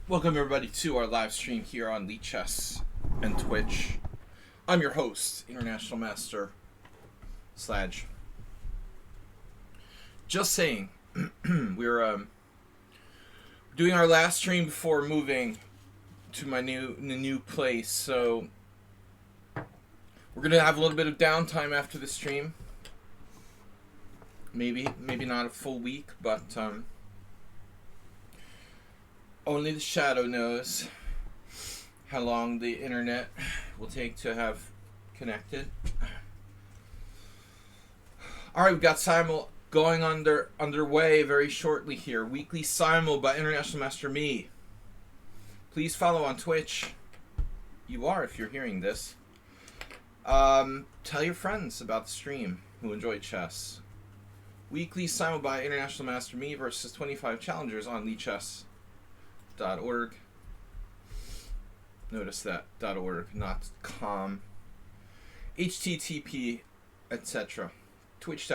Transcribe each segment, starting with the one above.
Welcome everybody to our live stream here on lichess and Twitch. I'm your host, International Master Sladge. Just saying, we're doing our last stream before moving to my new place, so we're gonna have a little bit of downtime after the stream. Maybe not a full week, but only the shadow knows how long the internet will take to have connected. Alright, we've got Simul going underway very shortly here. Weekly Simul by International Master Me. Please follow on Twitch. You are if you're hearing this. Tell your friends about the stream who enjoy chess. Weekly Simul by International Master Me versus 25 challengers on lichess.org. Notice that .org, not .com. HTTP, etc. Twitch,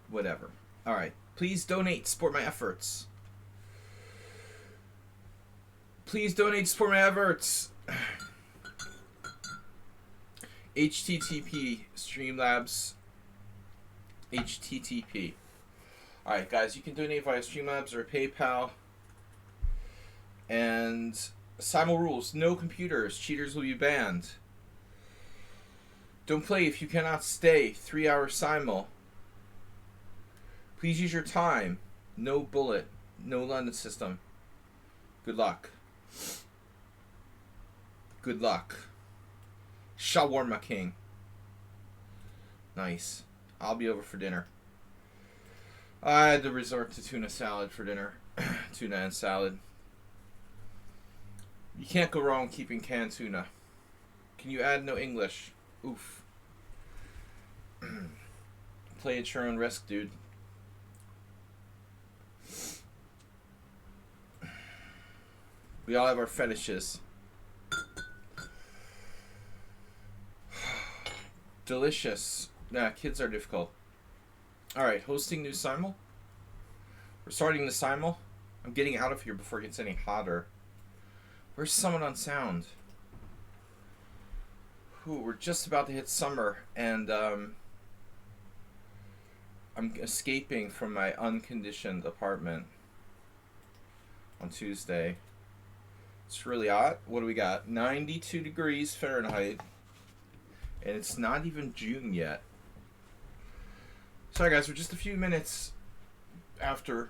whatever. Alright. Please donate, support my efforts. Please donate, support my efforts. HTTP, Streamlabs, HTTP. Alright, guys, you can donate via Streamlabs or PayPal. And Simul rules: no computers. Cheaters will be banned. Don't play if you cannot stay. 3-hour Simul. Please use your time. No bullet. No London system. Good luck. Good luck. Shawarma King. Nice. I'll be over for dinner. I had to resort to tuna salad for dinner. Tuna and salad. You can't go wrong keeping canned tuna. Can you add no English? Oof. Play at your own risk, dude. We all have our fetishes. Delicious. Nah, kids are difficult. Alright, hosting new Simul. We're starting the Simul. I'm getting out of here before it gets any hotter. Where's someone on sound? We're just about to hit summer, and I'm escaping from my unconditioned apartment on Tuesday. It's really hot. What do we got? 92 degrees Fahrenheit, and it's not even June yet. Sorry guys, we're just a few minutes after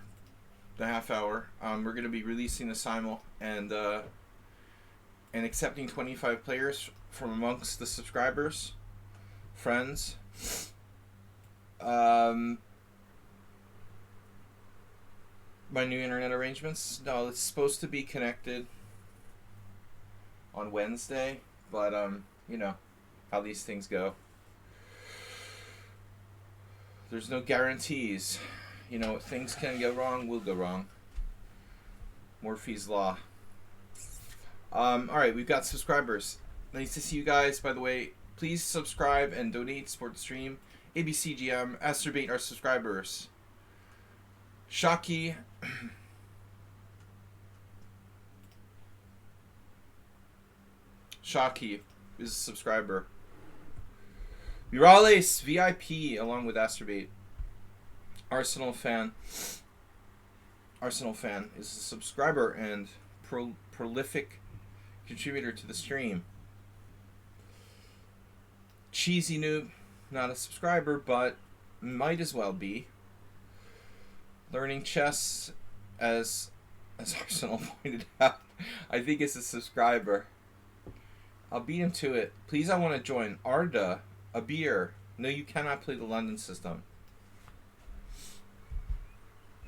the half hour. We're going to be releasing the Simul and accepting 25 players from amongst the subscribers, friends. My new internet arrangements. No, it's supposed to be connected on Wednesday, but you know how these things go. There's no guarantees. You know, things can go wrong, will go wrong. Murphy's Law. Alright, we've got subscribers. Nice to see you guys. By the way, please subscribe and donate, support the stream. ABCGM, Asterbait, our subscribers. Shocky. Shocky is a subscriber. Murales, VIP, along with Asterbait. Arsenal fan. Arsenal fan is a subscriber and prolific contributor to the stream. Cheesy Noob, not a subscriber, but might as well be. Learning chess, as Arsenal pointed out, I think it's a subscriber. I'll beat him to it. Please, I want to join. Arda, a beer. No, you cannot play the London system.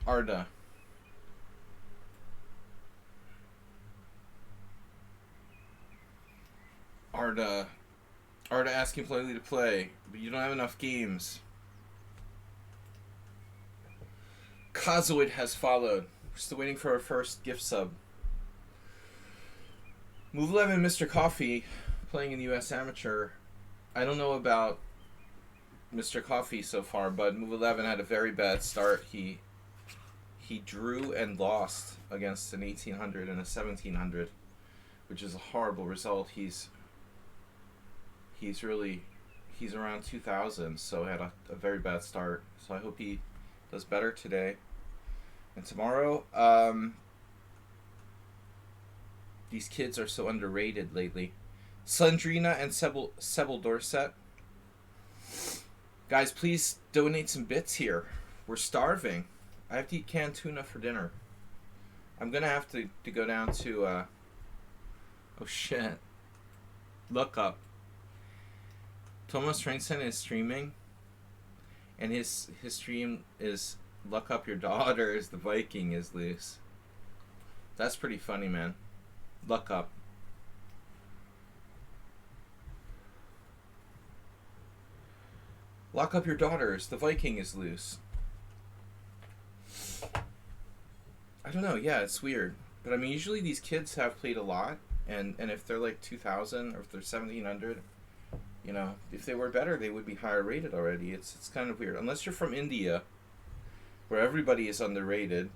Arda. Arda asking politely to play, but you don't have enough games. Kazoid has followed. We're still waiting for our first gift sub. Move 11, Mr. Coffee, playing in the U.S. Amateur. I don't know about Mr. Coffee so far, but Move 11 had a very bad start. He he drew and lost against an 1800 and a 1700, which is a horrible result. He's around 2000, so had a very bad start. So I hope he does better today and tomorrow. These kids are so underrated lately. Slendrina and Sebel Dorset. Guys, please donate some bits here. We're starving. I have to eat canned tuna for dinner. I'm gonna have to go down to oh shit. Look up. Thomas Trainson is streaming, and his stream is "Luck Up Your Daughters, the Viking is loose." That's pretty funny, man. Luck up. Lock up your daughters, the Viking is loose. I don't know, yeah, it's weird. But I mean, usually these kids have played a lot, and if they're like 2000 or if they're 1700, you know, if they were better, they would be higher rated already. It's kind of weird. Unless you're from India, where everybody is underrated,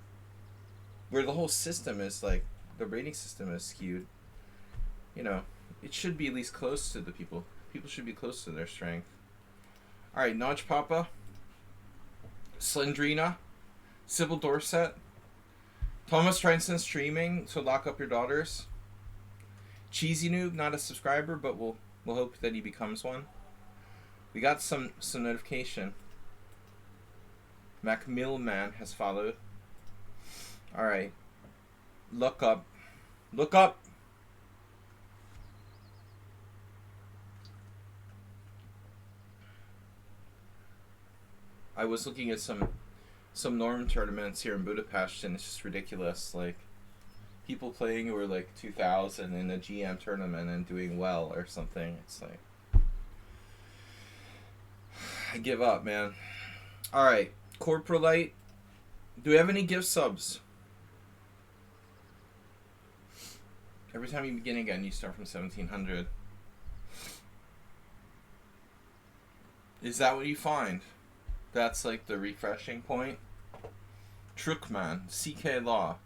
where the whole system is like, the rating system is skewed. You know, it should be at least close to the people. People should be close to their strength. Alright, Notch Papa, Slendrina, Sybil Dorset, Thomas Trenson streaming, so lock up your daughters. Cheesy Noob, not a subscriber, but we'll hope that he becomes one. We got some notification. Macmillman has followed. Alright. Look up. Look up! I was looking at some norm tournaments here in Budapest, and it's just ridiculous. Like, people playing who were like 2000 in a GM tournament and doing well or something. It's like, I give up, man. Alright, Corporalite. Do we have any gift subs? Every time you begin again, you start from 1700. Is that what you find? That's like the refreshing point? Truckman, CK Law,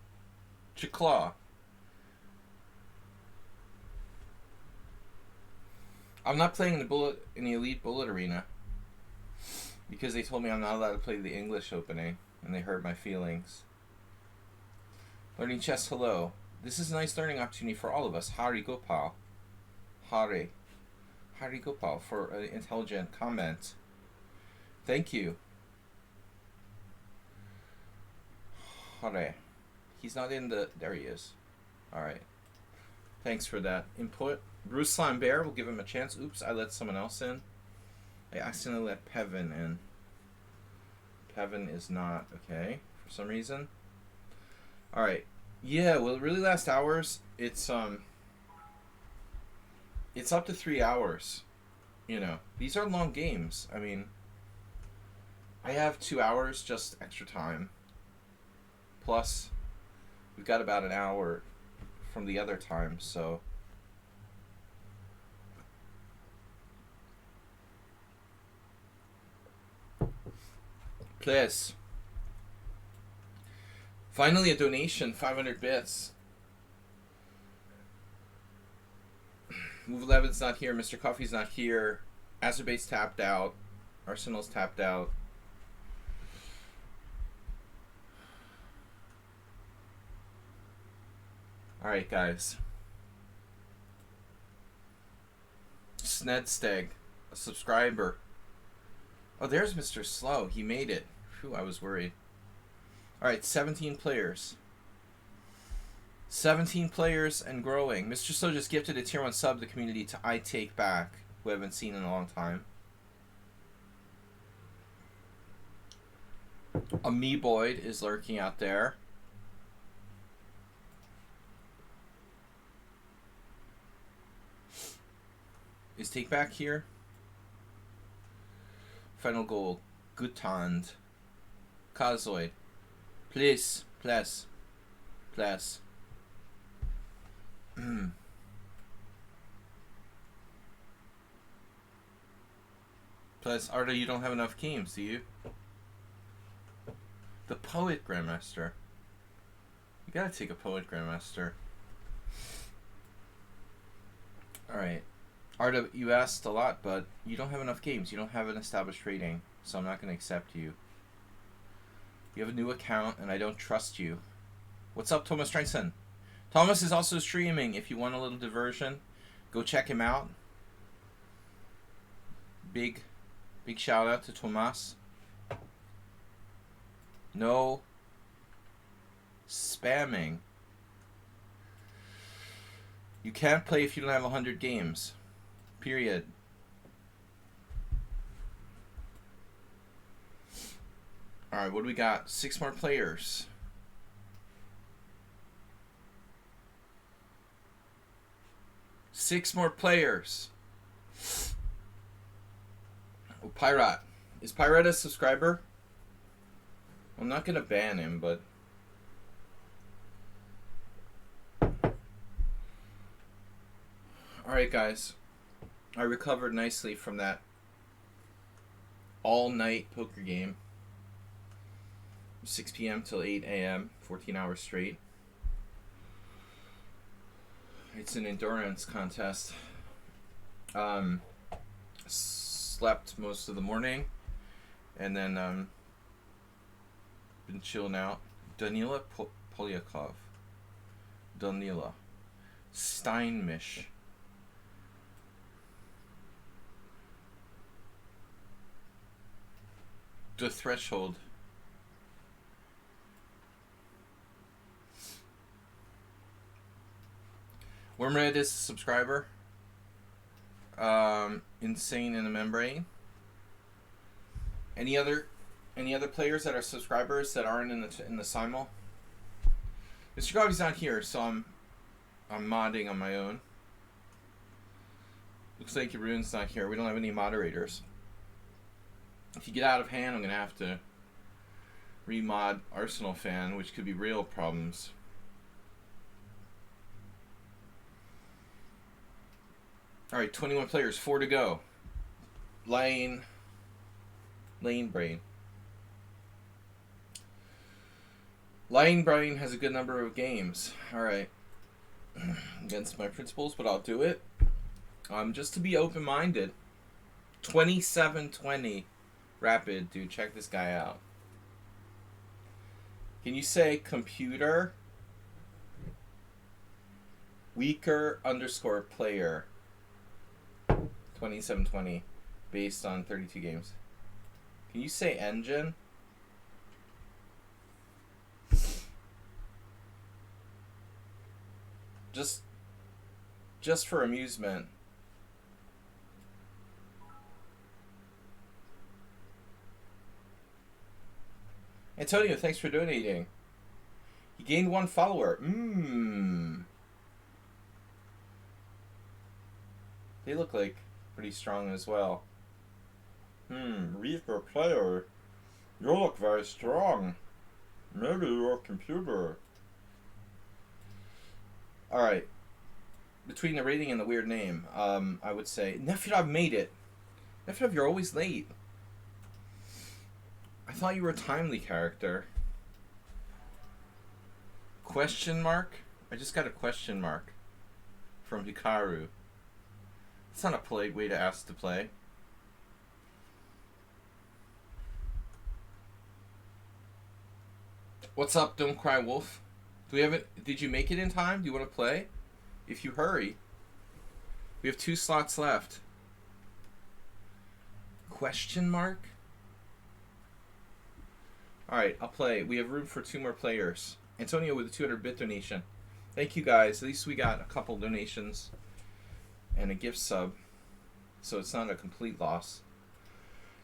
Chiclaw. I'm not playing in the Elite Bullet Arena because they told me I'm not allowed to play the English opening, and they hurt my feelings. Learning chess, hello. This is a nice learning opportunity for all of us. Hari Gopal. Hari Gopal for an intelligent comment. Thank you. Hari. He's not in the... There he is. Alright. Thanks for that input. Bruce Lambert, we'll give him a chance. Oops, I let someone else in. I accidentally let Pevin in. Pevin is not okay for some reason. Alright. Yeah, will it really last hours? It's up to 3 hours. You know, these are long games. I mean, I have 2 hours just extra time. Plus, we've got about an hour from the other time, so. Please. Finally a donation, 500 bits. Move 11's not here, Mr. Coffee's not here. Azerbaid's tapped out. Arsenal's tapped out. Alright, guys. Snedsteg, a subscriber. Oh, there's Mr. Slow. He made it. Phew, I was worried. Alright, 17 players. 17 players and growing. Mr. Slow just gifted a tier 1 sub to the community to I Take Back, who I haven't seen in a long time. Amoeboid is lurking out there. Is Take Back here? Final goal. Gutand. Kazoid. Please. Please. Please. Plus, Arda, you don't have enough games, do you? The Poet Grandmaster. You gotta take a Poet Grandmaster. Alright. Arda, you asked a lot, but you don't have enough games. You don't have an established rating, so I'm not gonna accept you. You have a new account, and I don't trust you. What's up, Thomas Strenson? Thomas is also streaming. If you want a little diversion, go check him out. Big shout out to Thomas. No spamming. You can't play if you don't have 100 games. Period. Alright, what do we got? 6 more players. Six more players. Oh, Pirate. Is Pirate a subscriber? I'm not going to ban him, but... Alright, guys. I recovered nicely from that all-night poker game. 6 p.m. till 8 a.m. 14 hours straight. It's an endurance contest. Slept most of the morning, and then been chilling out. Danila Polyakov. Danila Steinmish. The Threshold. Wormred is a subscriber. Insane in the Membrane. Any other players that are subscribers that aren't in the Simul? Mr. Gavi's not here, so I'm modding on my own. Looks like Rune's not here. We don't have any moderators. If you get out of hand, I'm gonna have to remod Arsenal Fan, which could be real problems. Alright, 21 players, 4 to go. Lane Brain. Lane Brain has a good number of games. Alright. Against my principles, but I'll do it. Just to be open-minded. 2720 Rapid, dude. Check this guy out. Can you say computer weaker underscore player 2720 based on 32 games? Can you say engine? Just for amusement. Antonio, thanks for donating. He gained 1 follower. They look like pretty strong as well. Weaker player. You look very strong. Maybe you're a computer. Alright. Between the rating and the weird name, I would say Nefirov made it. Nefirov, you're always late. I thought you were a timely character. Question mark? I just got a question mark from Hikaru. It's not a polite way to ask to play. What's up, Don't Cry Wolf? Do we have it? Did you make it in time? Do you want to play? If you hurry. We have 2 slots left. Question mark? Alright, I'll play. We have room for 2 more players. Antonio with a 200-bit donation. Thank you guys. At least we got a couple donations and a gift sub, so it's not a complete loss.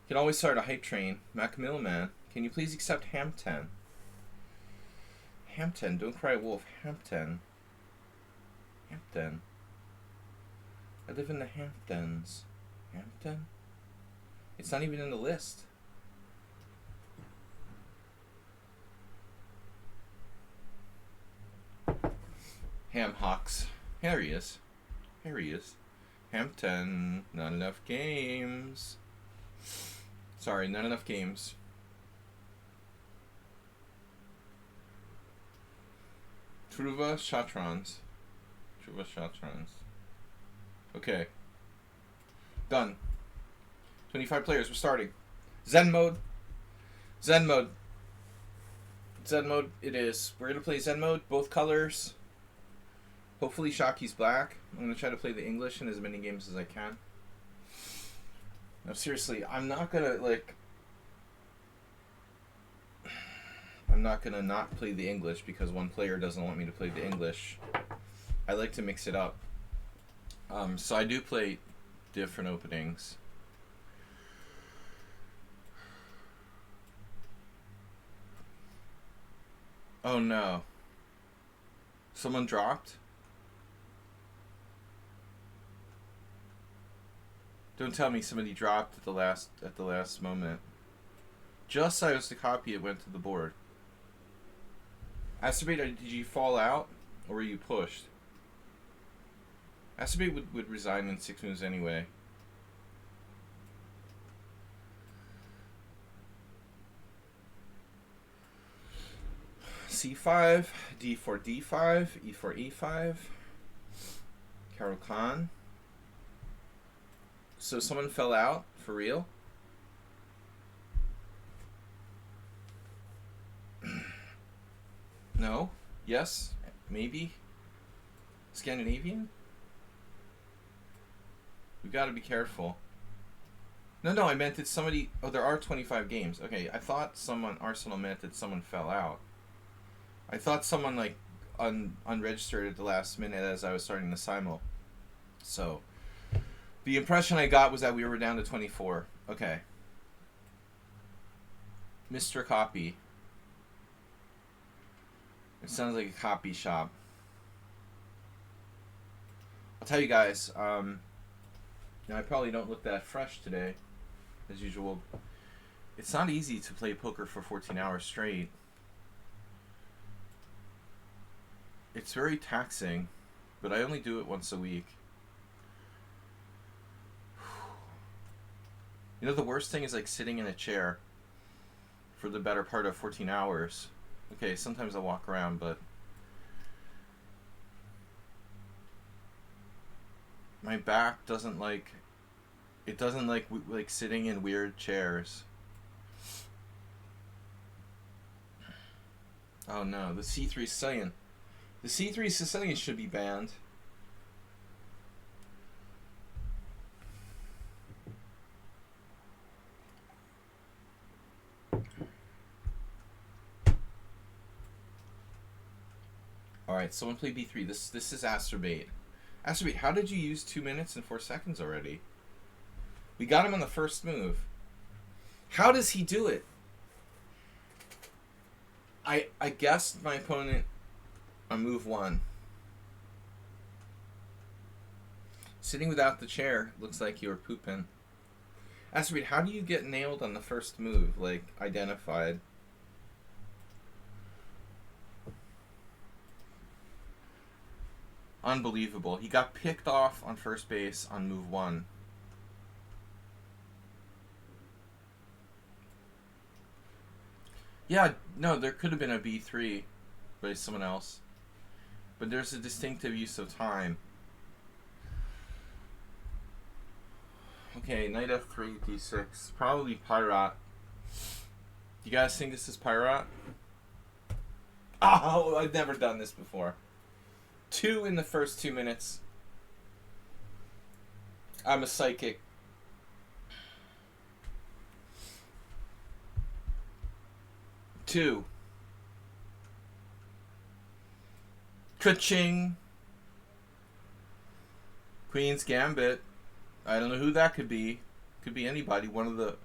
You can always start a hype train. Macmillan, can you please accept Hampton? Hampton, Don't Cry Wolf. Hampton. Hampton. I live in the Hamptons. Hampton? It's not even in the list. Ham Hawks. Here he is. Here he is. Hampton. Not enough games. Sorry, not enough games. Truva Chatrons. Truva Chatrons. Okay. Done. 25 players. We're starting. Zen mode. Zen mode. Zen mode it is. We're going to play Zen mode. Both colors. Hopefully Shaki's black. I'm going to try to play the English in as many games as I can. No, seriously. I'm not going to, like... I'm not going to not play the English because one player doesn't want me to play the English. I like to mix it up. So I do play different openings. Oh no. Someone dropped? Don't tell me somebody dropped at the last moment. Just as I was to copy it went to the board. Astrobate, did you fall out? Or were you pushed? Astrobate would resign in 6 moves anyway. C5, D4, D5, E4, E5. Carol Khan. So someone fell out? For real? No? Yes? Maybe? Scandinavian? We gotta be careful. No, I meant that somebody... Oh, there are 25 games. Okay, I thought someone... Arsenal meant that someone fell out. I thought someone, like, unregistered at the last minute as I was starting the Simul. So, the impression I got was that we were down to 24. Okay. Mr. Copy. It sounds like a copy shop. I'll tell you guys, now I probably don't look that fresh today, as usual. It's not easy to play poker for 14 hours straight. It's very taxing, but I only do it once a week. You know, the worst thing is like sitting in a chair for the better part of 14 hours. Okay, sometimes I walk around, but my back doesn't like... It doesn't like sitting in weird chairs. Oh no, the C3 Sicilian. The C3 Sicilian should be banned. Alright, someone play B3. This is Astrobate. Astrobate, how did you use 2 minutes and 4 seconds already? We got him on the first move. How does he do it? I guessed my opponent on move 1. Sitting without the chair looks like you're pooping. Astrobate, how do you get nailed on the first move? Like, identified. Unbelievable. He got picked off on first base on move 1. Yeah, no, there could have been a B3 by someone else. But there's a distinctive use of time. Okay, knight F3, D6. Probably Pirate. You guys think this is Pirate? Oh, I've never done this before. 2 in the first 2 minutes. I'm a psychic. Two. Ka-ching. Queen's Gambit. I don't know who that could be. Could be anybody. One of the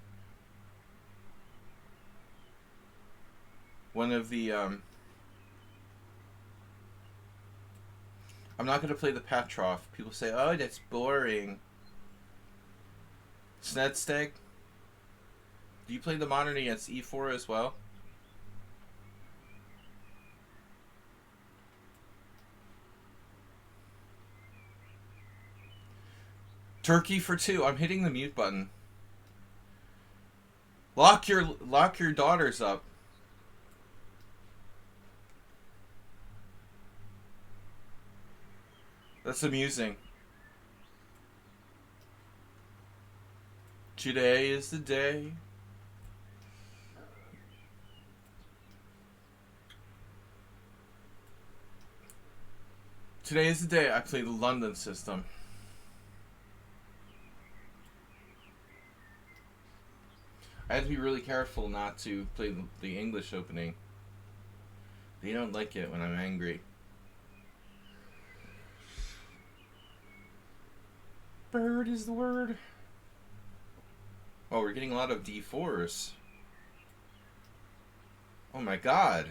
I'm not going to play the Petrov. People say, oh, that's boring. Snedsteg. Do you play the modern against E4 as well? Turkey for 2. I'm hitting the mute button. Lock your daughters up. That's amusing. Today is the day. Today is the day I play the London system. I had to be really careful not to play the English opening. They don't like it when I'm angry. Bird is the word. Oh, we're getting a lot of D4s. Oh my god.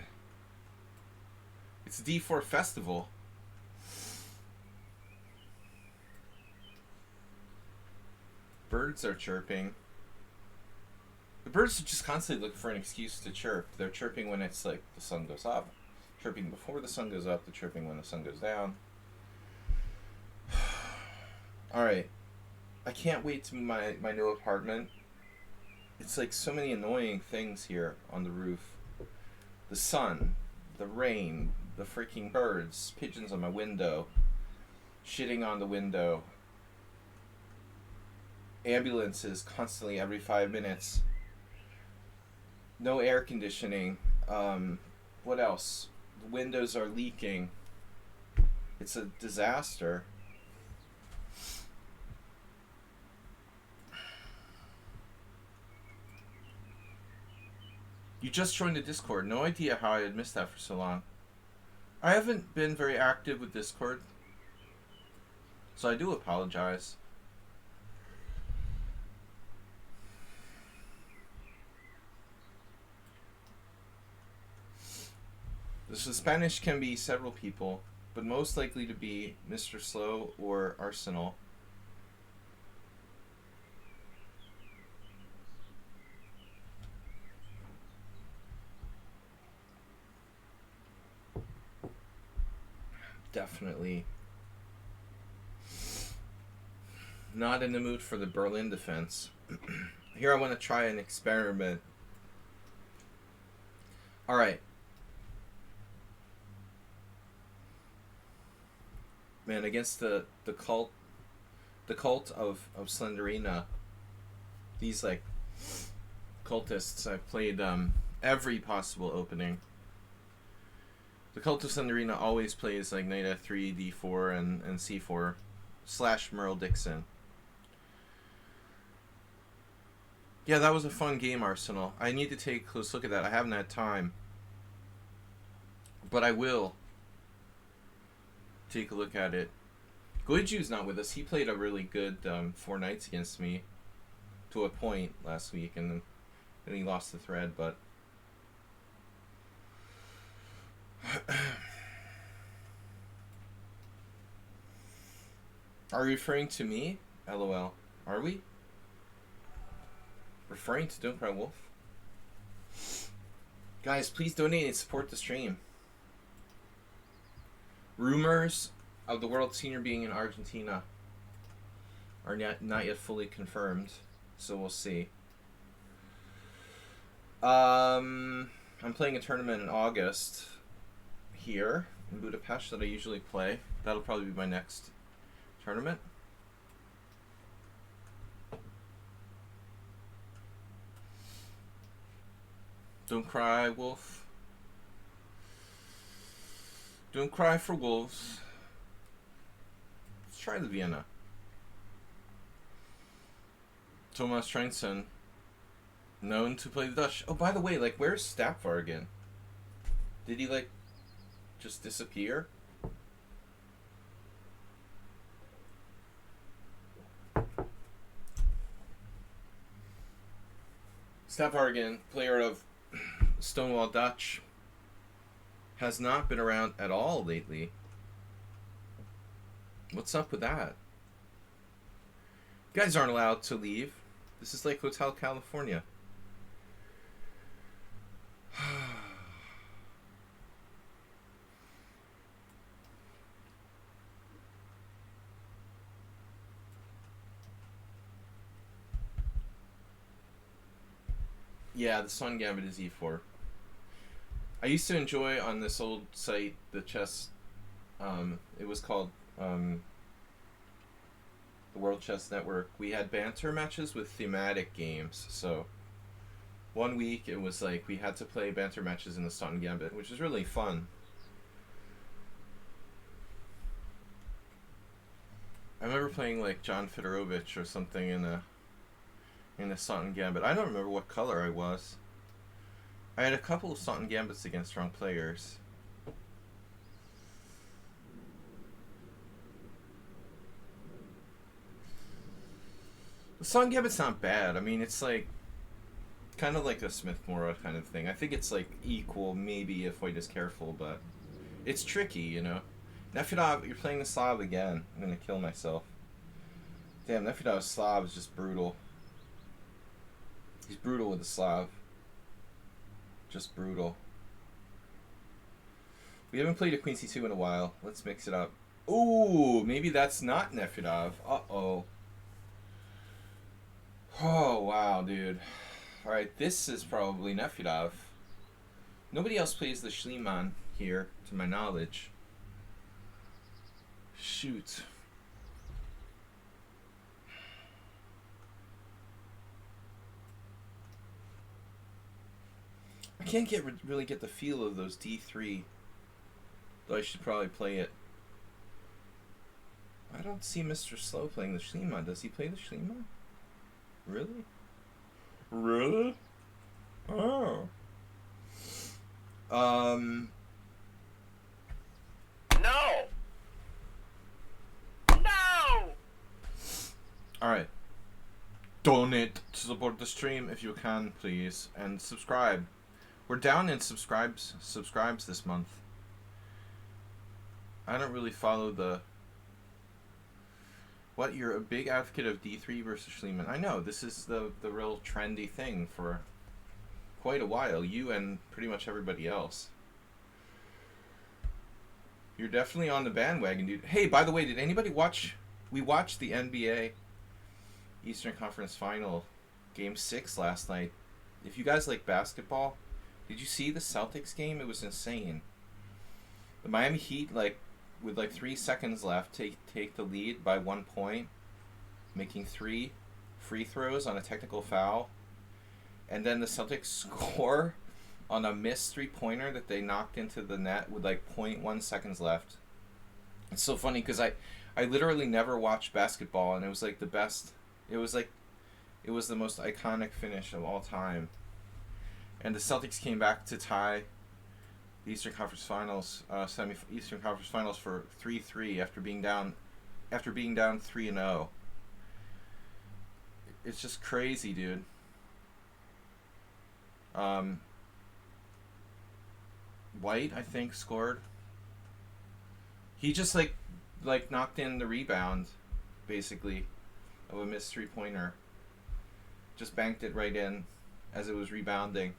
It's a D4 festival. Birds are chirping. The birds are just constantly looking for an excuse to chirp. They're chirping when it's like the sun goes up, chirping before the sun goes up, they're chirping when the sun goes down. Alright. I can't wait to my new apartment. It's like so many annoying things here on the roof. The sun, the rain, the freaking birds, pigeons on my window, shitting on the window, ambulances constantly every 5 minutes, no air conditioning, what else? The windows are leaking. It's a disaster. You just joined the Discord. No idea how I had missed that for so long. I haven't been very active with Discord, so I do apologize. The Spanish can be several people, but most likely to be Mr. Slow or Arsenal. Definitely not in the mood for the Berlin defense. Here I want to try an experiment. Alright. Man, against the cult of Slenderina, these like cultists, I've played every possible opening. The Cult of Slenderina always plays like Knight F3, D4, and C4 / Merle Dixon. Yeah, that was a fun game, Arsenal. I need to take a close look at that. I haven't had time. But I will take a look at it. Goiju's not with us. He played a really good 4 knights against me to a point last week, and then he lost the thread, but... Are you referring to me? LOL. Are we? Referring to Don't Cry Wolf? Guys, please donate and support the stream. Rumors of the World Senior being in Argentina are not yet fully confirmed, so we'll see. I'm playing a tournament in August here in Budapest that I usually play. That'll probably be my next tournament. Don't cry, wolf. Don't cry for wolves. Let's try the Vienna. Thomas Trenson, known to play the Dutch. Oh, by the way, like, where's Stapvar again? Did he, like, just disappear? Stapvar again, player of Stonewall Dutch, has not been around at all lately. What's up with that? You guys aren't allowed to leave. This is like Hotel California. Yeah, the Sun Gambit is E4. I used to enjoy on this old site the chess. It was called um, the World Chess Network, we had banter matches with thematic games. So one week it was like we had to play banter matches in the Staunton Gambit, which was really fun. I remember playing like John Fedorovich or something in the Staunton Gambit. I don't remember what color I was. I had a couple of Staunton Gambits against strong players. The Staunton Gambit's not bad. I mean, it's like kind of like a Smith-Morra kind of thing. I think it's like equal, maybe if White is careful, but it's tricky, you know. Nefedov, you're playing the Slav again. I'm gonna kill myself. Damn, Nefedov's Slav is just brutal. He's brutal with the Slav. Just brutal. We haven't played a Queen C2 in a while. Let's mix it up. Ooh, maybe that's not Nefedov. Uh-oh. Oh, wow, dude. Alright, this is probably Nefedov. Nobody else plays the Schliemann here, to my knowledge. Shoot. I can't really get the feel of those D3. Though I should probably play it. I don't see Mr. Slow playing the Schliemann. Does he play the Schliemann? Really? Really? Oh. No! No! Alright. Donate to support the stream if you can, please. And subscribe. We're down in subscribes this month. I don't really follow the... What, you're a big advocate of D3 versus Schliemann? I know, this is the real trendy thing for quite a while. You and pretty much everybody else. You're definitely on the bandwagon, dude. Hey, by the way, did anybody watch... We watched the NBA Eastern Conference Final Game 6 last night. If you guys like basketball, did you see the Celtics game? It was insane. The Miami Heat, like, with like 3 seconds left, take the lead by 1 point, making 3 free throws on a technical foul, and then the Celtics score on a missed 3-pointer that they knocked into the net with like 0.1 seconds left. It's so funny because I literally never watched basketball, and it was like the best. It was the most iconic finish of all time. And the Celtics came back to tie the Eastern Conference Finals, Eastern Conference Finals for 3-3 after being down 3-0. It's just crazy, dude. White, I think, scored. He just like knocked in the rebound, basically, of a missed 3-pointer. Just banked it right in as it was rebounding.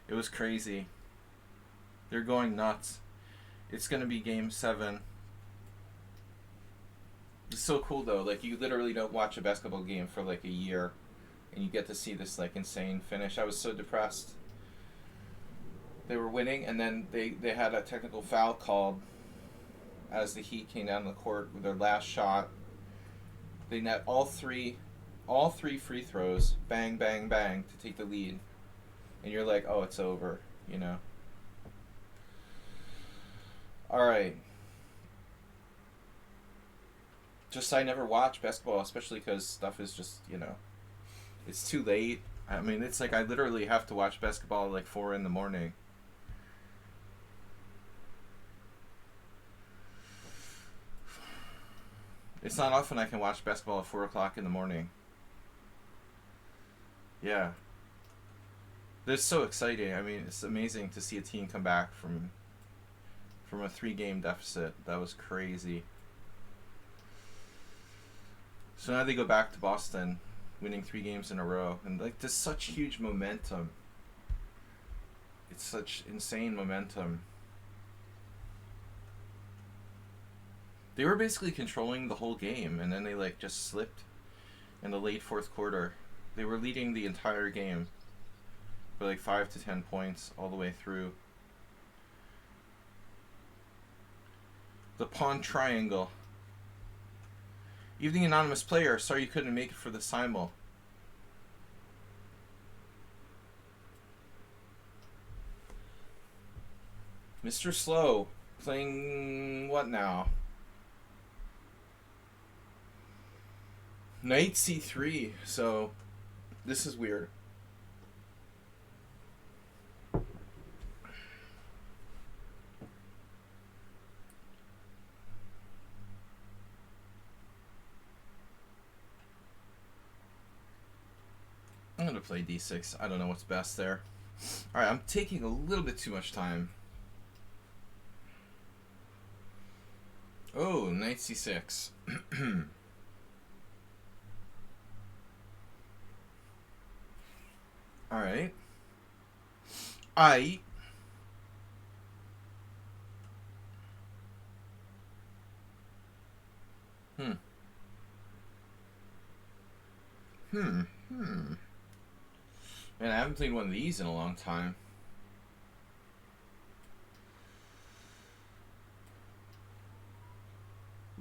It was crazy. They're going nuts. It's gonna be Game 7. It's so cool though. Like, you literally don't watch a basketball game for like a year, and you get to see this like insane finish. I was so depressed. They were winning, and then they had a technical foul called as the Heat came down the court with their last shot. They net all three free throws, bang, bang, bang, to take the lead. And you're like, oh, it's over, you know. Alright. Just, I never watch basketball, especially because stuff is just, you know, it's too late. I mean, it's like I literally have to watch basketball at like 4 in the morning. It's not often I can watch basketball at 4 o'clock in the morning. Yeah. It's so exciting. I mean, it's amazing to see a team come back from a 3-game deficit. That was crazy. So now they go back to Boston, winning 3 games in a row. And like, there's such huge momentum. It's such insane momentum. They were basically controlling the whole game, and then they like just slipped in the late 4th quarter. They were leading the entire game for like 5 to 10 points all the way through. The pawn triangle. Evening anonymous player. Sorry you couldn't make it for the Simul. Mr. Slow. Playing what now? Knight c3. So this is weird. I'm going to play d6. I don't know what's best there. Alright, I'm taking a little bit too much time. Oh, knight c6. Alright. I... Man, I haven't played one of these in a long time.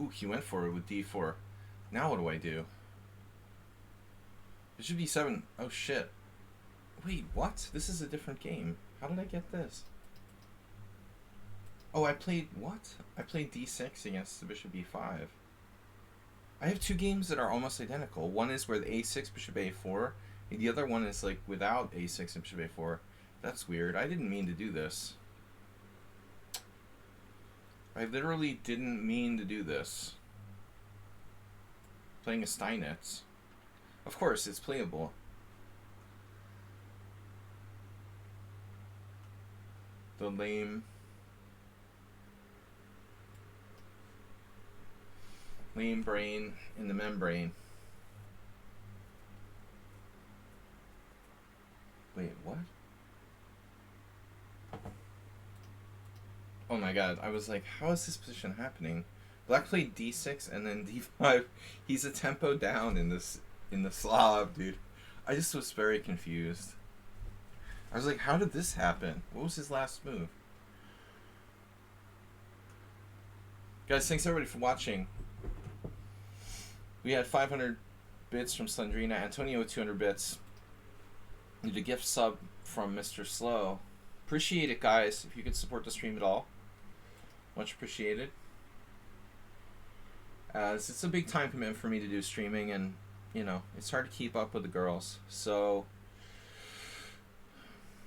Ooh, he went for it with d4. Now what do I do? It should be 7. Oh, shit. Wait, what? This is a different game. How did I get this? Oh, I played... What? I played d6 against the bishop e5. I have two games that are almost identical. One is where the a6, bishop a4... And the other one is like without a6 and bishop a4. That's weird. I didn't mean to do this. I literally didn't mean to do this. Playing a Steinitz. Of course, it's playable. The lame brain in the membrane. Wait, what? Oh my god, I was like, how is this position happening? Black played d6 and then d5. He's a tempo down in the Slav, dude. I just was very confused. I was like, how did this happen? What was his last move? Guys, thanks everybody for watching. We had 500 bits from Slendrina. Antonio with 200 bits. Need a gift sub from Mr. Slow. Appreciate it, guys. If you could support the stream at all, much appreciated. As it's a big time commitment for me to do streaming, and you know it's hard to keep up with the girls. So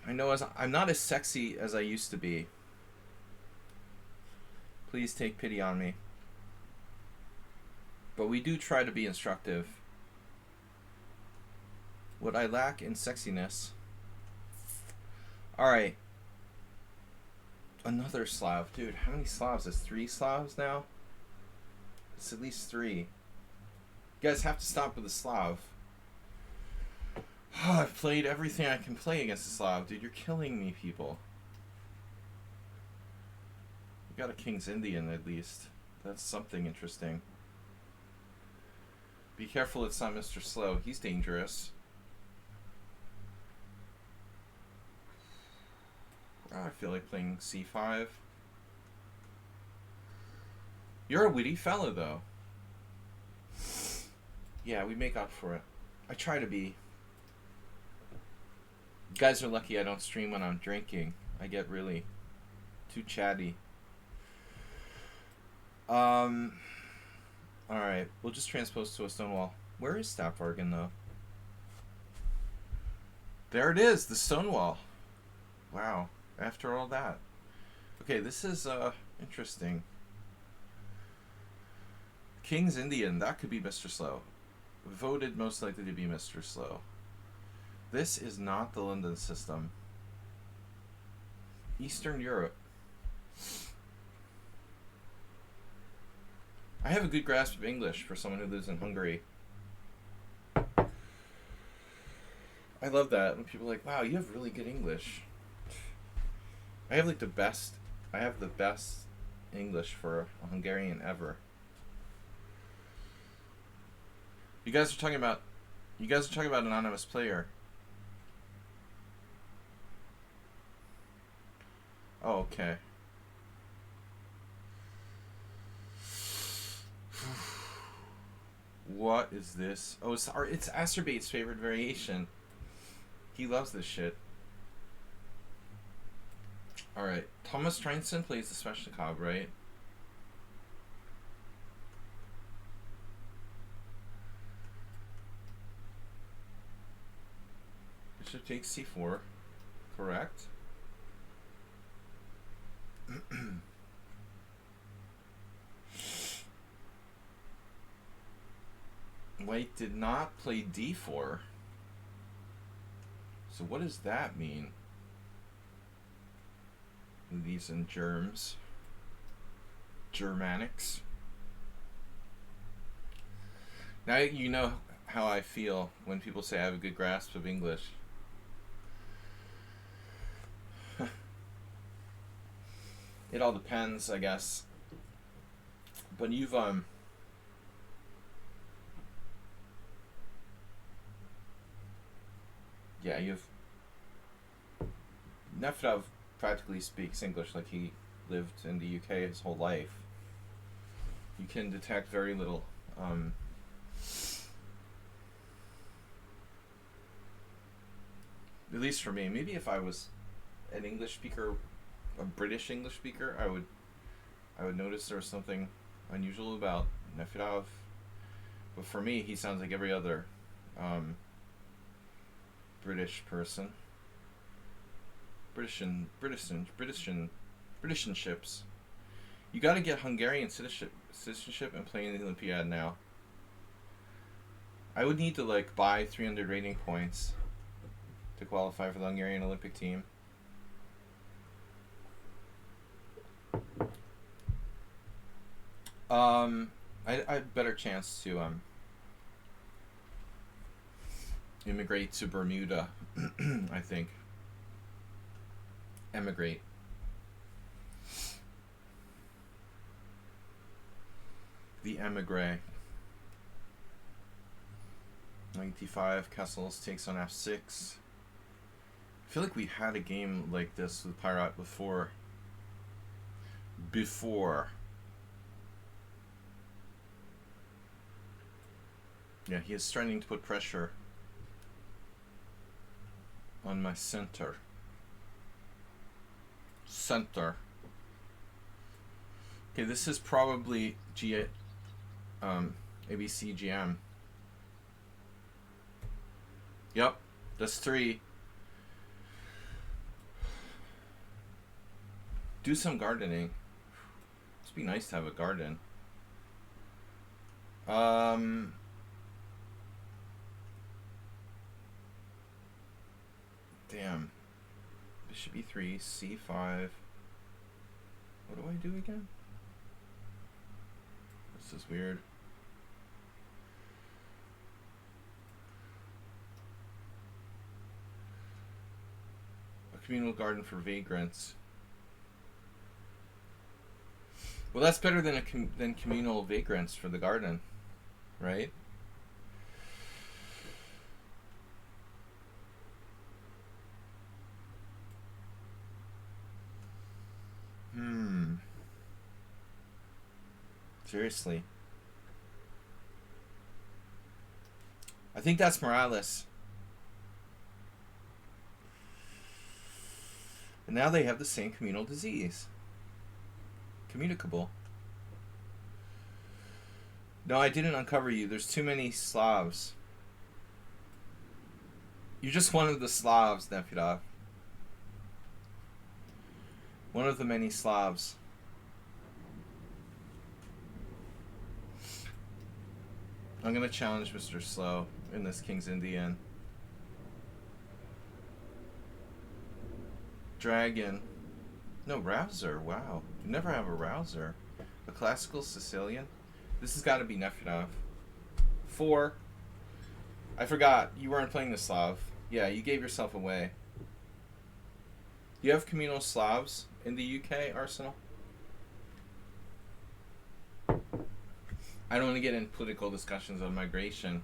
I know I'm not as sexy as I used to be. Please take pity on me. But we do try to be instructive. What I lack in sexiness. Alright. Another Slav. Dude, how many Slavs? There's 3 Slavs now? It's at least 3. You guys have to stop with the Slav. Oh, I've played everything I can play against the Slav. Dude, you're killing me, people. You got a King's Indian, at least. That's something interesting. Be careful it's not Mr. Slow. He's dangerous. Oh, I feel like playing c5. You're a witty fella, though. Yeah, we make up for it. I try to be. You guys are lucky I don't stream when I'm drinking. I get really too chatty. Alright, we'll just transpose to a stone wall. Where is Stapvargan, though? There it is, the stone wall. Wow. After all that. Okay, this is interesting. King's Indian, that could be Mr. Slow. Voted most likely to be Mr. Slow. This is not the London system. Eastern Europe. I have a good grasp of English for someone who lives in Hungary. I love that when people are like, wow, you have really good English. I have like the best English for a Hungarian ever. You guys are talking about anonymous player. Oh, okay. What is this? Oh, it's Acerbate's favorite variation. He loves this shit. Alright, Thomas Treinson plays the Sveshnikov, right? Bishop takes c4. Correct. White did not play d4. So what does that mean? These in germs. Germanics. Now you know how I feel when people say I have a good grasp of English. It all depends, I guess. But you've yeah, Nefedov practically speaks English like he lived in the UK his whole life. You can detect very little at least for me. Maybe if I was an English speaker, a British English speaker, I would notice there was something unusual about Nefedov. But for me, he sounds like every other British person. Britishinships. You got to get Hungarian citizenship and play in the Olympiad now. I would need to like buy 300 rating points to qualify for the Hungarian Olympic team. I had a better chance to immigrate to Bermuda. I think. Emigrate. The emigre. Knight d5, Kessels takes on f6. I feel like we had a game like this with Pirate before. Yeah, he is starting to put pressure on my center. Okay, this is probably ABC GM. Yep, that's 3. Do some gardening. Must be nice to have a garden. Damn. Bishop e3, c5. What do I do again? This is weird. A communal garden for vagrants. Well, that's better than than communal vagrants for the garden, right? Seriously. I think that's Morales. And now they have the same communal disease. Communicable. No, I didn't uncover you. There's too many Slavs. You're just one of the Slavs, Nefedov. One of the many Slavs. I'm going to challenge Mr. Slow in this King's Indian. Dragon. No, Rouser. Wow. You never have a Rouser. A classical Sicilian? This has got to be Nefedov. 4. I forgot. You weren't playing the Slav. Yeah, you gave yourself away. You have communal Slavs in the UK, Arsenal? I don't want to get into political discussions on migration.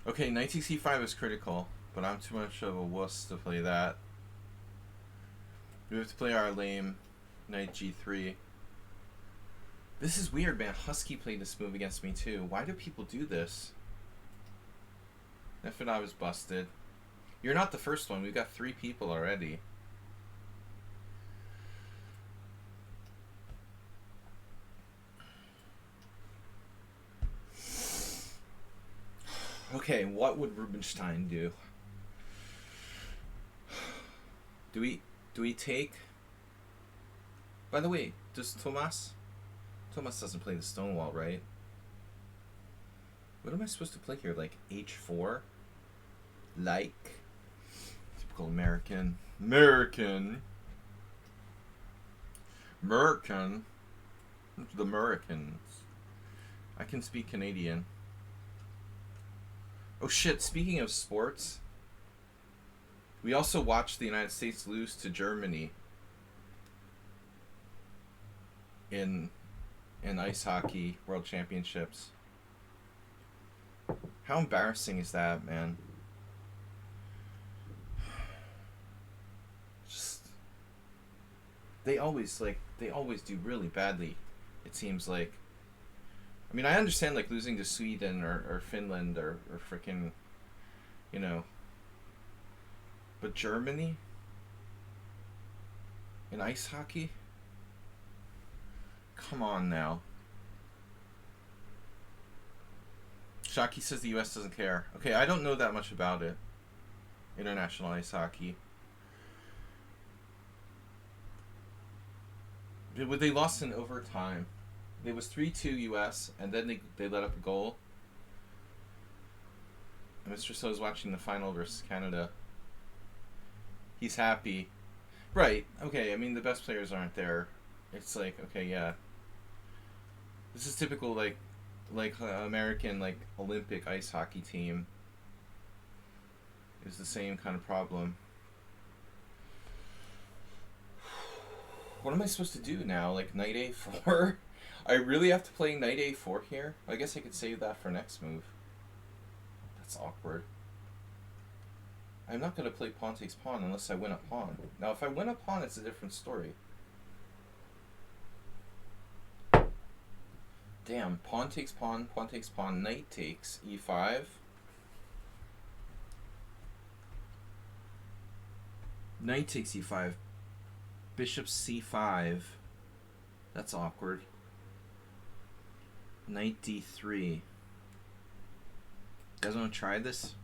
Okay, knight c5 is critical, but I'm too much of a wuss to play that. We have to play our lame knight g3. This is weird, man. Husky played this move against me, too. Why do people do this? Nefedov is busted. You're not the first one. We've got 3 people already. Okay, what would Rubinstein do? Do we take... By the way, does Thomas doesn't play the Stonewall, right? What am I supposed to play here? Like H4? Like? Typical American. The Americans. I can speak Canadian. Oh shit, speaking of sports, we also watched the United States lose to Germany in ice hockey world championships. How embarrassing is that, man? Just they always do really badly, it seems like. I mean, I understand like losing to Sweden or Finland or freaking, you know, but Germany in ice hockey? Come on now. Shockey says the U.S. doesn't care. Okay, I don't know that much about it. International ice hockey. They lost in overtime. It was 3-2 U.S. and then they let up a goal. And Mr. So is watching the final versus Canada. He's happy. Right, okay, I mean, the best players aren't there. It's like, okay, yeah. This is typical, like American, like, Olympic ice hockey team. Is the same kind of problem. What am I supposed to do now? Like, knight A4? I really have to play knight A4 here? I guess I could save that for next move. That's awkward. I'm not going to play pawn takes pawn unless I win a pawn. Now, if I win a pawn, it's a different story. Damn, pawn takes pawn, knight takes E5. Knight takes E5. Bishop C5. That's awkward. Knight D3. You guys want to try this?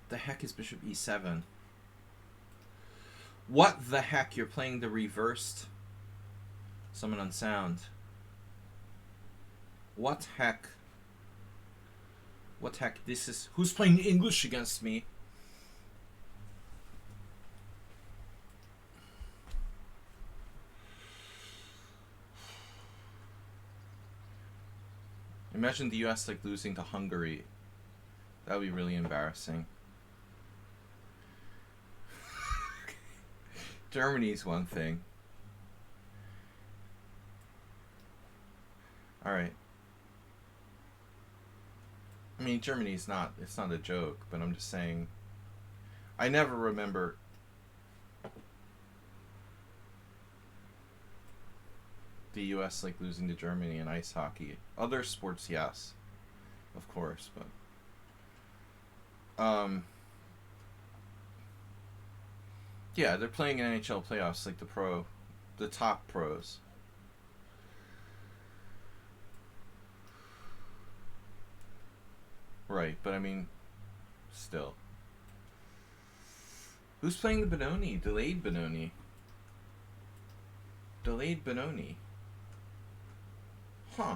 The heck is Bishop E7? What the heck? You're playing the reversed summon unsound. What heck? What heck? This is... Who's playing English against me? Imagine the US like losing to Hungary. That would be really embarrassing. Germany's one thing. Alright. I mean, Germany's not, it's not a joke, but I'm just saying, I never remember the US like losing to Germany in ice hockey. Other sports, yes, of course, but yeah, they're playing in NHL playoffs like the top pros. Right, but I mean, still. Who's playing the Benoni? Delayed Benoni. Delayed Benoni. Huh.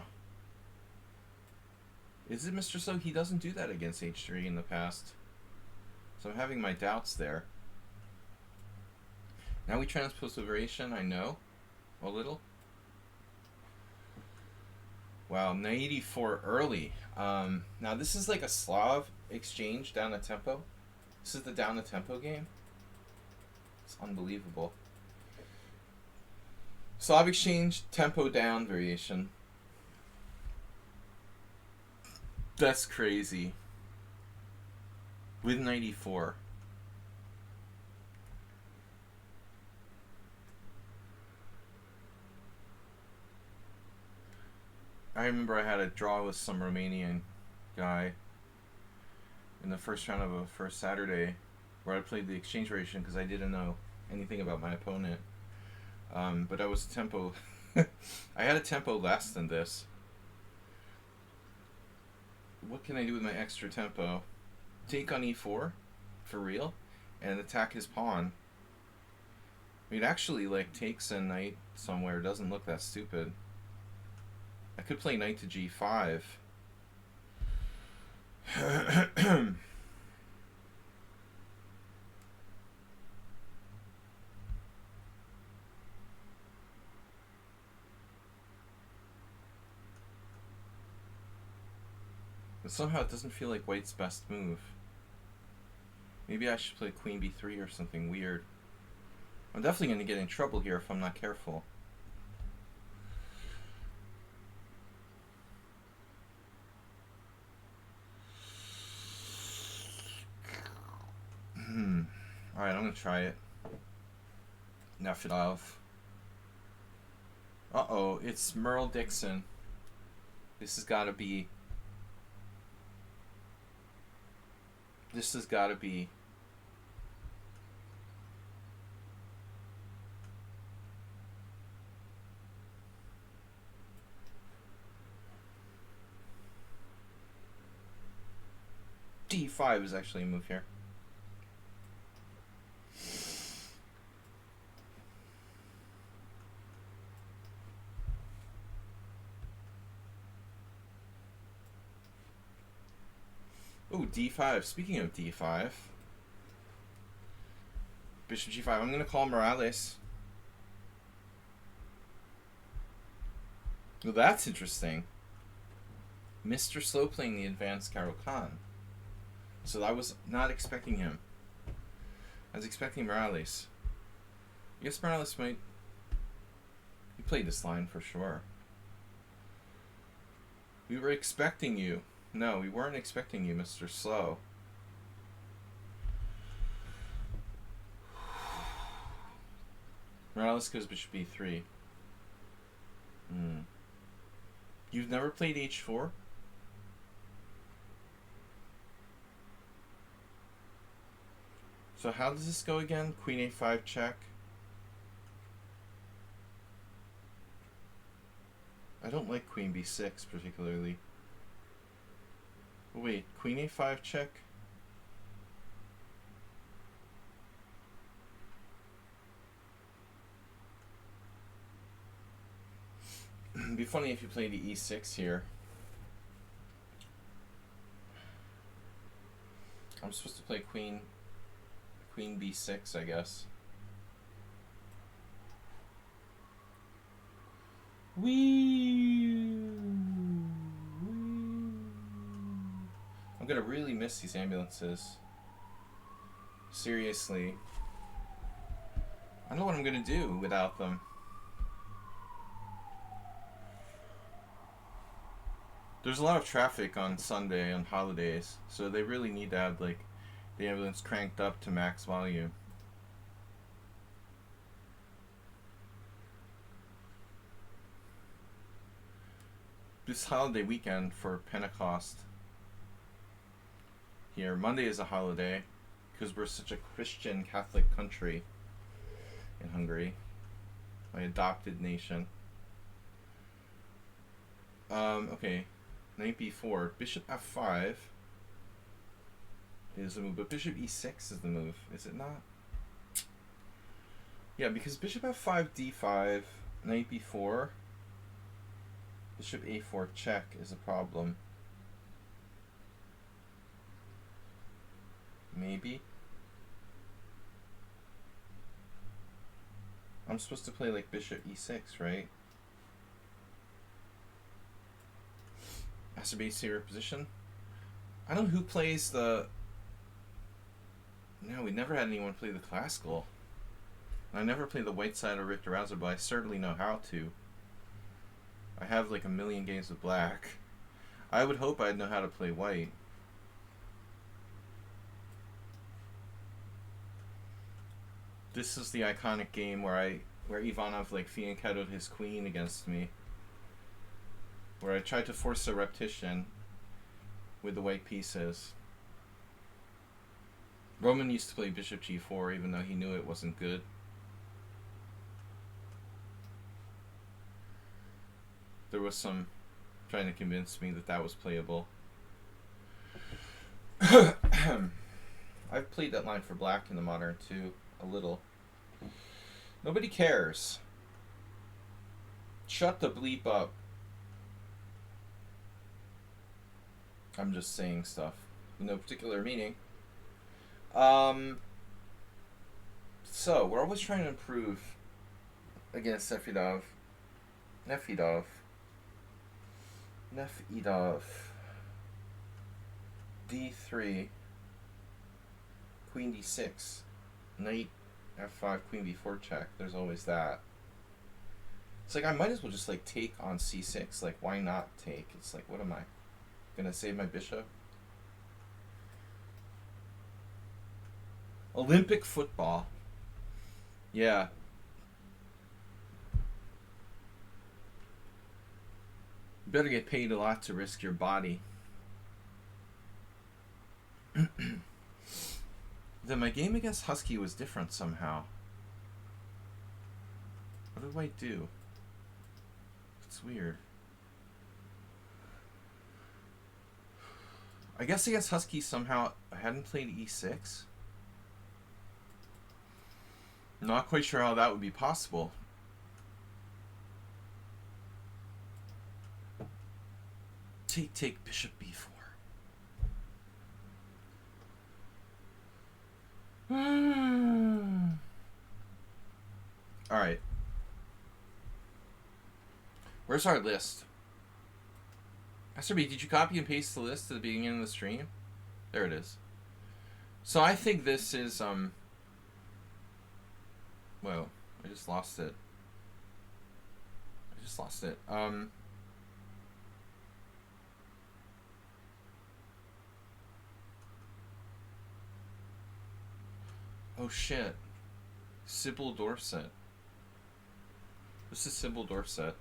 Is it Mr. So? He doesn't do that against H3 in the past. So I'm having my doubts there. Now we transpose the variation, I know. A little. Wow, knight 84 early. Now this is like a Slav exchange down the tempo. This is the down the tempo game. It's unbelievable. Slav exchange, tempo down variation. That's crazy. With 94. I remember I had a draw with some Romanian guy in the first round of a first Saturday where I played the exchange variation because I didn't know anything about my opponent. But I was tempo. I had a tempo less than this. What can I do with my extra tempo? Take on e4, for real, and attack his pawn. It actually like takes a knight somewhere. Doesn't look that stupid. I could play knight to g5. But somehow it doesn't feel like white's best move. Maybe I should play queen b3 or something weird. I'm definitely going to get in trouble here if I'm not careful. Alright, I'm going to try it. Nefedov. Uh-oh, it's Merle Dixon. This has got to be... This has got to be... D5 is actually a move here. Ooh, D5. Speaking of D5, Bishop G5. I'm going to call Morales. Well, that's interesting. Mr. Slow playing the advanced Caro-Kann. So I was not expecting him. I was expecting Morales. I guess Morales might... He played this line for sure. We were expecting you. No, we weren't expecting you, Mr. Slow. Morales goes bishop e3. You've never played h4? So how does this go again? Queen a5 check. I don't like queen b6 particularly. Wait, queen a5 check? It'd be funny if you played the e6 here. I'm supposed to play queen b6, I guess. I'm gonna really miss these ambulances. Seriously. I don't know what I'm gonna do without them. There's a lot of traffic on Sunday and holidays, so they really need to have like the ambulance cranked up to max volume. This holiday weekend for Pentecost here, Monday is a holiday because we're such a Christian Catholic country in Hungary, my adopted nation. Okay, knight b4, bishop f5 is the move, but bishop e6 is the move, is it not? Yeah, because bishop f5, d5, knight b4, bishop a4 check is a problem. Maybe. I'm supposed to play like bishop e6, right? Has to be zero position. I don't know who plays the... No, we never had anyone play the classical. And I never played the white side or Richter Rouser, but I certainly know how to. I have like a million games with black. I would hope I'd know how to play white. This is the iconic game where Ivanov like fianchettoed his queen against me. where I tried to force a repetition with the white pieces. Roman used to play bishop g4 even though he knew it wasn't good. There was some trying to convince me that that was playable. I've played that line for black in the modern too, a little. Nobody cares. Shut the bleep up. I'm just saying stuff with no particular meaning. So, we're always trying to improve against Nefedov. D3. Queen D6. Knight F5, Queen B4 check. There's always that. It's like, I might as well just, like, take on C6. Like, why not take? It's like, what am I? Gonna save my bishop? Olympic football. Yeah. You better get paid a lot to risk your body. Then my game against Husky was different somehow. What did White do? It's weird. I guess against Husky somehow I hadn't played E6. Not quite sure how that would be possible. Take bishop b4. Alright. Where's our list? SRB, did you copy and paste the list at the beginning of the stream? There it is. So I think this is, whoa, I just lost it. Oh shit. Simul Dorset. This is Simul Dorset.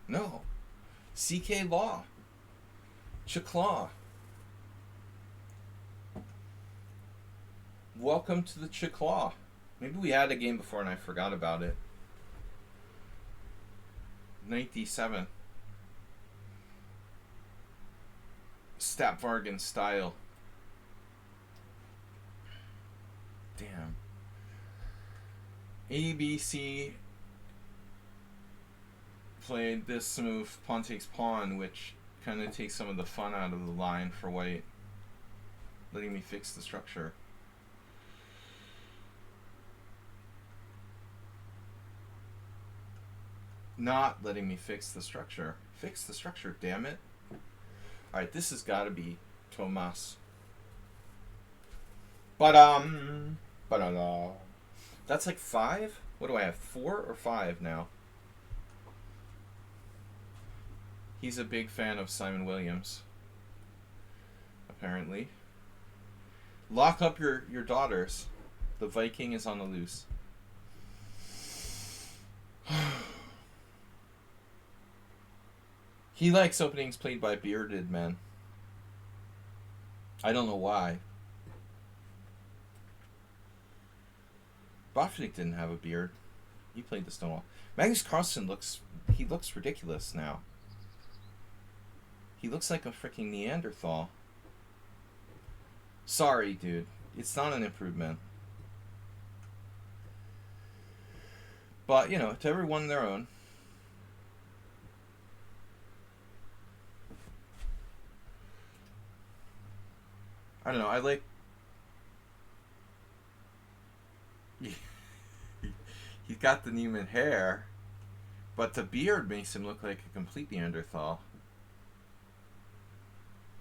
No. CK Law. Chiclaw. Welcome to the Chiclaw. Maybe we had a game before and I forgot about it. Knight D7. Stapvargan style. Damn. ABC played this move, pawn takes pawn, which kind of takes some of the fun out of the line for white, letting me fix the structure. Not letting me fix the structure. Fix the structure, damn it. Alright, this has got to be Tomas. That's like 5? What do I have, 4 or 5 now? He's a big fan of Simon Williams. Apparently. Lock up your daughters. The Viking is on the loose. He likes openings played by bearded men. I don't know why. Botvinnik didn't have a beard. He played the Stonewall. Magnus Carlsen looks ridiculous now. He looks like a freaking Neanderthal. Sorry, dude. It's not an improvement. But, you know, to everyone their own. I don't know, I like... He's got the Neiman hair, but the beard makes him look like a complete Neanderthal.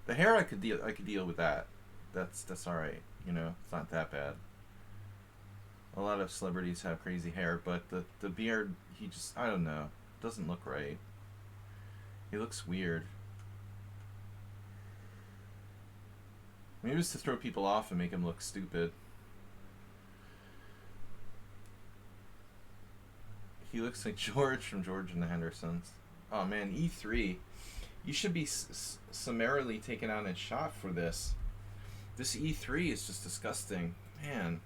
The hair I could deal with that. That's alright, you know, it's not that bad. A lot of celebrities have crazy hair, but the beard, he just, I don't know, doesn't look right. He looks weird. Maybe it's to throw people off and make him look stupid. He looks like George from George and the Hendersons. Oh man, E3. You should be summarily taken out and shot for this. This E3 is just disgusting. Man.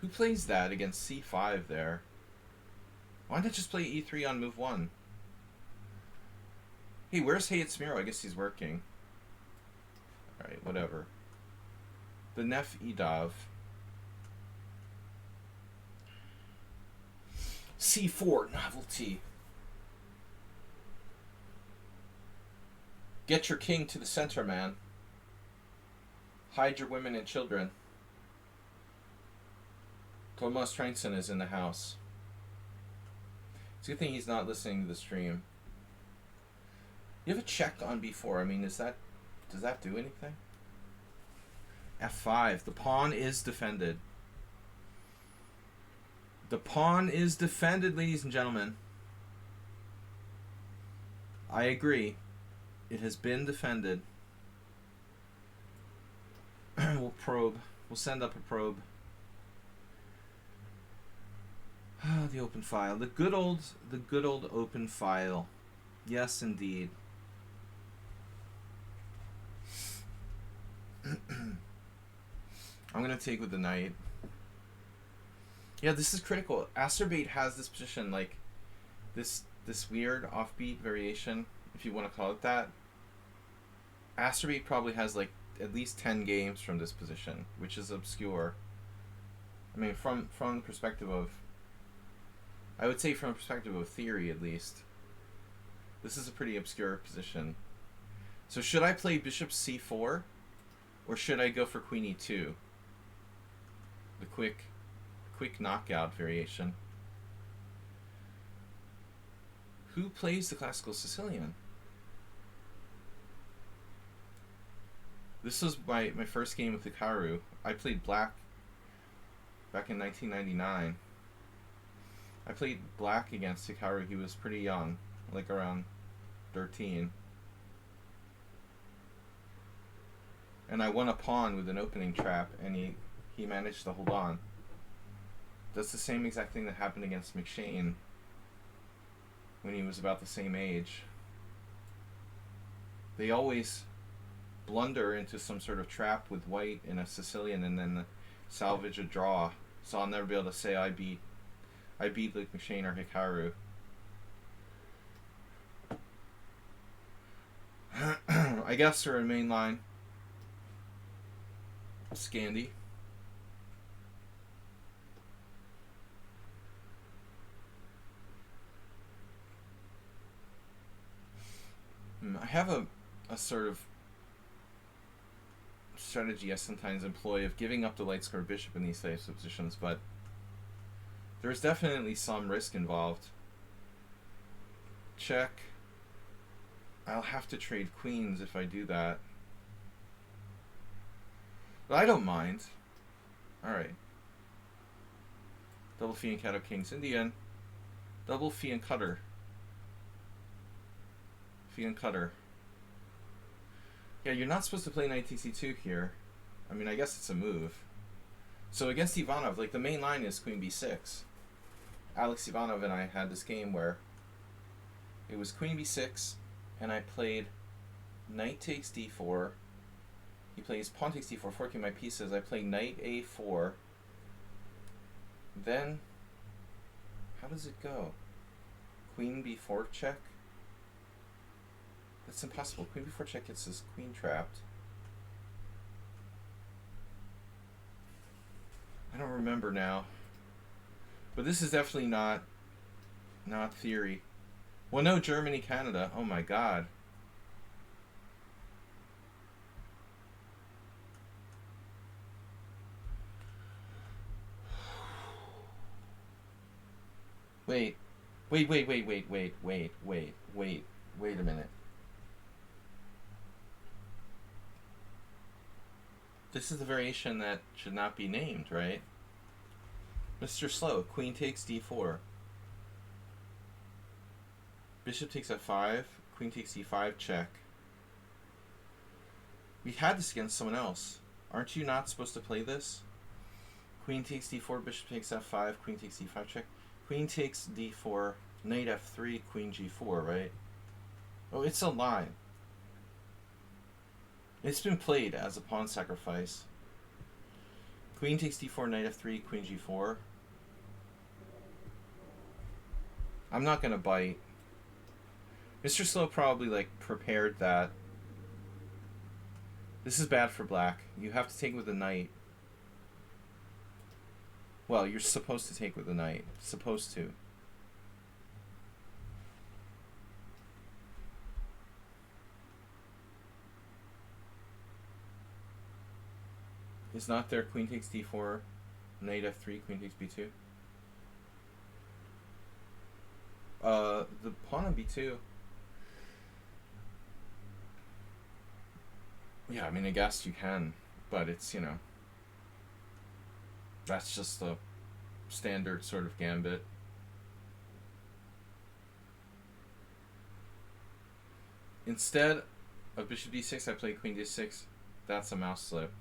Who plays that against C5 there? Why not just play E3 on move 1? Hey, where's Hayat Smiro? I guess he's working. Alright, whatever. The Nef Edav. C4, novelty. Get your king to the center, man. Hide your women and children. Tomas Trainson is in the house. It's a good thing he's not listening to the stream. You have a check on B4. I mean, does that do anything? F5. The pawn is defended. The pawn is defended, ladies and gentlemen. I agree. It has been defended. We'll probe. We'll send up a probe. The open file. The good old open file. Yes, indeed. I'm gonna take with the knight. Yeah, this is critical. Asterbate has this position, like this weird offbeat variation, if you want to call it that. Asterbate probably has like at least 10 games from this position, which is obscure. I mean, from the perspective of, I would say from a perspective of theory at least, this is a pretty obscure position. So should I play bishop c4, or should I go for queen e2? The quick knockout variation. Who plays the classical Sicilian? This was my first game with Hikaru. I played black back in 1999. I played black against Hikaru. He was pretty young, like around 13. And I won a pawn with an opening trap, and he managed to hold on. That's the same exact thing that happened against McShane when he was about the same age. They always blunder into some sort of trap with white in a Sicilian and then salvage a draw. So I'll never be able to say I beat like McShane or Hikaru. I guess we're in main line. Scandi. I have a sort of strategy I sometimes employ of giving up the light square bishop in these types of positions, but there's definitely some risk involved. Check. I'll have to trade queens if I do that. But I don't mind. Alright. Double fee and cat of kings Indian. Double fee and cutter. Fee and cutter. Yeah, you're not supposed to play knight tc2 here. I mean, I guess it's a move. So against Ivanov, like the main line is queen b6. Alex Ivanov and I had this game where it was queen b6, and I played knight takes d4. He plays pawn takes d4, forking my pieces. I play knight a4. Then, how does it go? Queen b4 check? That's impossible. Queen b4 check gets his queen trapped. I don't remember now. But this is definitely not theory. Well, no, Germany, Canada. Oh my god. Wait a minute. This is the variation that should not be named, right? Mr. Slow, queen takes d4. Bishop takes f5, queen takes e5, check. We had this against someone else. Aren't you not supposed to play this? Queen takes d4, bishop takes f5, queen takes e5, check. Queen takes d4, knight f3, queen g4, right? Oh, it's a line. It's been played as a pawn sacrifice. Queen takes d4, knight f3, queen g4. I'm not gonna bite. Mr. Slow probably like prepared that. This is bad for black. You have to take with the knight. Well, you're supposed to take with the knight. Supposed to. Is not there queen takes d4, knight f3, queen takes b2? The pawn on b2. Yeah, I mean, I guess you can, but it's, you know, that's just the standard sort of gambit. Instead of bishop d6, I play queen d6. That's a mouse slip.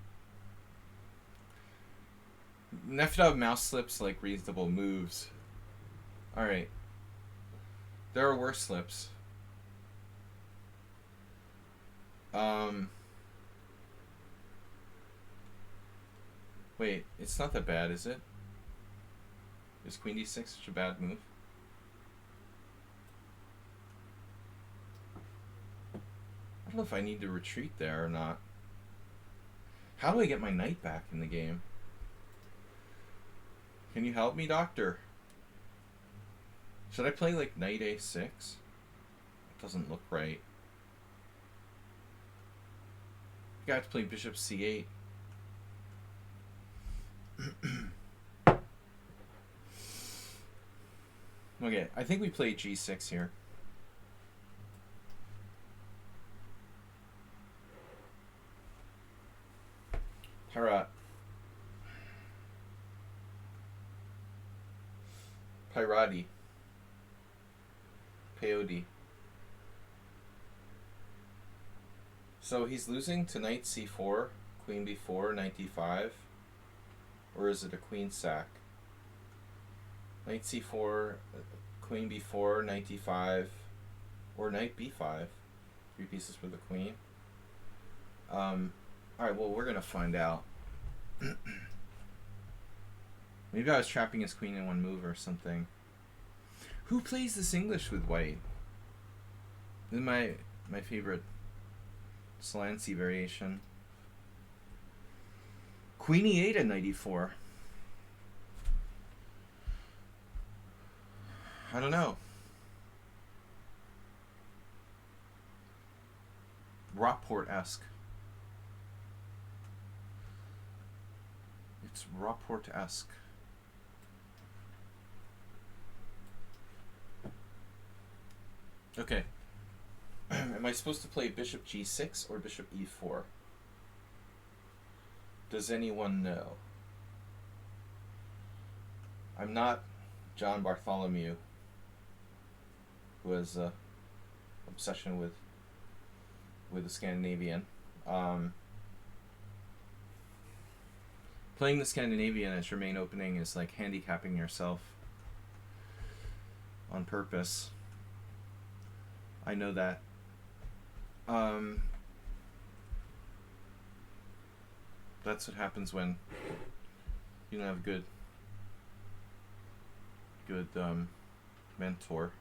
Nefedov mouse slips like reasonable moves. Alright. There are worse slips. Wait, it's not that bad, is it? Is queen d6 such a bad move? I don't know if I need to retreat there or not. How do I get my knight back in the game? Can you help me, doctor? Should I play like knight a6? It doesn't look right. I got to play bishop c8. Okay, I think we play g6 here. Pirat. Pirati. Peyote. So he's losing to knight c4, queen b4, knight d5. Or is it a queen sack? Knight c4, queen b4, knight d5, or knight b5. 3 pieces for the queen. Alright, well, we're going to find out. Maybe I was trapping his queen in one move or something. Who plays this English with white? This is my favorite Sladgie variation. Queen e8 and knight e4. I don't know. Rockport-esque. It's Rockport-esque. Okay. Am I supposed to play bishop g6 or bishop e4? Does anyone know? I'm not John Bartholomew, who has obsession with the Scandinavian. Playing the Scandinavian as your main opening is like handicapping yourself on purpose. I know that. That's what happens when you don't have a good mentor.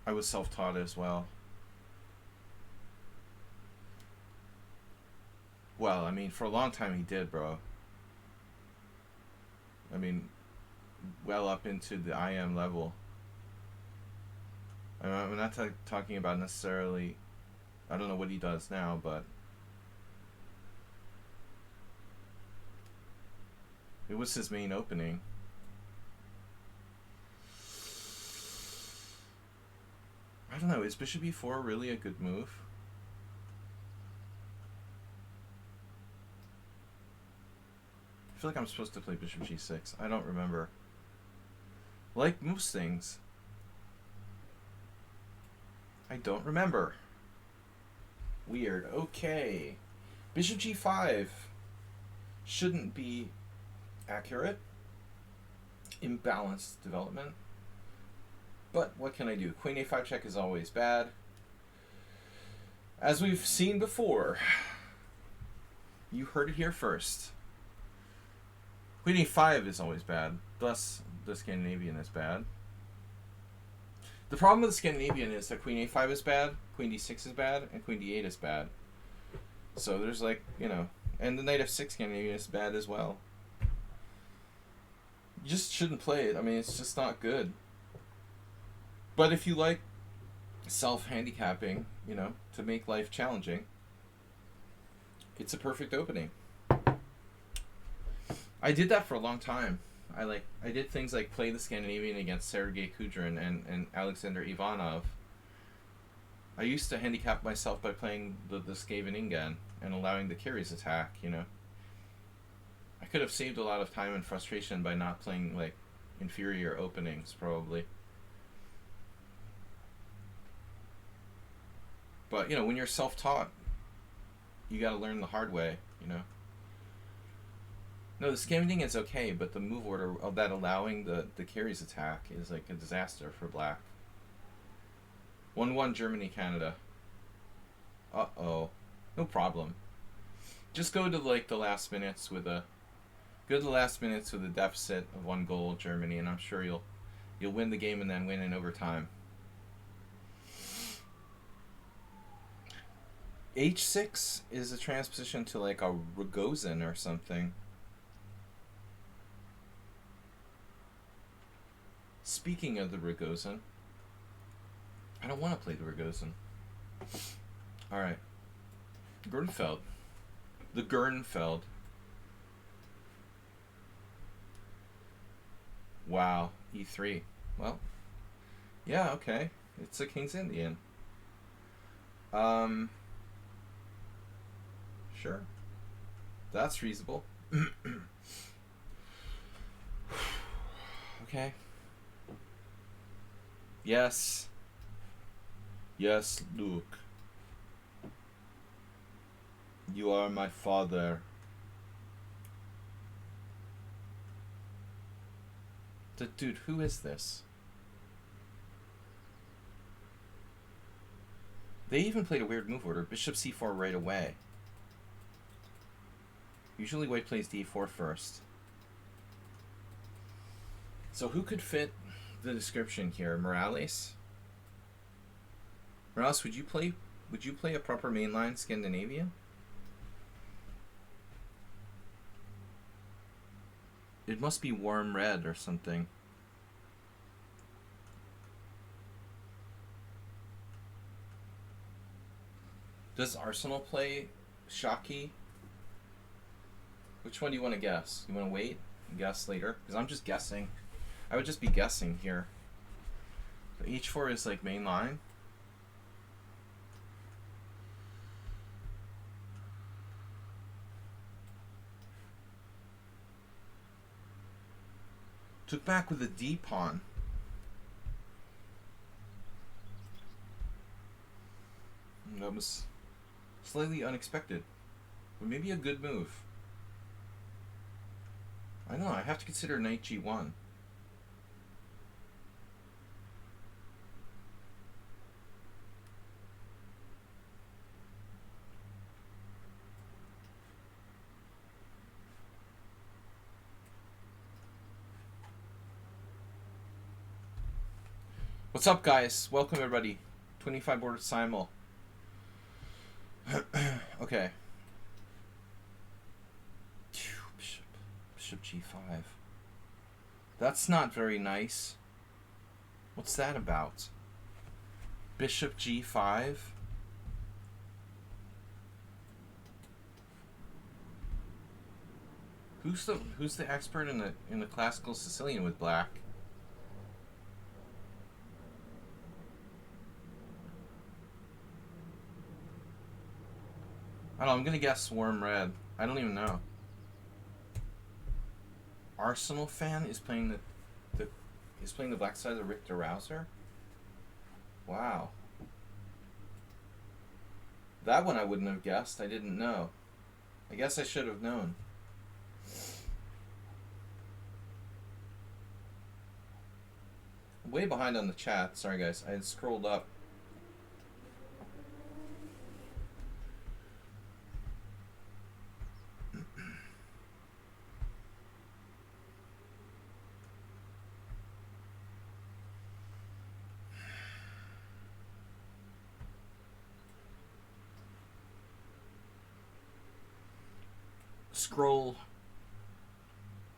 I was self-taught as well. Well, I mean, for a long time he did, bro. I mean, well up into the IM level. I'm not talking about necessarily, I don't know what he does now, but it was his main opening. I don't know, is bishop e4 really a good move? I feel like I'm supposed to play bishop g6. I don't remember. Like most things, I don't remember. Weird. Okay. Bishop g5 shouldn't be accurate. Imbalanced development. But what can I do? Queen a5 check is always bad. As we've seen before, you heard it here first. Queen a5 is always bad. Thus, the Scandinavian is bad. The problem with the Scandinavian is that Queen a5 is bad, Queen d6 is bad, and Queen d8 is bad. So there's like, and the Knight f6 Scandinavian is bad as well. You just shouldn't play it. I mean, it's just not good. But if you like self-handicapping, to make life challenging, it's a perfect opening. I did that for a long time. I did things like play the Scandinavian against Sergei Kudrin and Alexander Ivanov. I used to handicap myself by playing the Skaveningan and allowing the Kyrgyz attack, I could have saved a lot of time and frustration by not playing, like, inferior openings, probably. But, when you're self-taught, you gotta learn the hard way, No, the Scandinavian is okay, but the move order of that allowing the Kyrgyz attack is, like, a disaster for black. 1-1 Germany, Canada. Uh-oh. No problem. Just go to, like, the last minutes with a... Go to the last minutes with a deficit of 1 goal, Germany, and I'm sure you'll win the game and then win in overtime. H6 is a transposition to, like, a Rogozin or something. Speaking of the Rogozin, I don't want to play the Rogozin. Alright. Gernfeld. The Gernfeld. Wow. E3. Well, yeah, okay. It's a King's Indian. Sure. That's reasonable. Okay. Yes. Yes, Luke. You are my father. Dude, who is this? They even played a weird move order. Bishop c4 right away. Usually white plays d4 first. So who could fit the description here? Morales? Morales, would you play a proper mainline Scandinavian? It must be warm red or something. Does Arsenal play Shaki? Which one do you want to guess? You want to wait and guess later? Because I'm just guessing. I would just be guessing here. So H4 is like main line. Took back with a D pawn. That was slightly unexpected, but maybe a good move. I don't know, I have to consider knight g1. What's up, guys? Welcome, everybody. 25 board Simul. Okay. Bishop g5. That's not very nice. What's that about? Bishop g5? Who's the expert in the classical Sicilian with black? I don't know, I'm gonna guess warm red. I don't even know. Arsenal fan is playing the black side of the Richter Rouser? Wow. That one I wouldn't have guessed. I didn't know. I guess I should have known. I'm way behind on the chat. Sorry, guys. I had scrolled up.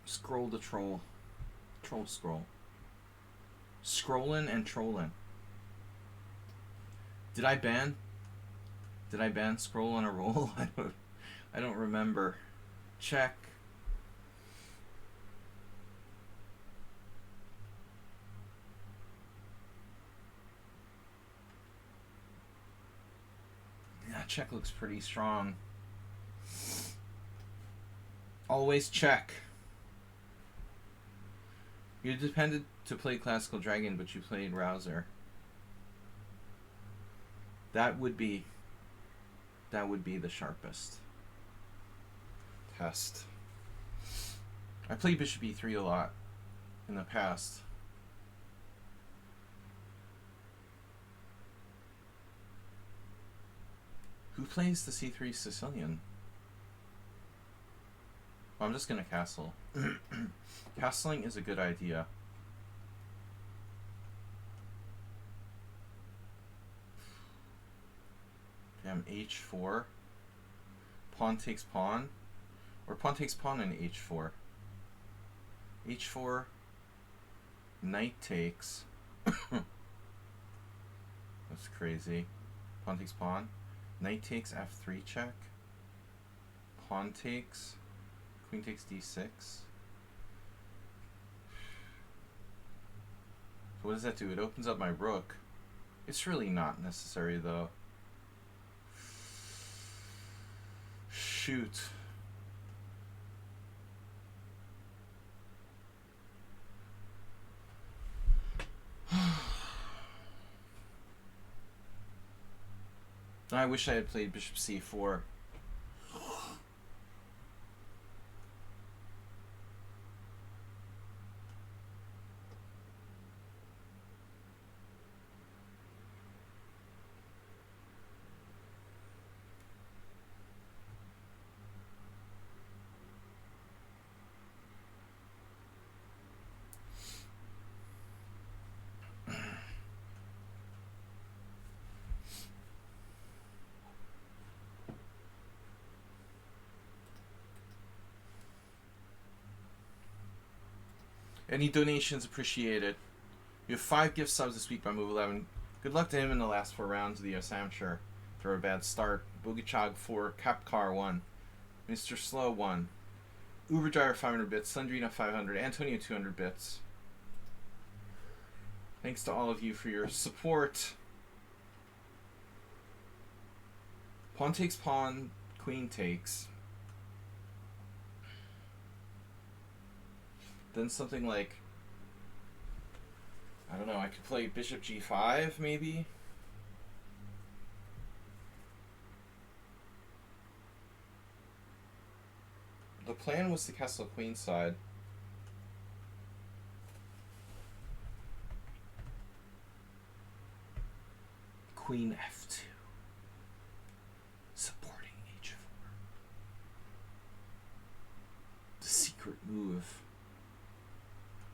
Scroll the troll. Troll scroll. Scrollin' and trollin'. Did I ban scroll on a roll? I don't remember. Check. Yeah, check looks pretty strong. Always check. You depended to play Classical Dragon, but you played Rouser. That would be the sharpest test. I played Bishop E3 a lot in the past. Who plays the C3 Sicilian? Well, I'm just gonna castle. Castling is a good idea. Damn, H4. Pawn takes pawn. Or pawn takes pawn in H4. H4. Knight takes. That's crazy. Pawn takes pawn. Knight takes F3 check. Pawn takes. Queen takes D6. So what does that do? It opens up my rook. It's really not necessary though. Shoot. I wish I had played Bishop C4. Any donations appreciated. You have 5 gift subs this week by Move 11. Good luck to him in the last 4 rounds of the US Amateur. For a bad start. Boogachog 4, Capcar 1, Mr. Slow 1, Uber Driver 500 bits, Sundrina 500, Antonio 200 bits. Thanks to all of you for your support. Pawn takes pawn, queen takes. Then something like, I don't know, I could play Bishop G5 maybe? The plan was to castle queen side. Queen F2. Supporting H4. The secret move.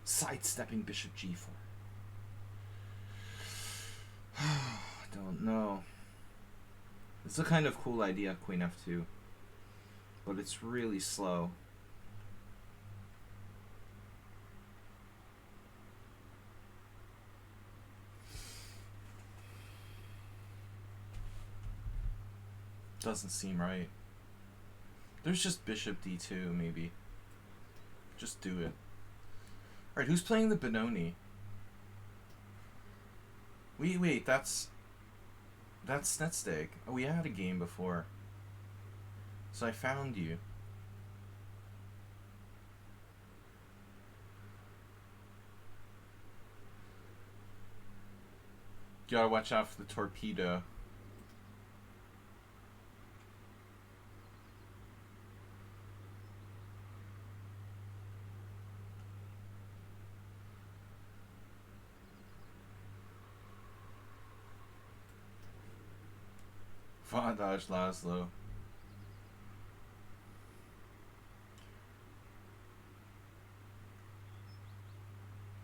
Sidestepping Bishop G4. I don't know. It's a kind of cool idea, Queen F2. But it's really slow. Doesn't seem right. There's just Bishop D2, maybe. Just do it. Alright, who's playing the Benoni? Wait, that's Snetsteg. Oh, we had a game before. So I found you. You gotta watch out for the torpedo. Vadaj Laszlo.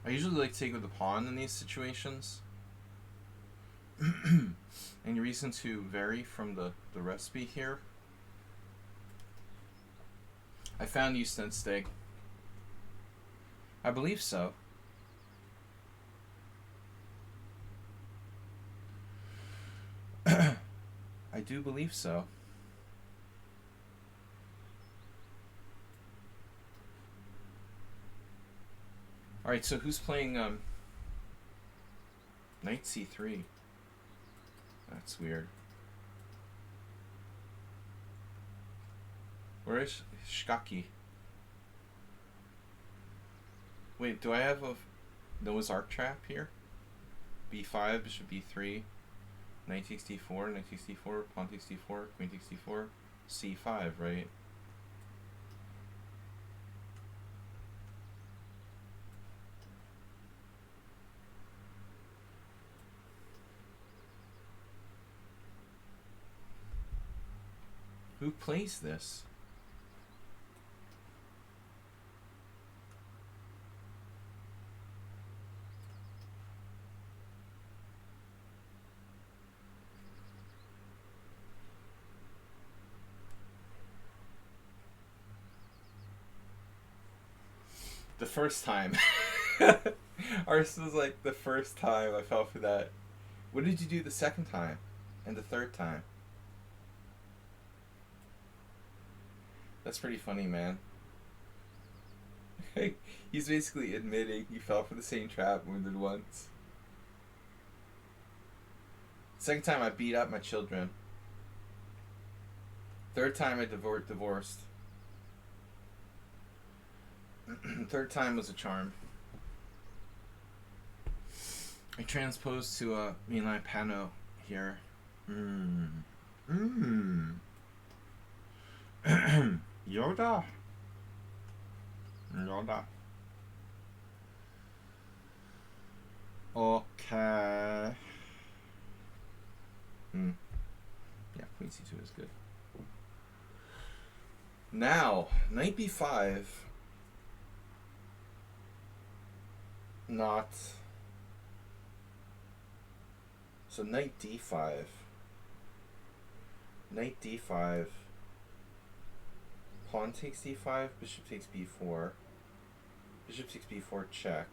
I usually like to take with the pawn in these situations. Any reason to vary from the recipe here? I found you since steak. I believe so. I do believe so. Alright, so who's playing Knight C3? That's weird. Where is Shkaki? Wait, do I have a Noah's Ark trap here? B5, bishop B3, knight takes D4, knight takes D4, pawn takes D4, queen takes D4, C5, right? Who plays this? The first time. Ours was like the first time I fell for that. What did you do the second time? And the third time? That's pretty funny, man. He's basically admitting he fell for the same trap more than once. Second time I beat up my children. Third time I divorced. Third time was a charm. I transposed to a Milan Pano here. Yoda. Okay. Yeah, queen c2 is good. Now, knight b5. Not. So knight d5. Knight d5. Pawn takes d5, bishop takes b4. Bishop takes b4 check.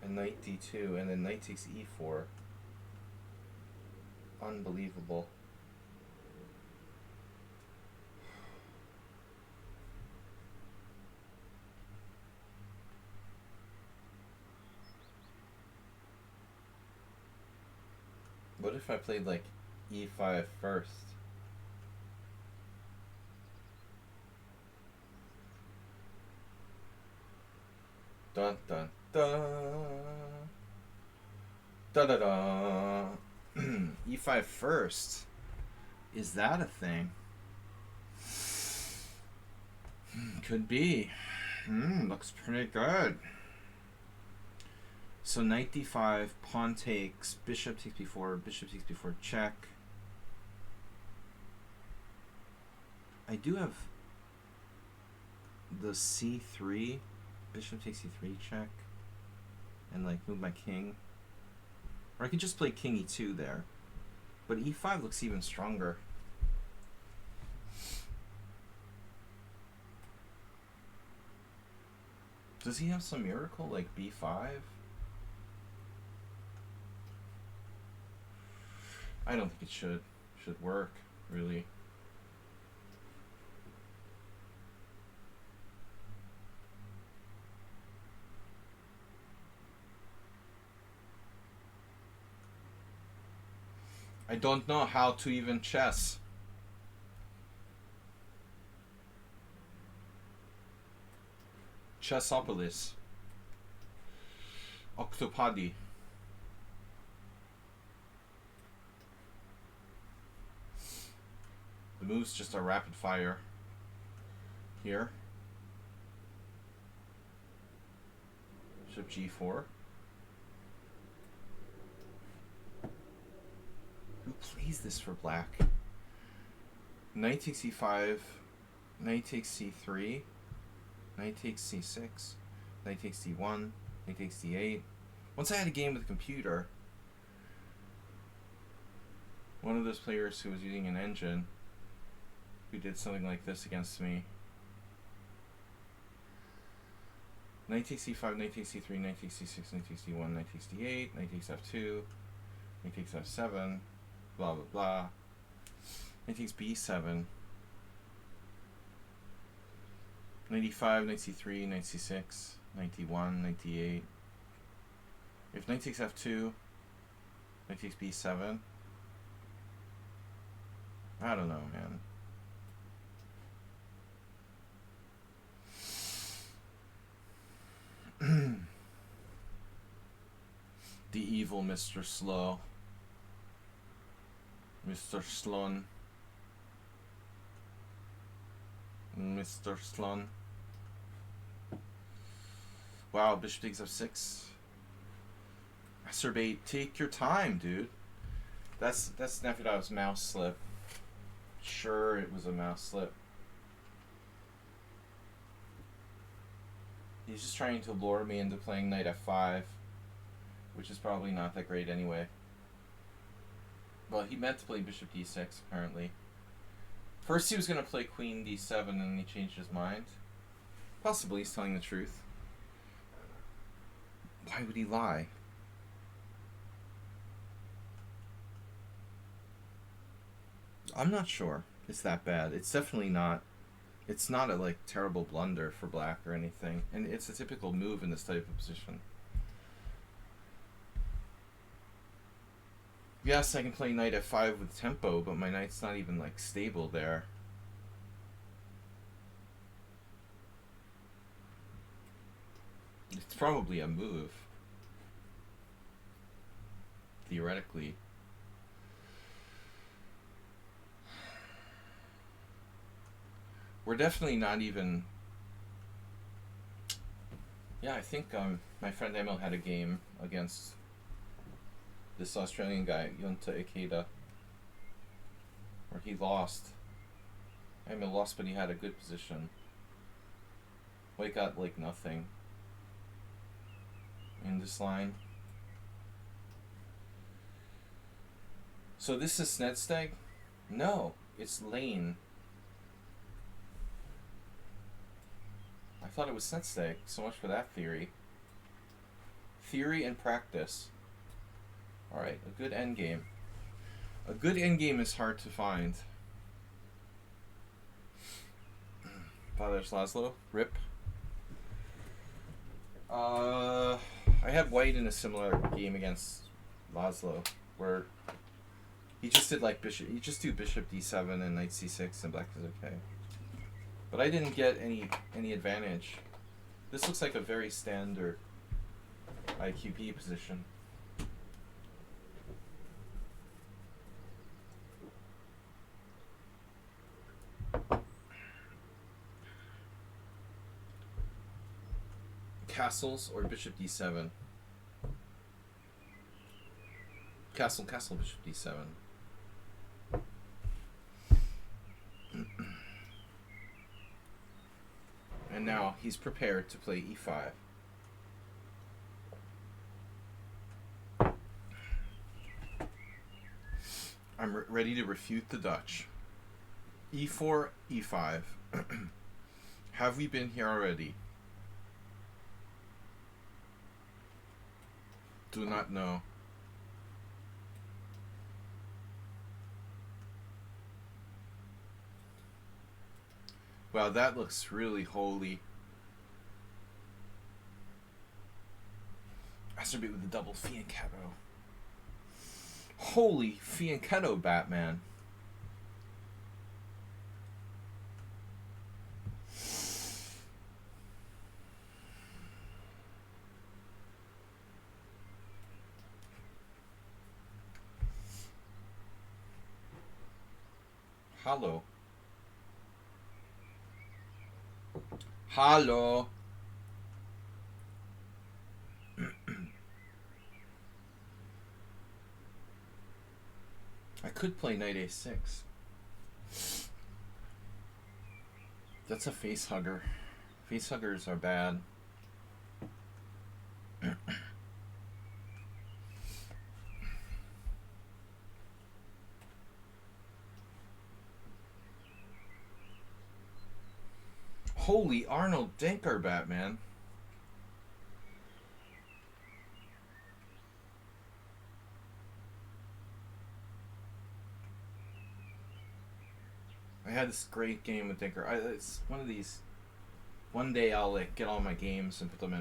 And knight d2, and then knight takes e4. Unbelievable. What if I played like e5 first? Dun dun dun. Da da da. E5 first. Is that a thing? Could be. Looks pretty good. So knight d5, pawn takes, bishop takes b4, bishop takes b4 check. I do have the c3, bishop takes c3 check, and like move my king. Or I could just play king e2 there. But e5 looks even stronger. Does he have some miracle like b5? I don't think it should work, really. I don't know how to even chess. Chessopolis. Octopody. The move's just a rapid fire. Here. Bishop g4. Who plays this for black? Knight takes e5, knight takes c3, knight takes c6, knight takes d1, knight takes d8. Once I had a game with a computer, one of those players who was using an engine who did something like this against me. Knight takes c5, knight takes c3, knight takes c6, knight takes d1, knight takes d8, knight takes f2, knight takes f7, blah blah blah. Knight takes b7, knight e5, knight c3, knight c6, knight d1, knight d8. If knight takes f2, knight takes b7. I don't know, man. The evil Mr. Slow. Mr. Slun. Mr. Slun. Wow, bishop takes f6. Master bait, take your time, dude. That's Nefedov's mouse slip. Sure, it was a mouse slip. He's just trying to lure me into playing knight f5, which is probably not that great anyway. Well, he meant to play bishop d6, apparently. First he was going to play queen d7, and then he changed his mind. Possibly he's telling the truth. Why would he lie? I'm not sure it's that bad. It's definitely not. It's not a like terrible blunder for black or anything, and it's a typical move in this type of position. Yes, I can play knight f5 with tempo, but my knight's not even like stable there. It's probably a move, theoretically. We're definitely not even... Yeah, I think my friend Emil had a game against this Australian guy, Junta Ikeda, where he lost. Emil lost, but he had a good position. White got like nothing in this line. So this is Snedsteg? No, it's Lane. I thought it was Snedsteg. So much for that theory. Theory and practice. Alright, a good endgame. A good endgame is hard to find. Father's Laszlo, rip. I had white in a similar game against Laszlo, where he just did like bishop. He just do bishop d7 and knight c6, and black is okay. But I didn't get any advantage. This looks like a very standard IQP position. Castles or bishop d7. Castle, castle, bishop d7. And now he's prepared to play e5. I'm ready to refute the Dutch. e4, e5. Have we been here already? Do not know. Wow, that looks really holy. Masturbate with the double fianchetto. Holy fianchetto, Batman. Hello. Hello. I could play knight a6. That's a face hugger. Face huggers are bad. Holy Arnold Dinker, Batman. I had this great game with Dinker. It's one of these. One day I'll like get all my games and put them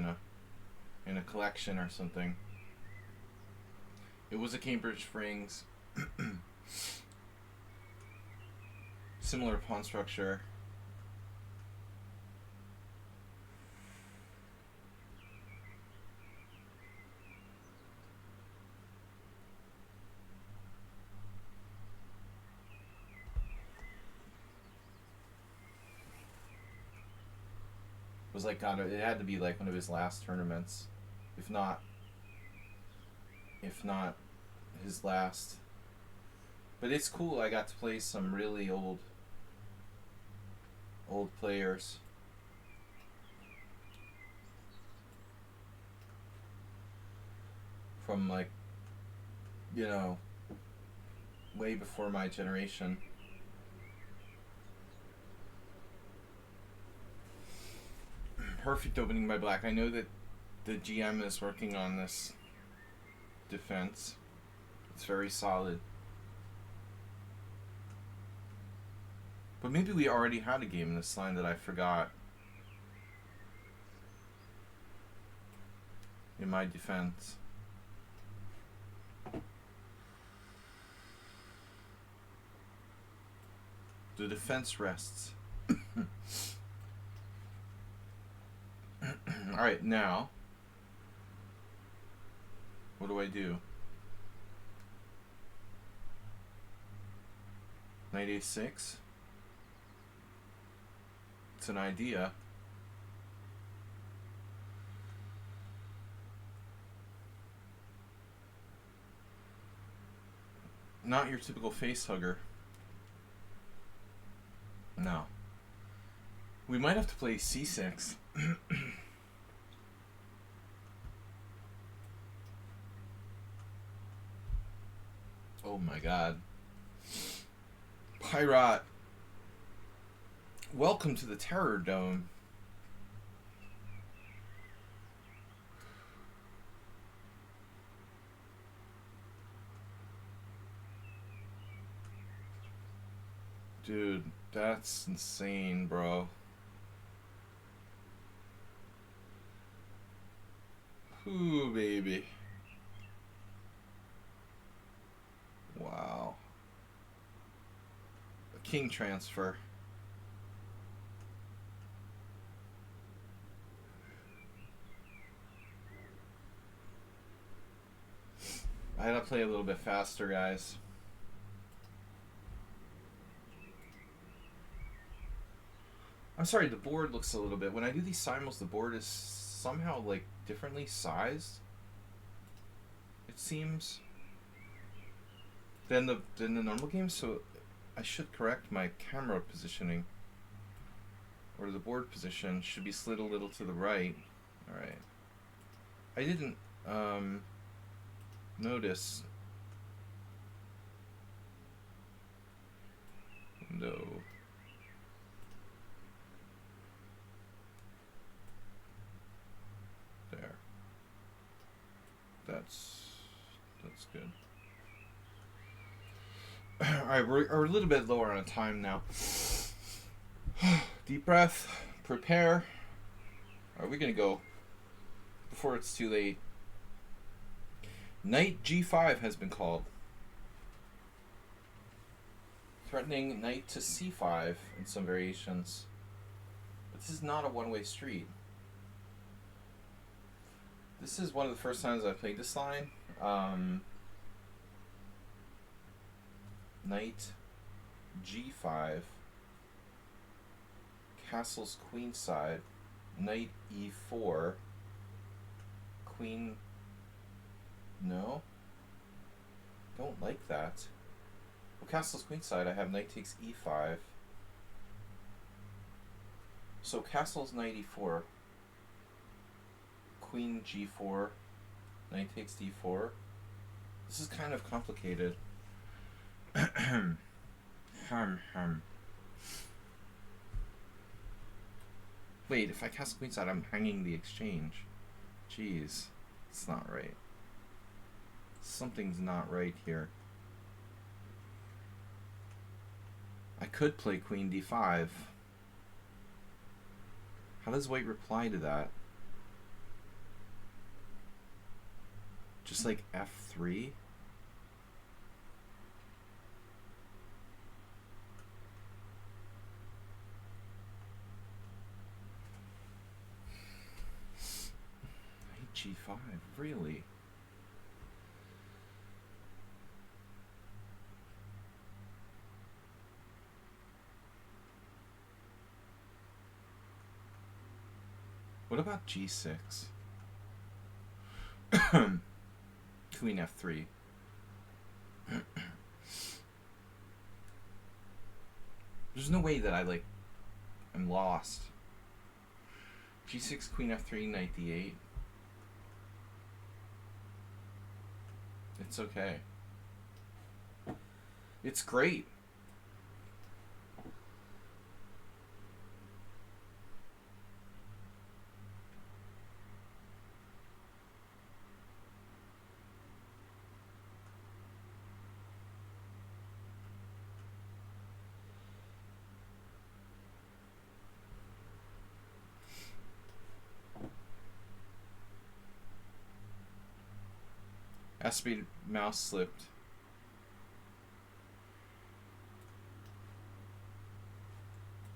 in a collection or something. It was a Cambridge Springs. Similar pawn structure. Was like God, it had to be like one of his last tournaments, if not his last. But it's cool. I got to play some really old players. From like, you know, way before my generation. Perfect opening by black. I know that the GM is working on this defense. It's very solid. But maybe we already had a game in this line that I forgot. In my defense. The defense rests. Alright, now, what do I do? Knight a6. It's an idea. Not your typical face hugger. No. We might have to play c6. Oh my god. Pirate. Welcome to the Terror Dome. Dude, that's insane, bro. Ooh, baby. Wow. A king transfer. I had to play a little bit faster, guys. I'm sorry, the board looks a little bit... When I do these simuls, the board is somehow, like, differently sized. It seems. Than the normal game, so I should correct my camera positioning. Or the board position should be slid a little to the right. Alright. I didn't, notice. No. There. That's good. Alright, we're a little bit lower on time now. Deep breath. Prepare. Are we gonna go before it's too late? Knight g5 has been called. Threatening knight to c5 in some variations. But this is not a one-way street. This is one of the first times I played this line. Knight g5. Castle's queenside. Knight e4. Queen... No? Don't like that. castle's queenside, I have knight takes e5. So castle's knight e4. Queen g4. Knight takes d4. This is kind of complicated. Wait, if I castle queenside, I'm hanging the exchange. Jeez, it's not right. Something's not right here. I could play queen d5. How does white reply to that? Just like f3? G5, really? What about G6? Queen F3. There's no way that I'm lost. G6, Queen F3, Knight D8. It's okay. It's great. Aspie mouse slipped.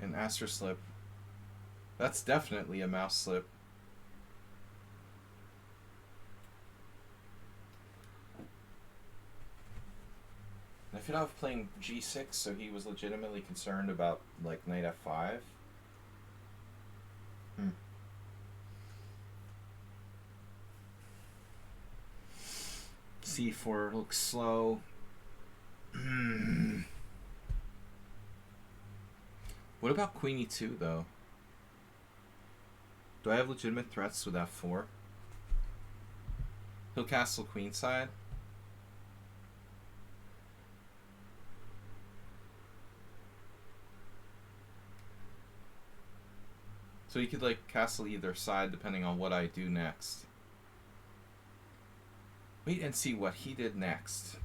And Aster slip. That's definitely a mouse slip. Nefedov playing G6, so he was legitimately concerned about like knight F5. C4 looks slow. What about Queen E2 though? Do I have legitimate threats with F4? He'll castle queenside. So he could like castle either side depending on what I do next. Wait and see what he did next.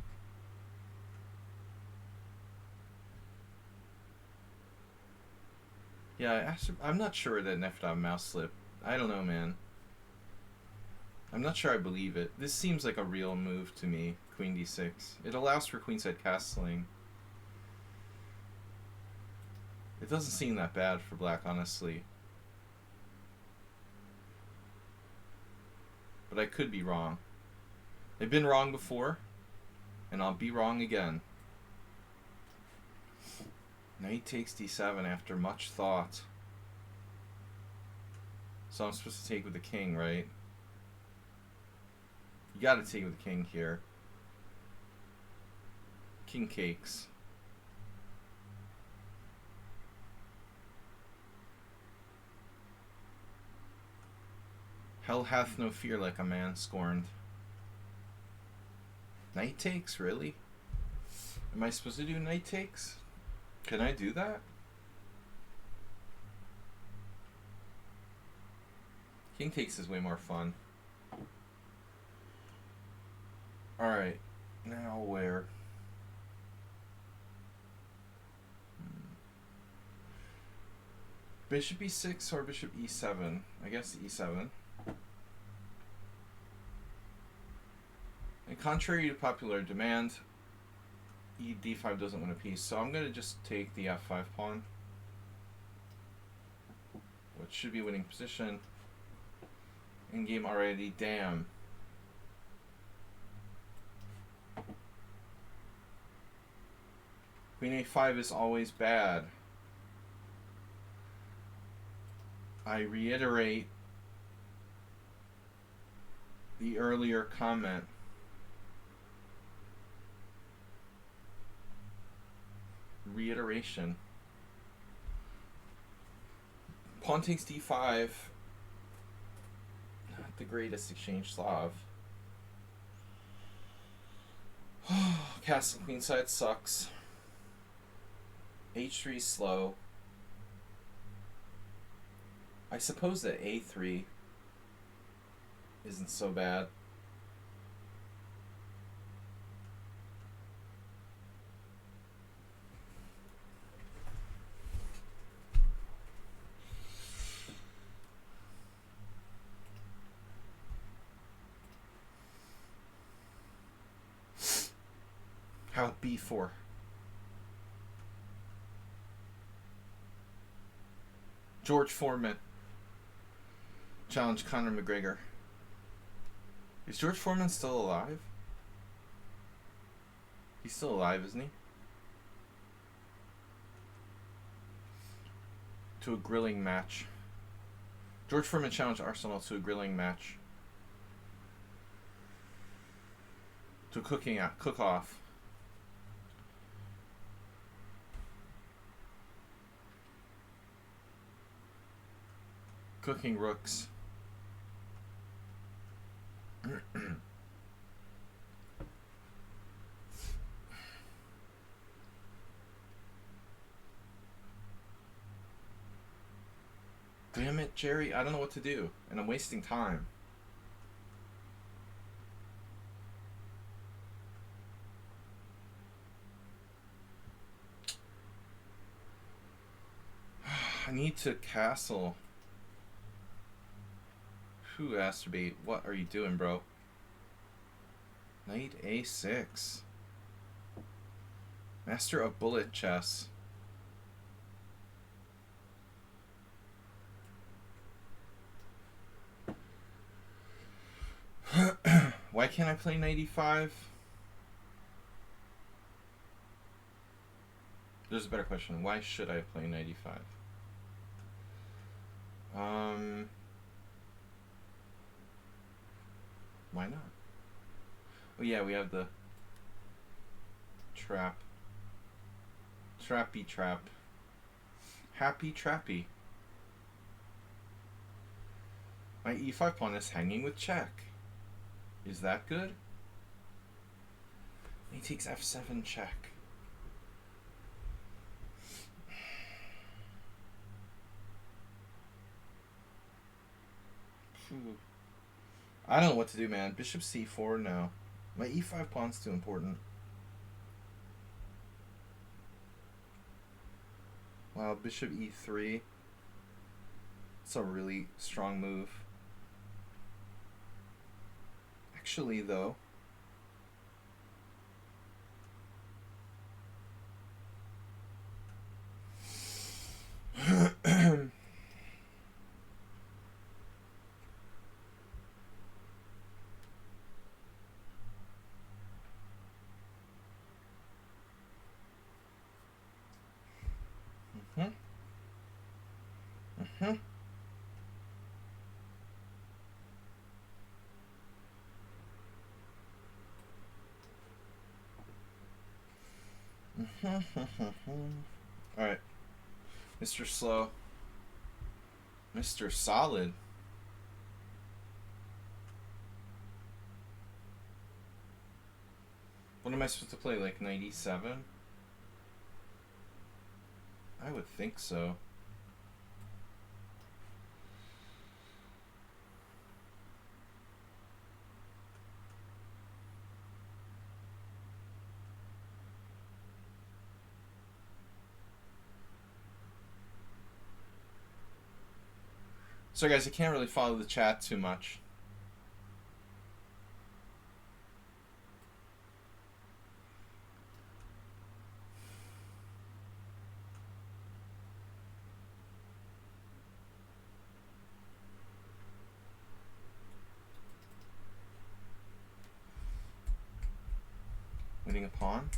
Yeah, I'm not sure that Nefedov mouse slip. I don't know, man. I'm not sure I believe it. This seems like a real move to me, Queen D6. It allows for queenside castling. It doesn't seem that bad for black, honestly. But I could be wrong. I've been wrong before, and I'll be wrong again. Knight takes d7 after much thought. So I'm supposed to take with the king, right? You gotta take with the king here. King cakes. Hell hath no fear like a man scorned. Knight takes, really? Am I supposed to do knight takes? Can I do that? King takes is way more fun. Alright, now where? Bishop e6 or bishop e7? I guess e7. And contrary to popular demand, d5 doesn't win a piece, so I'm going to just take the f5 pawn, which should be winning position. In game already, damn. Queen a5 is always bad. I reiterate the earlier comment. reiteration. Pawn takes d5. Not the greatest exchange Slav. Castle queenside sucks. h3 slow. I suppose that a3 isn't so bad. How about b4? George Foreman challenge Conor McGregor. Is George Foreman still alive? He's still alive, isn't he? To a grilling match. George Foreman challenged Arsenal to a grilling match. To a cook-off. Cooking rooks. Damn it, Jerry. I don't know what to do. And I'm wasting time. I need to castle. Whew, Asterbate. What are you doing, bro? Knight a6. Master of bullet chess. Why can't I play knight e5? There's a better question. Why should I play knight e5? Why not? Oh yeah, we have the trap. Trappy trap. Happy trappy. My e5 pawn is hanging with check. Is that good? He takes f7 check. I don't know what to do, man. Bishop c4 now. My e5 pawn's too important. Wow, bishop e3. It's a really strong move. Actually, though, Alright. Mr. Slow. Mr. Solid. What am I supposed to play? Like 97? I would think so. So guys, I can't really follow the chat too much. Winning a pawn?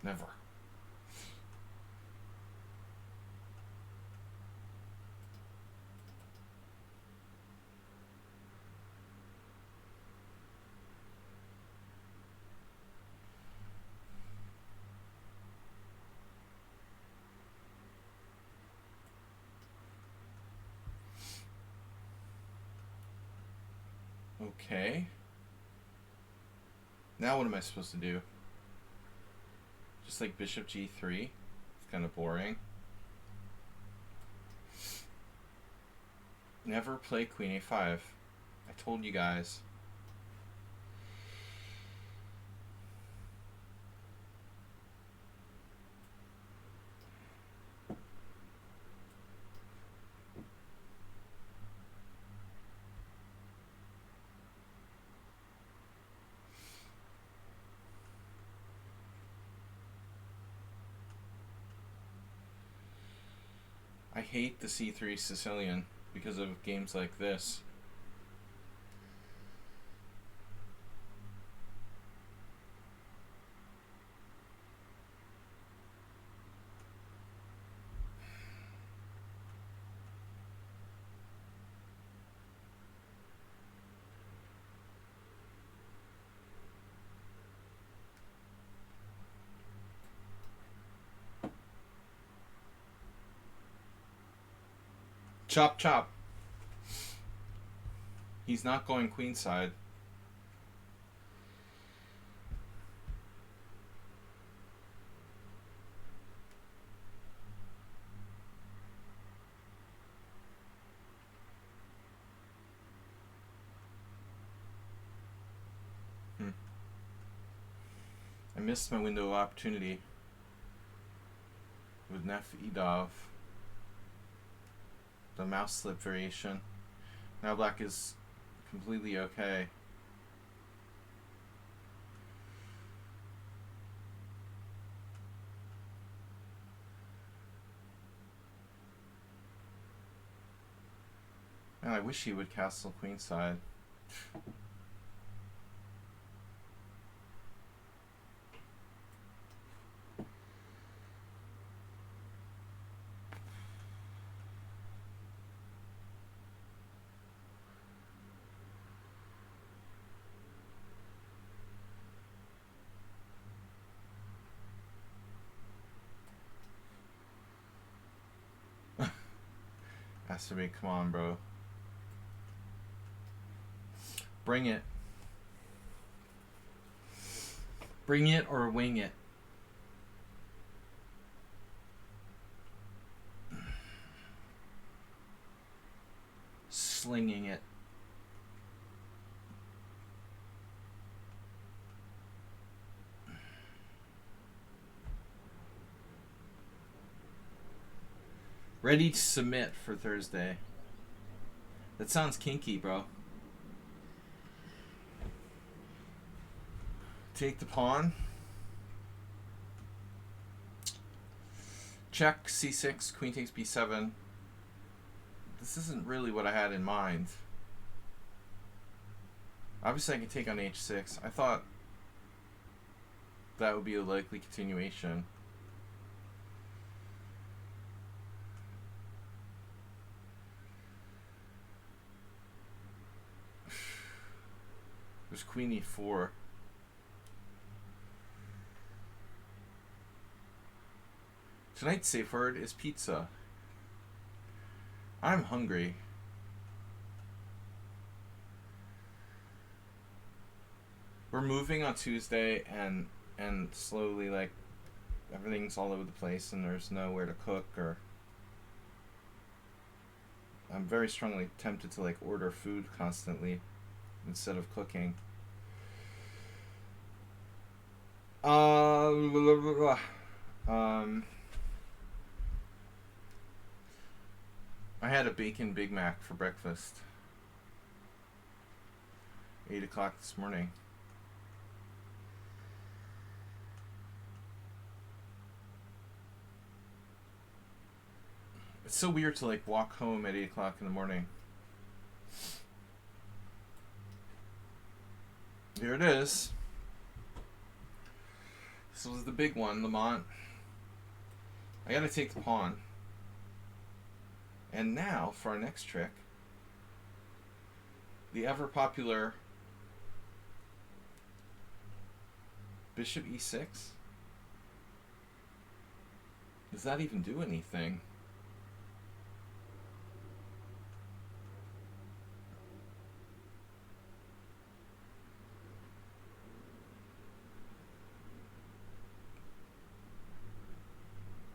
Never. Okay. Now what am I supposed to do? Just like bishop g3? It's kind of boring. Never play queen a5. I told you guys. I hate the c3 Sicilian because of games like this. Chop chop. He's not going queenside. I missed my window of opportunity with Nef Edov. The mouse slip variation. Now black is completely okay. Man, I wish he would castle queenside. Has to be, come on, bro. Bring it. Bring it or wing it. Slinging it. Ready to submit for Thursday. That sounds kinky, bro. Take the pawn. Check, c6, queen takes b7. This isn't really what I had in mind. Obviously I can take on h6. I thought that would be a likely continuation. There's queen e4. Tonight's safe word is pizza. I'm hungry. We're moving on Tuesday and slowly, like, everything's all over the place and there's nowhere to cook, or I'm very strongly tempted to, like, order food constantly instead of cooking. I had a bacon Big Mac for breakfast. 8 o'clock this morning. It's so weird to, like, walk home at 8 o'clock in the morning. Here it is. This was the big one, Lamont. I gotta take the pawn. And now, for our next trick, the ever-popular bishop e6. Does that even do anything?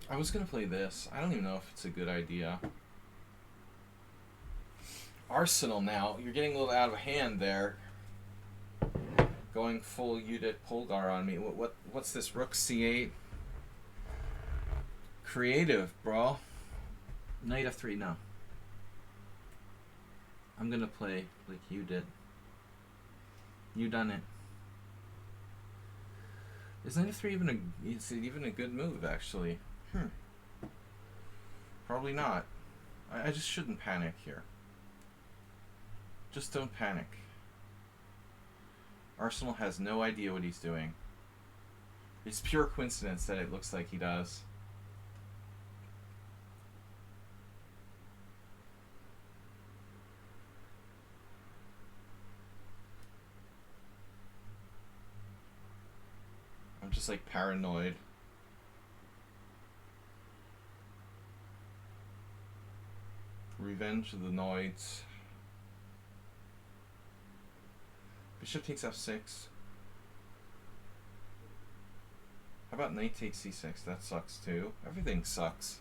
I was gonna play this. I don't even know if it's a good idea. Arsenal now. You're getting a little out of hand there. Going full Udit Polgar on me. What's this? Rook C8. Creative, bro. Knight F3. No. I'm gonna play like you did. You done it. Is Knight F3 is it even a good move actually? Probably not. I just shouldn't panic here. Just don't panic. Arsenal has no idea what he's doing. It's pure coincidence that it looks like he does. I'm just like paranoid. Revenge of the Noids. Bishop takes f6. How about knight takes c6? That sucks too. Everything sucks.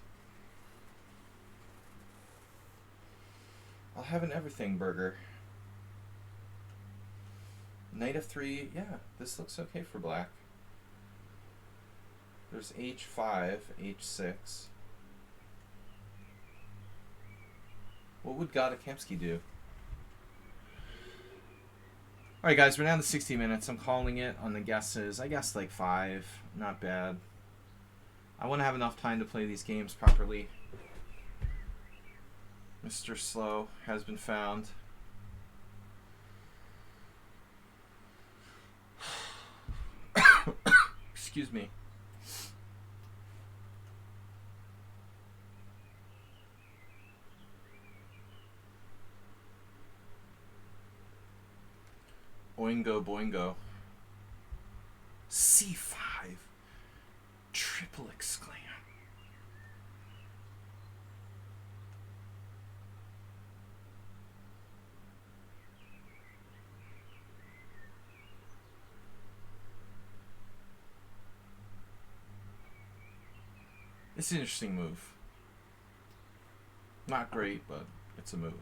I'll have an everything burger. Knight f3. Yeah, this looks okay for black. There's h5, h6. What would Godakemsky do? Alright guys, we're down to 60 minutes. I'm calling it on the guesses. I guessed like 5. Not bad. I want to have enough time to play these games properly. Mr. Slow has been found. Excuse me. Oingo boingo. C5. Triple exclaim. It's an interesting move. Not great, but it's a move.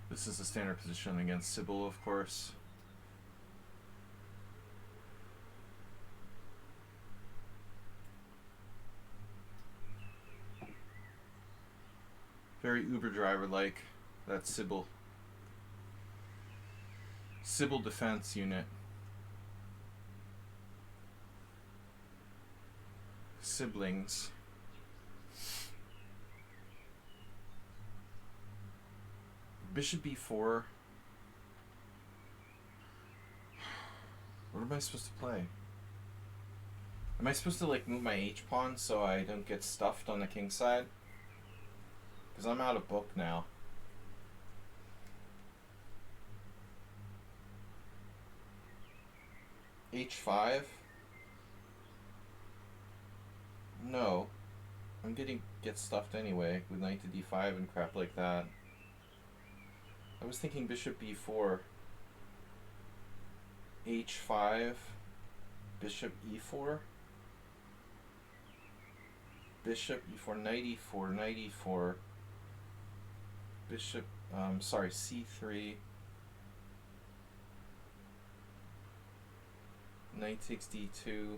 This is the standard position against Simul, of course. Very Uber driver-like, that Simul. Simul defense unit. Siblings. Bishop b4. What am I supposed to play? Am I supposed to like move my h-pawn so I don't get stuffed on the king side? Because I'm out of book now. h5? No. I'm getting get stuffed anyway with knight to d5 and crap like that. I was thinking bishop b4, h5, bishop e4, bishop e4, knight e4, knight e4, bishop, sorry, c3, knight takes d2,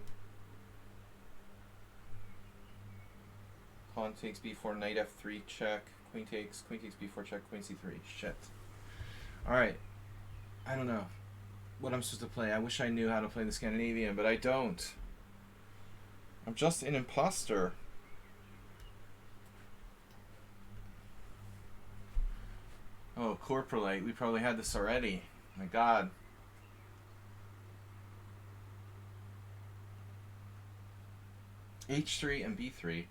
pawn takes b4, knight f3 check, queen takes b4 check, queen c3, shit. Alright, I don't know what I'm supposed to play. I wish I knew how to play the Scandinavian, but I don't. I'm just an imposter. Oh, Corporalite, we probably had this already. My god. H3 and B3.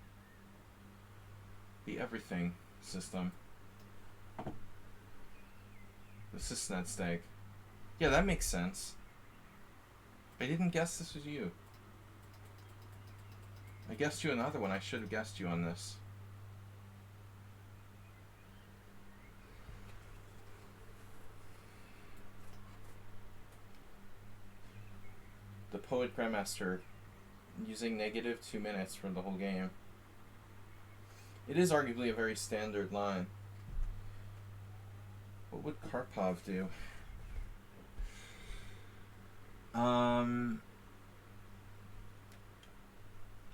The everything system. The Sysnet stake. Yeah, that makes sense. I didn't guess this was you. I guessed you another one. I should have guessed you on this. The Poet Grandmaster using negative 2 minutes for the whole game. It is arguably a very standard line. What would Karpov do?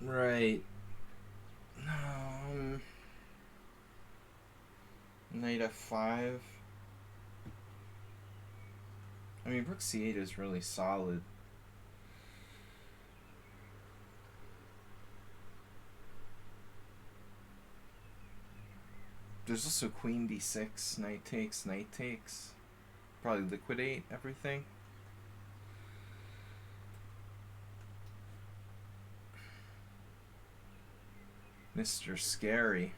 Right. Knight f5. I mean, rook c8 is really solid. There's also queen d6, knight takes, knight takes. Probably liquidate everything. Mr. Scary.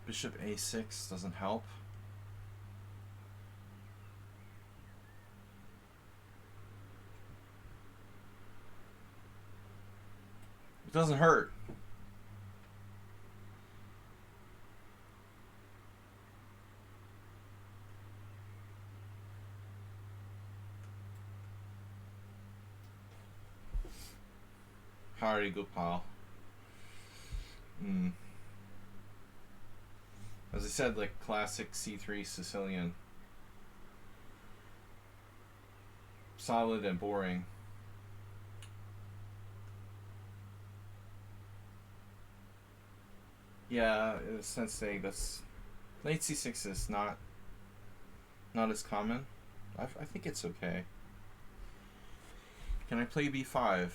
Bishop a6 doesn't help. It doesn't hurt. Hari Gopal. As I said, like classic C3 Sicilian. Solid and boring. Yeah, in a sense saying that's knight c6 is not as common. I think it's okay. Can I play b5?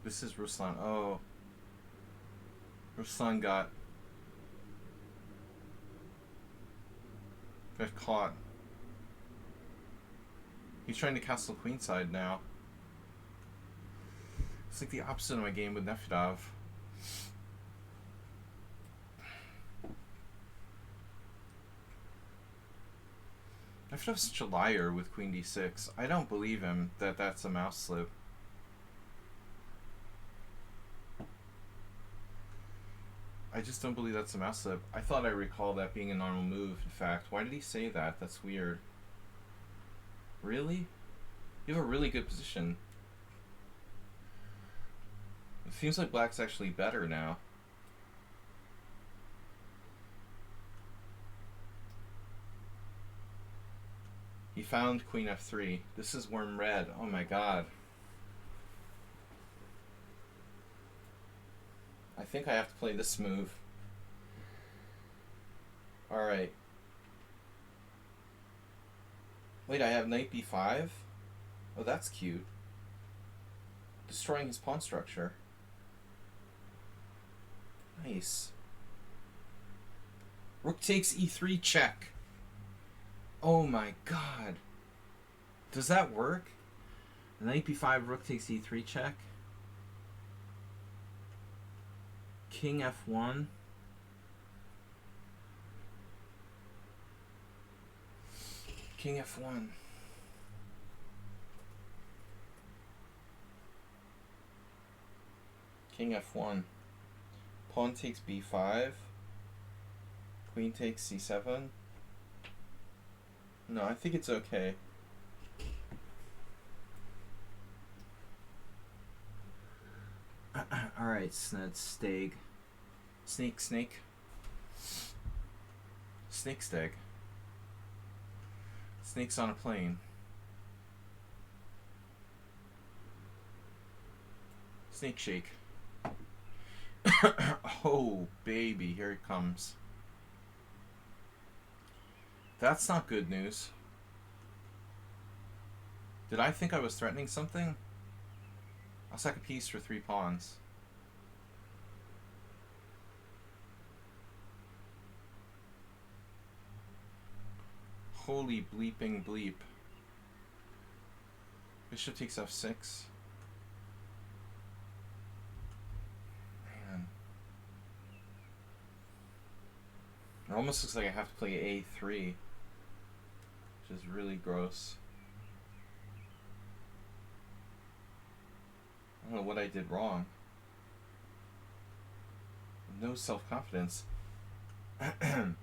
This is Ruslan. Oh. Ruslan got caught. He's trying to castle queenside now. It's like the opposite of my game with Nefedov. Nefedov's such a liar with queen d6. I don't believe him that that's a mouse slip. I just don't believe that's a mouse slip. I thought I recalled that being a normal move, in fact. Why did he say that? That's weird. Really? You have a really good position. It seems like black's actually better now. He found queen f3. This is worm red. Oh my god. I think I have to play this move. Alright. Wait, I have knight b5? Oh, that's cute. Destroying his pawn structure. Nice. Rook takes e3 check. Oh my god. Does that work? Knight b5, rook takes e3 check. King f1. King f1. King f1. Pawn takes b5. Queen takes c7. No, I think it's okay. Alright, Stag. Snake. Snake stag. Snake's on a plane. Snake shake. Oh, baby, here it comes. That's not good news. Did I think I was threatening something? I'll sack a piece for 3 pawns. Holy bleeping bleep. Bishop takes f6. Man. It almost looks like I have to play a3, which is really gross. I don't know what I did wrong. No self-confidence. f4,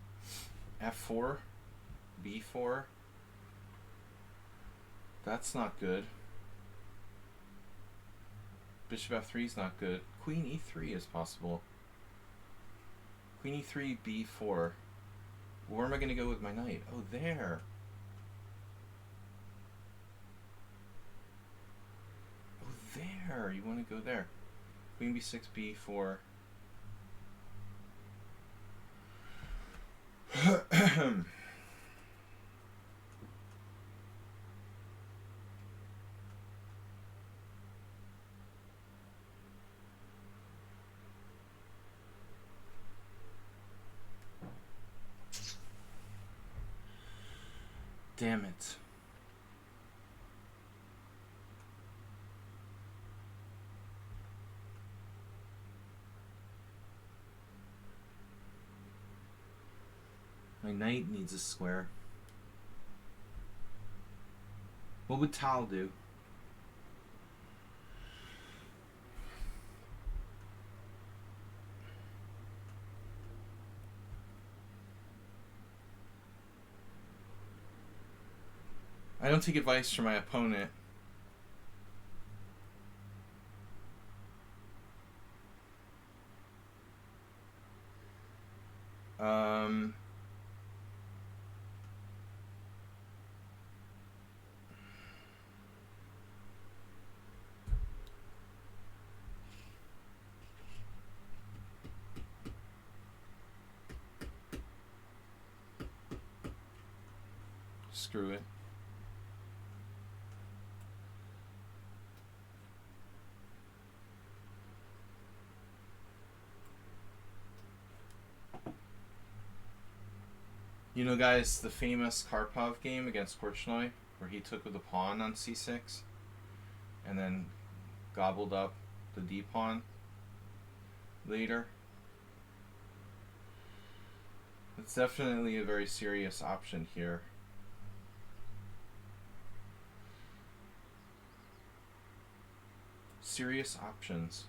b4. That's not good. Bishop f3 is not good. Queen e3 is possible. Queen e3, b4. Where am I going to go with my knight? Oh, there. Oh, there. You want to go there. Queen b6, b4. Damn it. My knight needs a square. What would Tal do? I don't take advice from my opponent. Screw it. You know, guys, the famous Karpov game against Korchnoi, where he took with the pawn on c6 and then gobbled up the d pawn later. It's definitely a very serious option here. Serious options.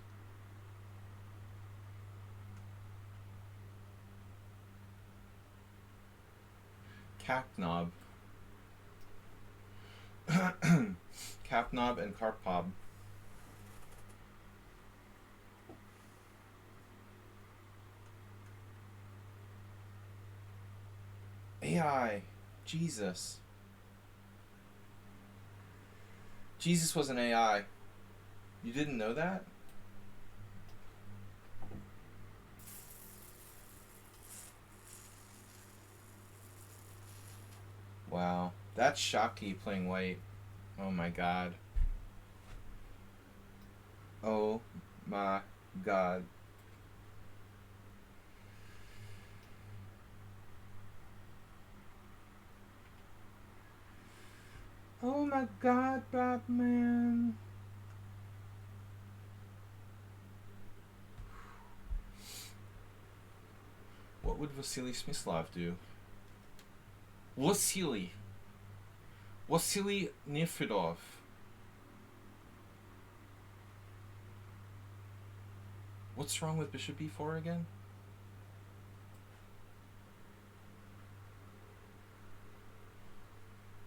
Capnob. Capnob and Karpov. AI. Jesus. Jesus was an AI. You didn't know that? Wow. That's Shocky playing white. Oh my god. Oh my god. Oh my god, Batman. What would Vasily Smyslov do? Vasily Nefedov. What's wrong with Bishop b4 again?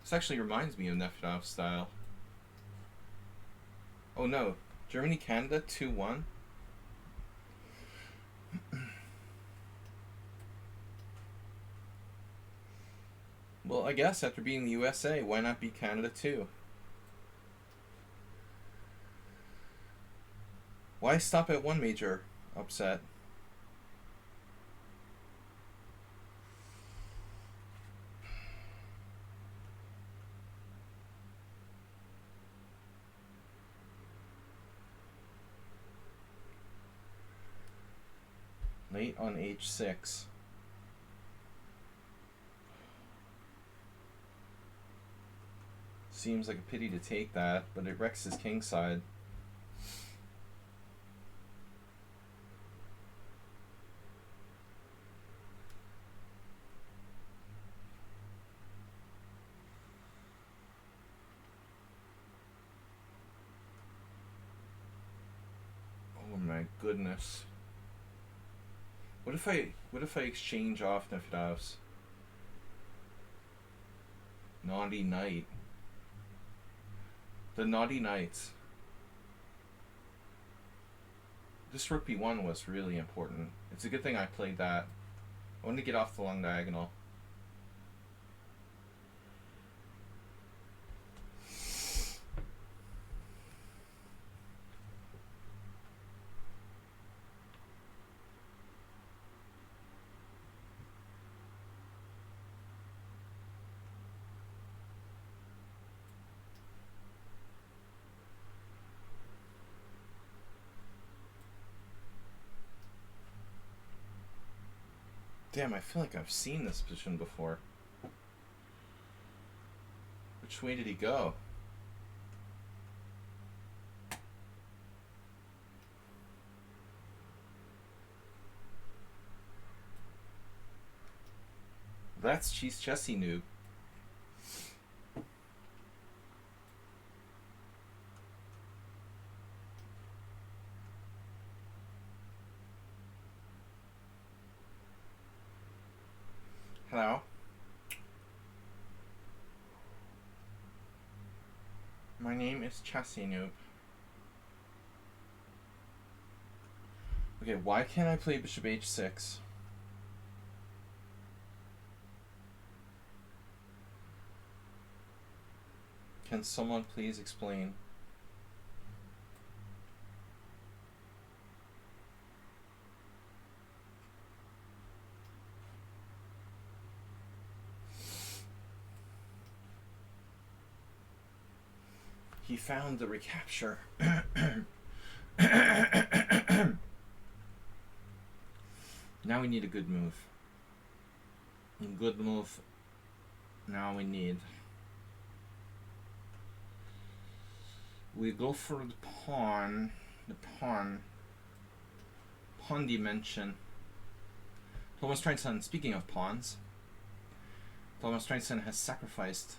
This actually reminds me of Nefedov's style. Oh no, Germany, Canada, 2-1. Well, I guess after being the USA, why not be Canada too? Why stop at one major upset? Late on h6. Seems like a pity to take that, but it wrecks his king side. Oh my goodness. What if I exchange off Nefidavs? Naughty Knight. The Naughty Knights. This rook b1 was really important. It's a good thing I played that. I wanted to get off the long diagonal. Damn, I feel like I've seen this position before. Which way did he go? That's Cheese Chessy noob. Hello. My name is Chessy noob. Okay, why can't I play bishop h6? Can someone please explain? He found the recapture. Now we need a good move. A good move. Now we need. We go for the pawn. The pawn. Pawn dimension. Thomas Trainson, speaking of pawns, Thomas Trainson has sacrificed.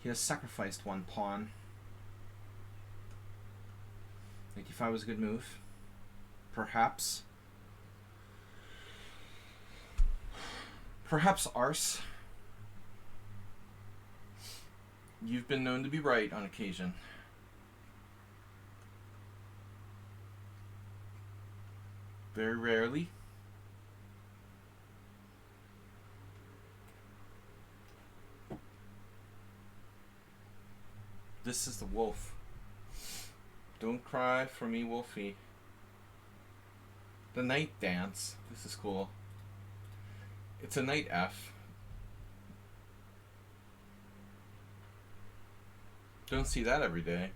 He has sacrificed one pawn. Like if I was a good move. Perhaps. Perhaps Arse. You've been known to be right on occasion. Very rarely. This is the wolf. Don't cry for me, Wolfie. The knight dance. This is cool. It's a knight F. Don't see that every day.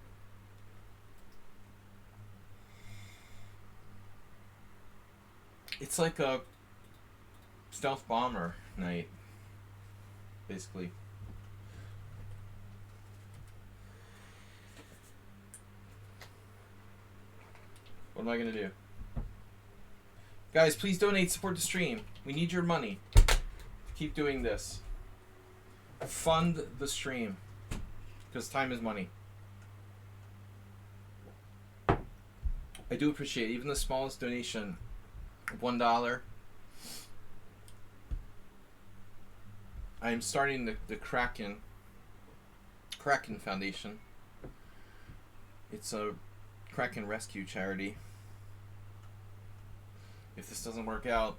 It's like a stealth bomber knight, basically. What am I gonna do? Guys, please donate, support the stream. We need your money to keep doing this. Fund the stream. Because time is money. I do appreciate even the smallest donation. $1. I'm starting the Kraken Foundation. It's a Kraken rescue charity. If this doesn't work out,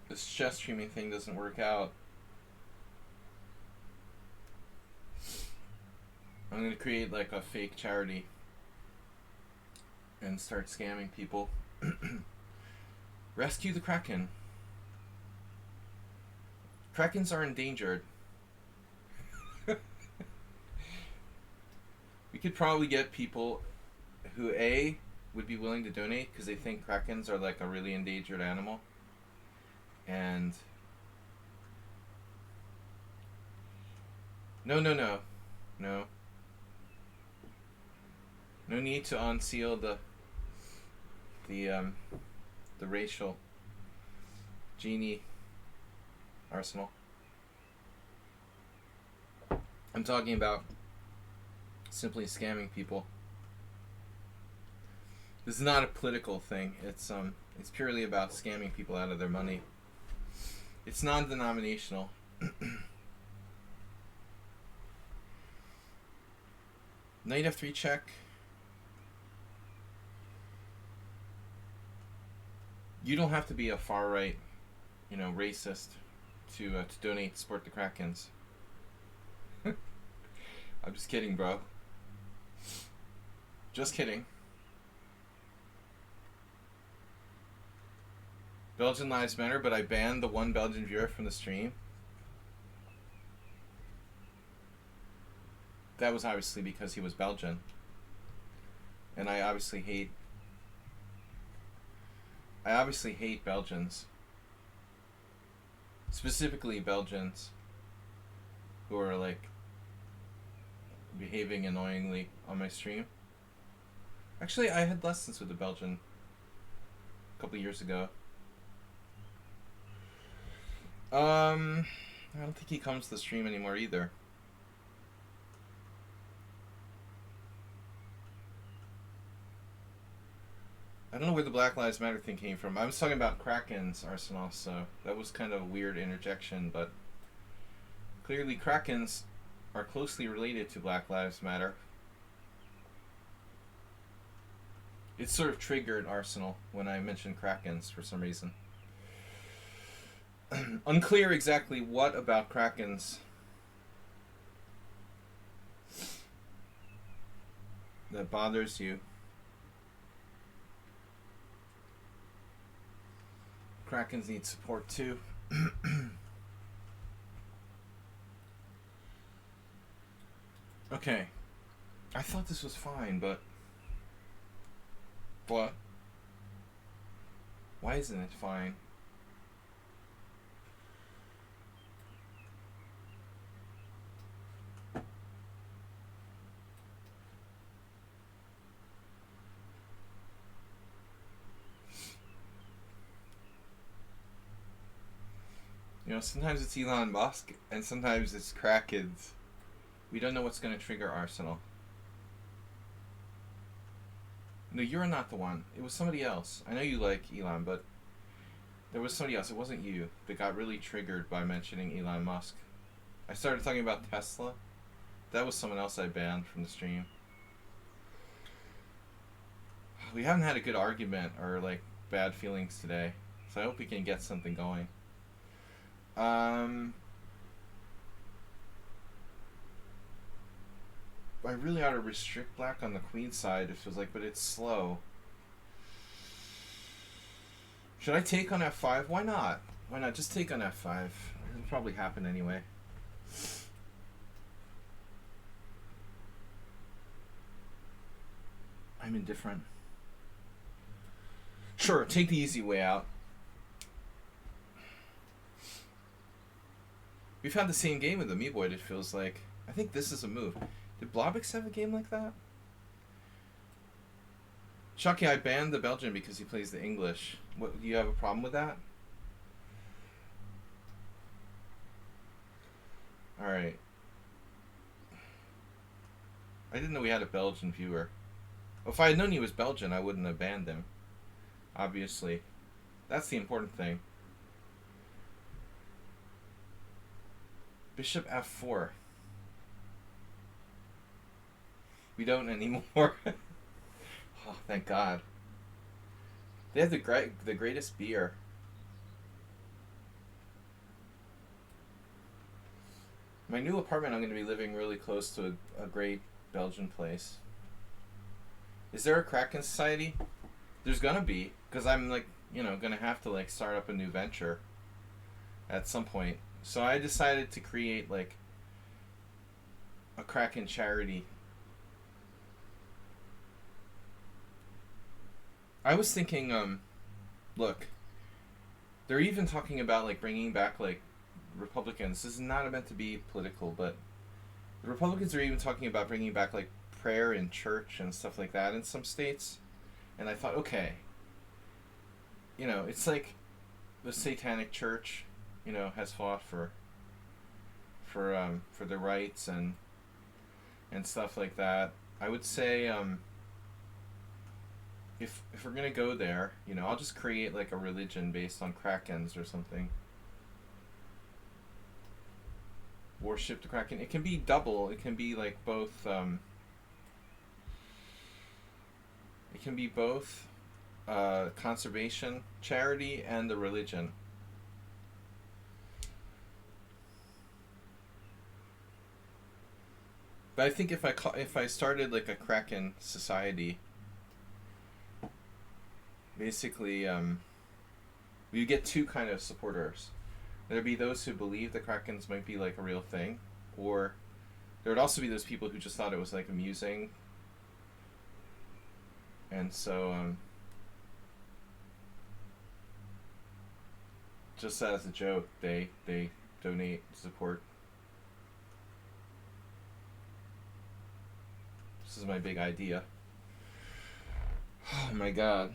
this chess streaming thing doesn't work out, I'm going to create like a fake charity and start scamming people. Rescue the Kraken. Krakens are endangered. We could probably get people who A, would be willing to donate because they think Krakens are like a really endangered animal, and No, no, no. No. No need to unseal the um the racial genie arsenal. I'm talking about simply scamming people. This is not a political thing. It's purely about scamming people out of their money. It's non-denominational. Knight f3 check. You don't have to be a far right, racist to donate support the Krakens. I'm just kidding, bro. Just kidding. Belgian lives matter, but I banned the one Belgian viewer from the stream. That was obviously because he was Belgian. And I obviously hate Belgians. Specifically Belgians who are like behaving annoyingly on my stream. Actually, I had lessons with a Belgian a couple years ago. I don't think he comes to the stream anymore either. I don't know where the Black Lives Matter thing came from. I was talking about Kraken's arsenal, so that was kind of a weird interjection, but clearly Krakens are closely related to Black Lives Matter. It sort of triggered Arsenal when I mentioned Krakens for some reason. Unclear exactly what about Krakens that bothers you. Krakens need support too. Okay. I thought this was fine, but... What? Why isn't it fine? Sometimes it's Elon Musk, and sometimes it's Krakens. We don't know what's going to trigger Arsenal. No, you're not the one. It was somebody else. I know you like Elon, but there was somebody else. It wasn't you that got really triggered by mentioning Elon Musk. I started talking about Tesla. That was someone else I banned from the stream. We haven't had a good argument or, bad feelings today, so I hope we can get something going. I really ought to restrict black on the queen side. It feels like, but it's slow. Should I take on f5? Why not? Why not? Just take on f5. It'll probably happen anyway. I'm indifferent. Sure, take the easy way out. We've had the same game with the Meeboyd, it feels like. I think this is a move. Did Blobix have a game like that? Chucky, I banned the Belgian because he plays the English. What, do you have a problem with that? Alright. I didn't know we had a Belgian viewer. Well, if I had known he was Belgian, I wouldn't have banned him. Obviously. That's the important thing. Bishop f4. We don't anymore. Oh, thank God. They have the greatest beer. My new apartment, I'm going to be living really close to a great Belgian place. Is there a Kraken Society? There's gonna be, because I'm gonna have to start up a new venture at some point. So I decided to create a Kraken charity. I was thinking, look, they're even talking about bringing back Republicans. This is not meant to be political, but The Republicans are even talking about bringing back like prayer in church and stuff like that in some states. And I thought, okay, it's like the Satanic Church, has fought for their rights and stuff like that. I would say if we're gonna go there, I'll just create like a religion based on Krakens or something. Worship the Kraken. It can be double. It can be like both. It can be both conservation, charity, and the religion. But I think if I started like a Kraken society, basically, you get two kind of supporters. There'd be those who believe the Krakens might be like a real thing, or there would also be those people who just thought it was like amusing, and so just as a joke, they donate support. This is my big idea. Oh my god.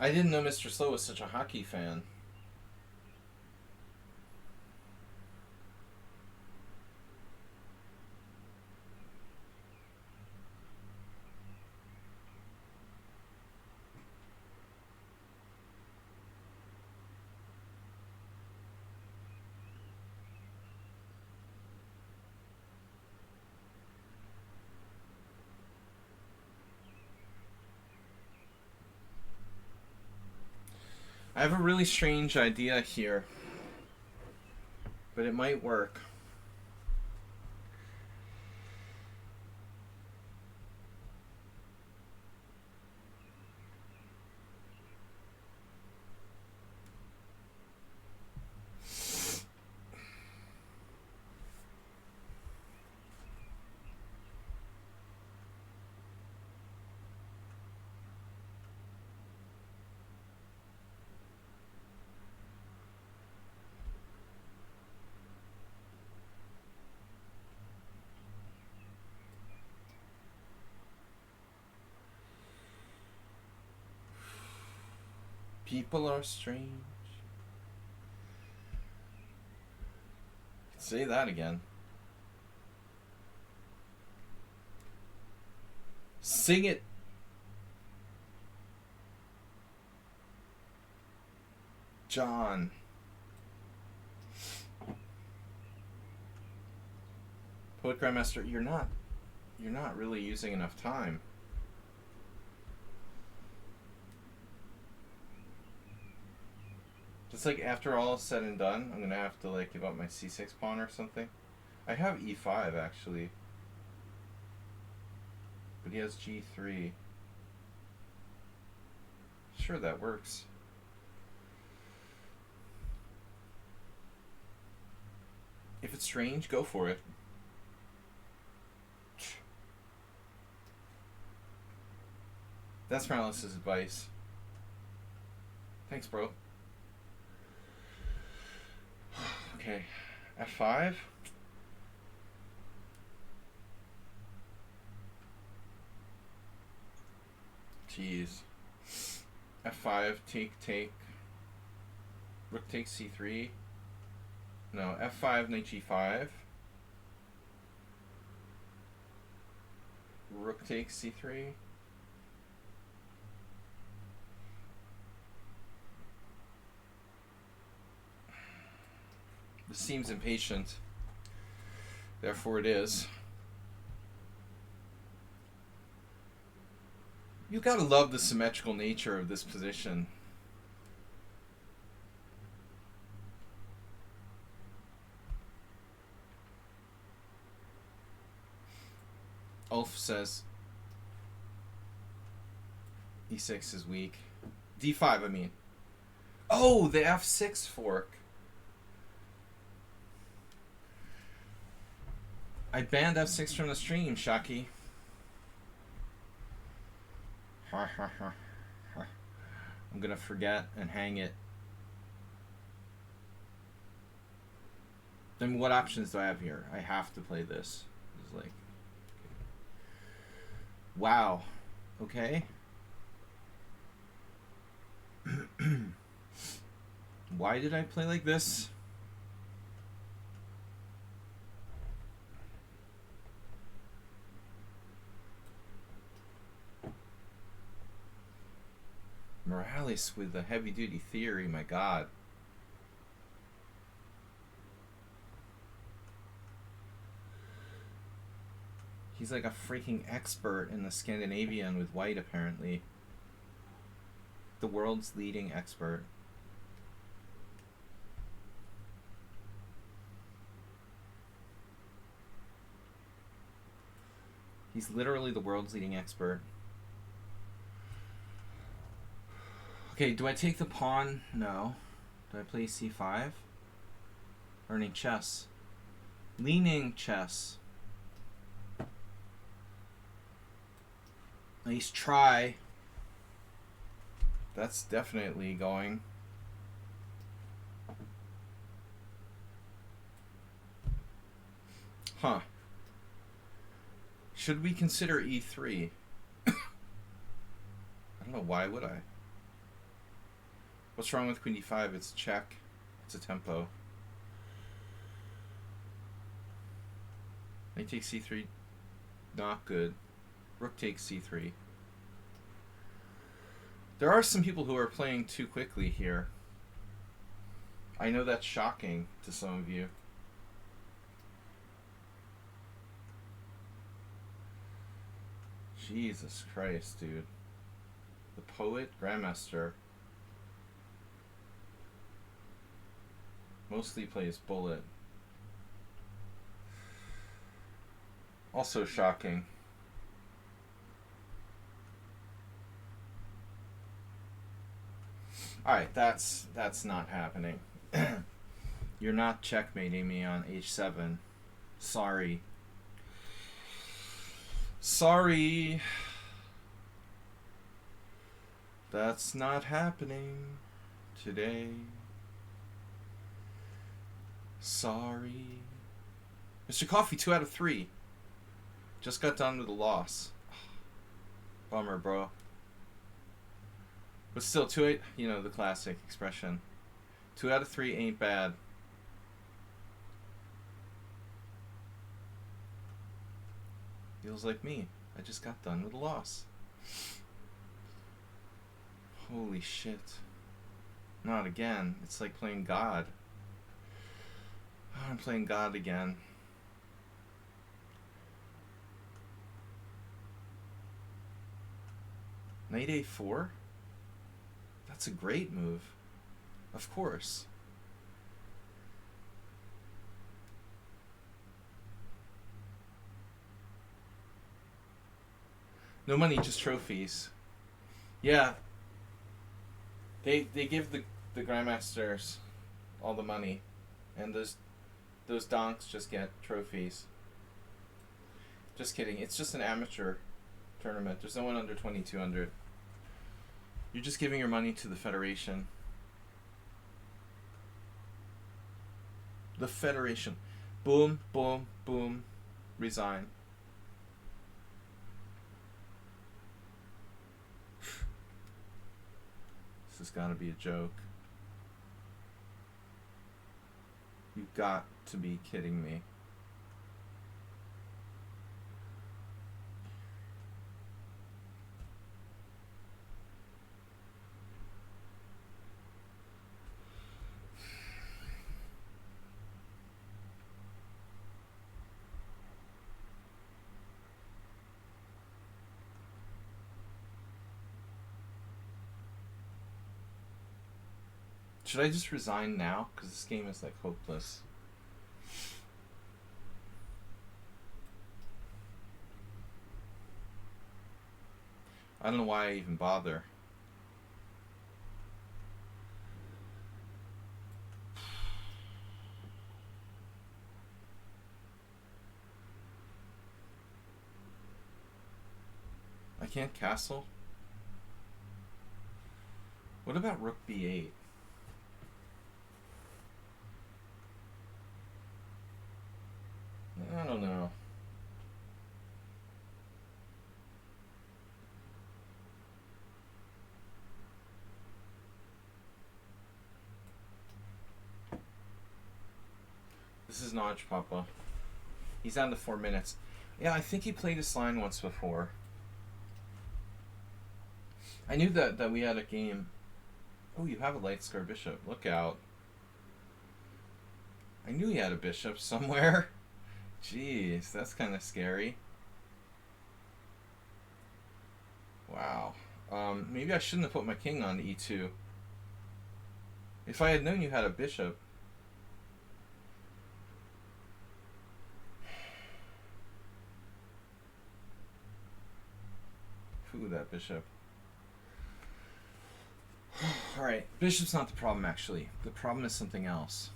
I didn't know Mr. Slow was such a hockey fan. I have a really strange idea here, but it might work. People are strange. Say that again. Sing it. John. Poet Grandmaster, you're not really using enough time. Just like after all is said and done, I'm gonna have to like give up my c6 pawn or something. I have e5 actually, but he has g3. Sure, that works. If it's strange, go for it. That's Morales' advice. Thanks, bro. Okay, f5. Jeez. f5, take. Rook takes c3. No, f5, knight g5. Rook takes c3. seems impatient. Therefore it is. You gotta love the symmetrical nature of this position. Ulf says e6 is weak. d5, I mean. Oh, the f6 fork. I banned f6 from the stream, Shaki. I'm gonna forget and hang it. Then what options do I have here? I have to play this. It's like, wow. Okay. Why did I play like this? Morales with the heavy-duty theory, my god. He's like a freaking expert in the Scandinavian with white, apparently. The world's leading expert. He's literally the world's leading expert. Okay, do I take the pawn? No. Do I play c5? Learning chess. Leaning chess. Nice try. That's definitely going. Huh. Should we consider e3? I don't know, why would I? What's wrong with queen d5? It's a check. It's a tempo. Knight takes c3. Not good. Rook takes c3. There are some people who are playing too quickly here. I know that's shocking to some of you. Jesus Christ, dude. The poet, Grandmaster. Mostly plays bullet. Also shocking. Alright, that's not happening. You're not checkmating me on h7. Sorry. Sorry. That's not happening today. Sorry. Mr. Coffee, 2 out of 3. Just got done with a loss. Bummer, bro. But still, 2-8, you know, the classic expression. 2 out of 3 ain't bad. Feels like me. I just got done with a loss. Holy shit. Not again. It's like playing God. Oh, I'm playing God again. Knight a4? That's a great move. Of course. No money, just trophies. Yeah. They give the Grandmasters all the money. And those donks just get trophies. Just kidding. It's just an amateur tournament. There's no one under 2200. You're just giving your money to the Federation. The Federation. Boom, boom, boom. Resign. This has got to be a joke. You've got to be kidding me. Should I just resign now? Because this game is like hopeless. I don't know why I even bother. I can't castle? What about rook b8? I don't know. This is Notch Papa. He's down to 4 minutes. Yeah, I think he played this line once before. I knew that we had a game. Oh, you have a light square bishop. Look out. I knew he had a bishop somewhere. Jeez, that's kind of scary. Wow. Maybe I shouldn't have put my king on e2. If I had known you had a bishop. Ooh, that bishop. Alright, bishop's not the problem actually. The problem is something else.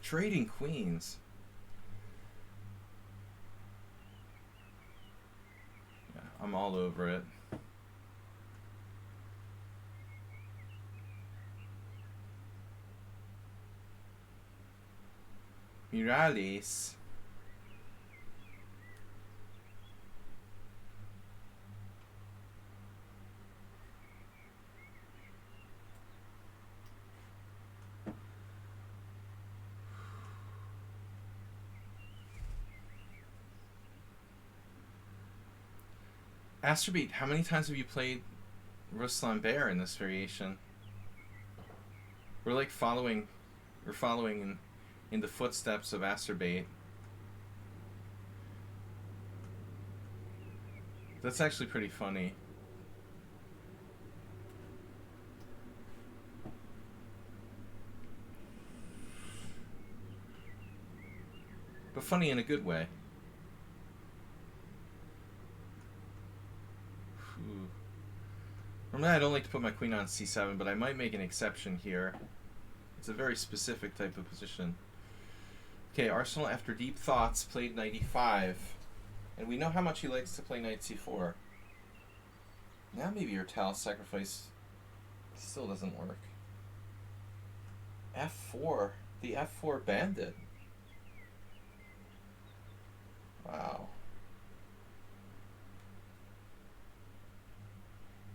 Trading queens. Yeah, I'm all over it. Mirales. Astrobeat, how many times have you played Ruslan Bear in this variation? We're like following in the footsteps of Astrobeat. That's actually pretty funny. But funny in a good way. Normally I don't like to put my queen on c7, but I might make an exception here. It's a very specific type of position. Okay, Arsenal, after deep thoughts, played knight e5. And we know how much he likes to play knight c4. Now maybe your tile sacrifice still doesn't work. f4. The f4 bandit. Wow.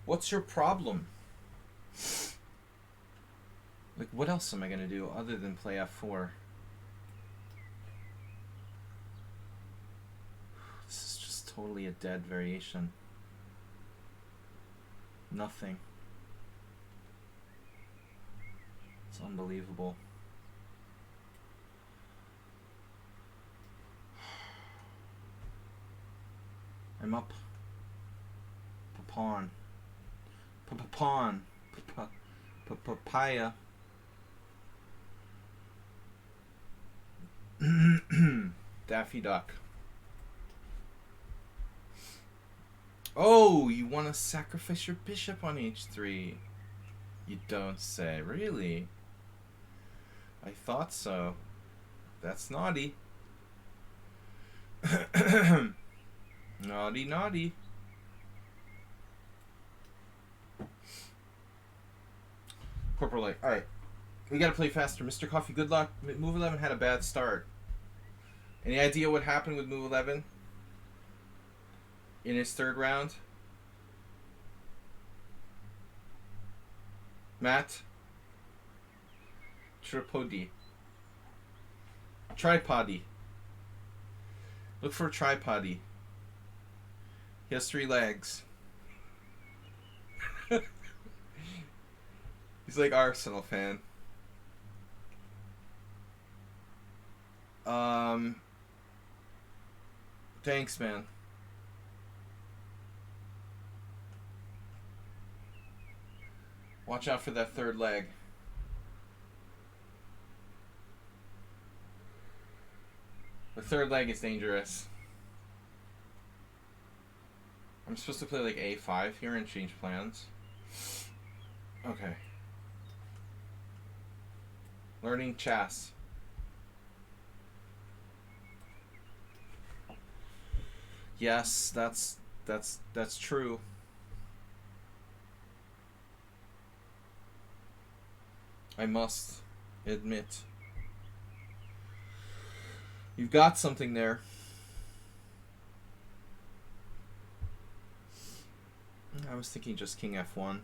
What's your problem? Like, what else am I going to do other than play f4? This is just totally a dead variation. Nothing. It's unbelievable. I'm up. Pawn. Pawn. Papaya. Daffy Duck. Oh, you want to sacrifice your bishop on h3? You don't say. Really? I thought so. That's naughty. Naughty, naughty. Corporal Light. Alright. We gotta play faster. Mr. Coffee, good luck. Move 11 had a bad start. Any idea what happened with Move 11? In his third round? Matt? Tripodi. Tripody. Look for a tripody. He has 3 legs. He's like Arsenal fan. Thanks, man. Watch out for that third leg. The third leg is dangerous. I'm supposed to play like a5 here and change plans. Okay. Learning chess. Yes, that's true. I must admit. You've got something there. I was thinking just king f1.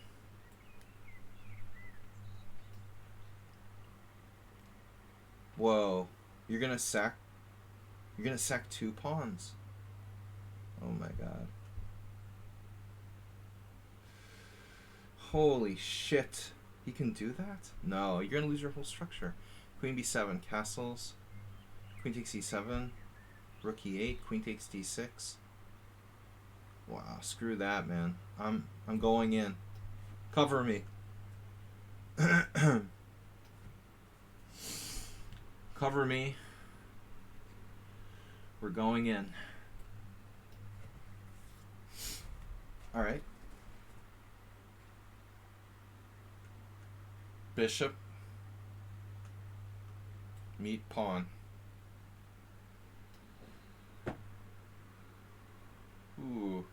Whoa. You're gonna sack 2 pawns. Oh my god. Holy shit. He can do that? No, you're gonna lose your whole structure. Queen b7, castles. Queen takes e7. Rook e8, queen takes d6. Wow, screw that, man. I'm going in. Cover me. Cover me. We're going in. All right. Bishop. Meet pawn. Ooh.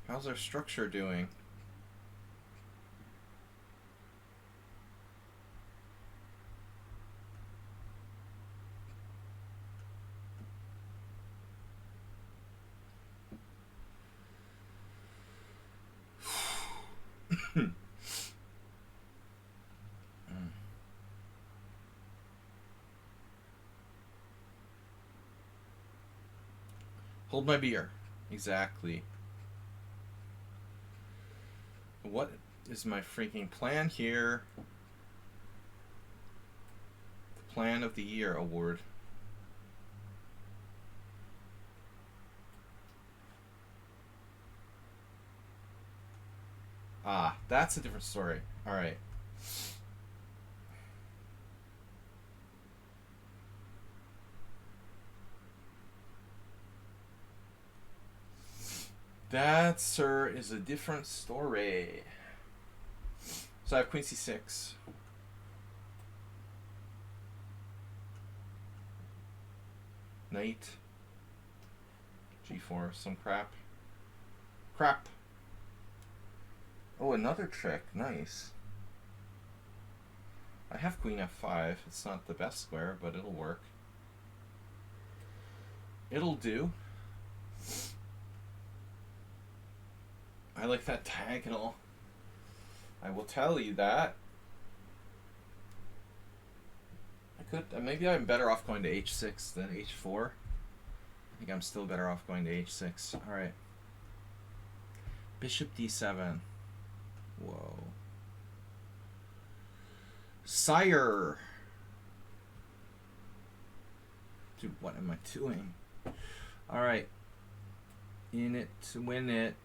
How's our structure doing? Hold my beer. Exactly. What is my freaking plan here? The Plan of the Year award. Ah, that's a different story. All right. That, sir, is a different story. So I have queen c6. Knight. g4, some crap. Crap. Oh, another trick. Nice. I have queen f5. It's not the best square, but it'll work. It'll do. I like that diagonal. I will tell you that. I could maybe I'm better off going to h6 than h4. I think I'm still better off going to h6. All right. Bishop d7. Whoa. Sire. Dude, what am I doing? All right. In it to win it.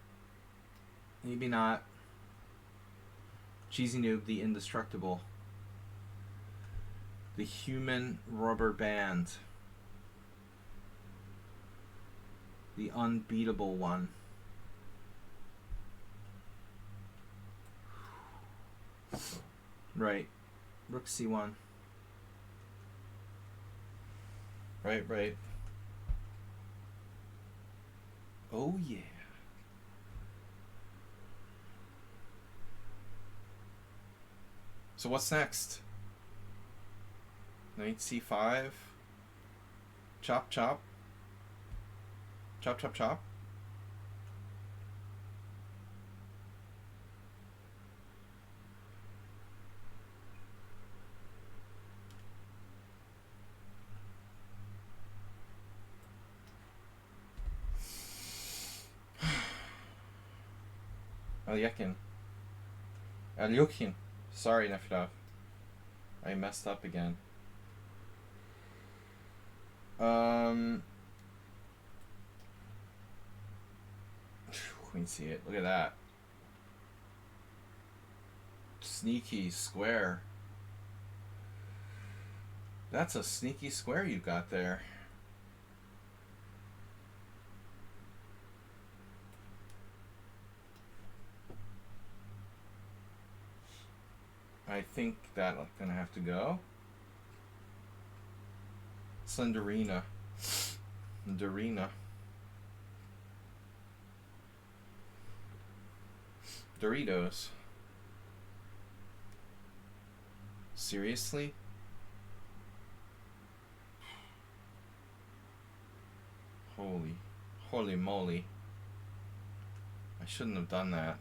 Maybe not. Cheesy Noob, the indestructible. The human rubber band. The unbeatable one. Right. Rook c1. Right. Oh yeah. So what's next? Knight c5. Chop, chop. Chop, chop, chop. Alyokhin. Sorry, Nefidov. I messed up again. Queen c8. Look at that. Sneaky square. That's a sneaky square you got there. I think that's gonna have to go. Slenderina. Dorina. Doritos. Seriously? Holy moly. I shouldn't have done that.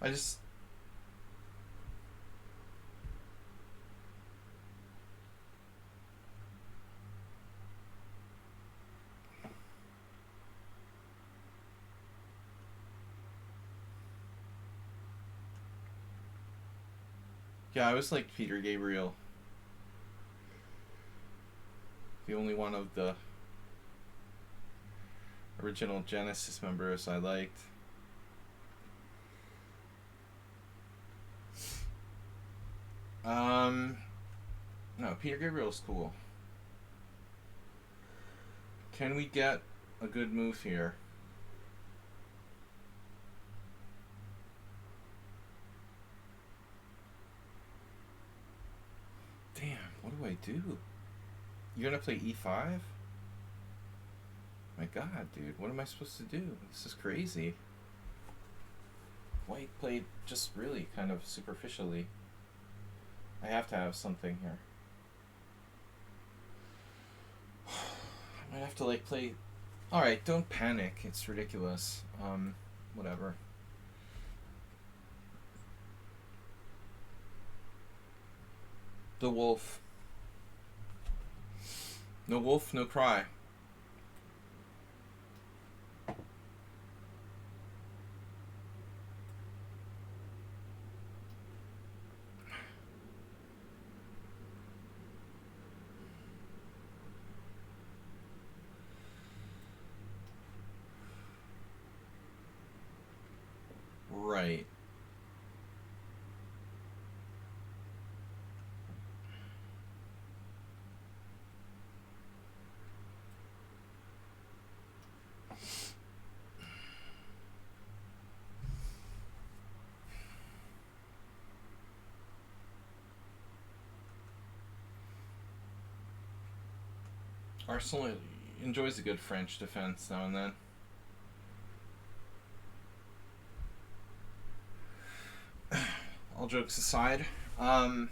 I just... Yeah, I was like Peter Gabriel. The only one of the original Genesis members I liked. No, Peter Gabriel's cool. Can we get a good move here? Damn, what do I do? You're gonna play e5? My god, dude, what am I supposed to do? This is crazy. White played just really kind of superficially. I have to have something here. I might have to like play... Alright, don't panic. It's ridiculous. Whatever. The wolf. No wolf, no cry. Right. Arsenal enjoys a good French defense now and then. All jokes aside, no.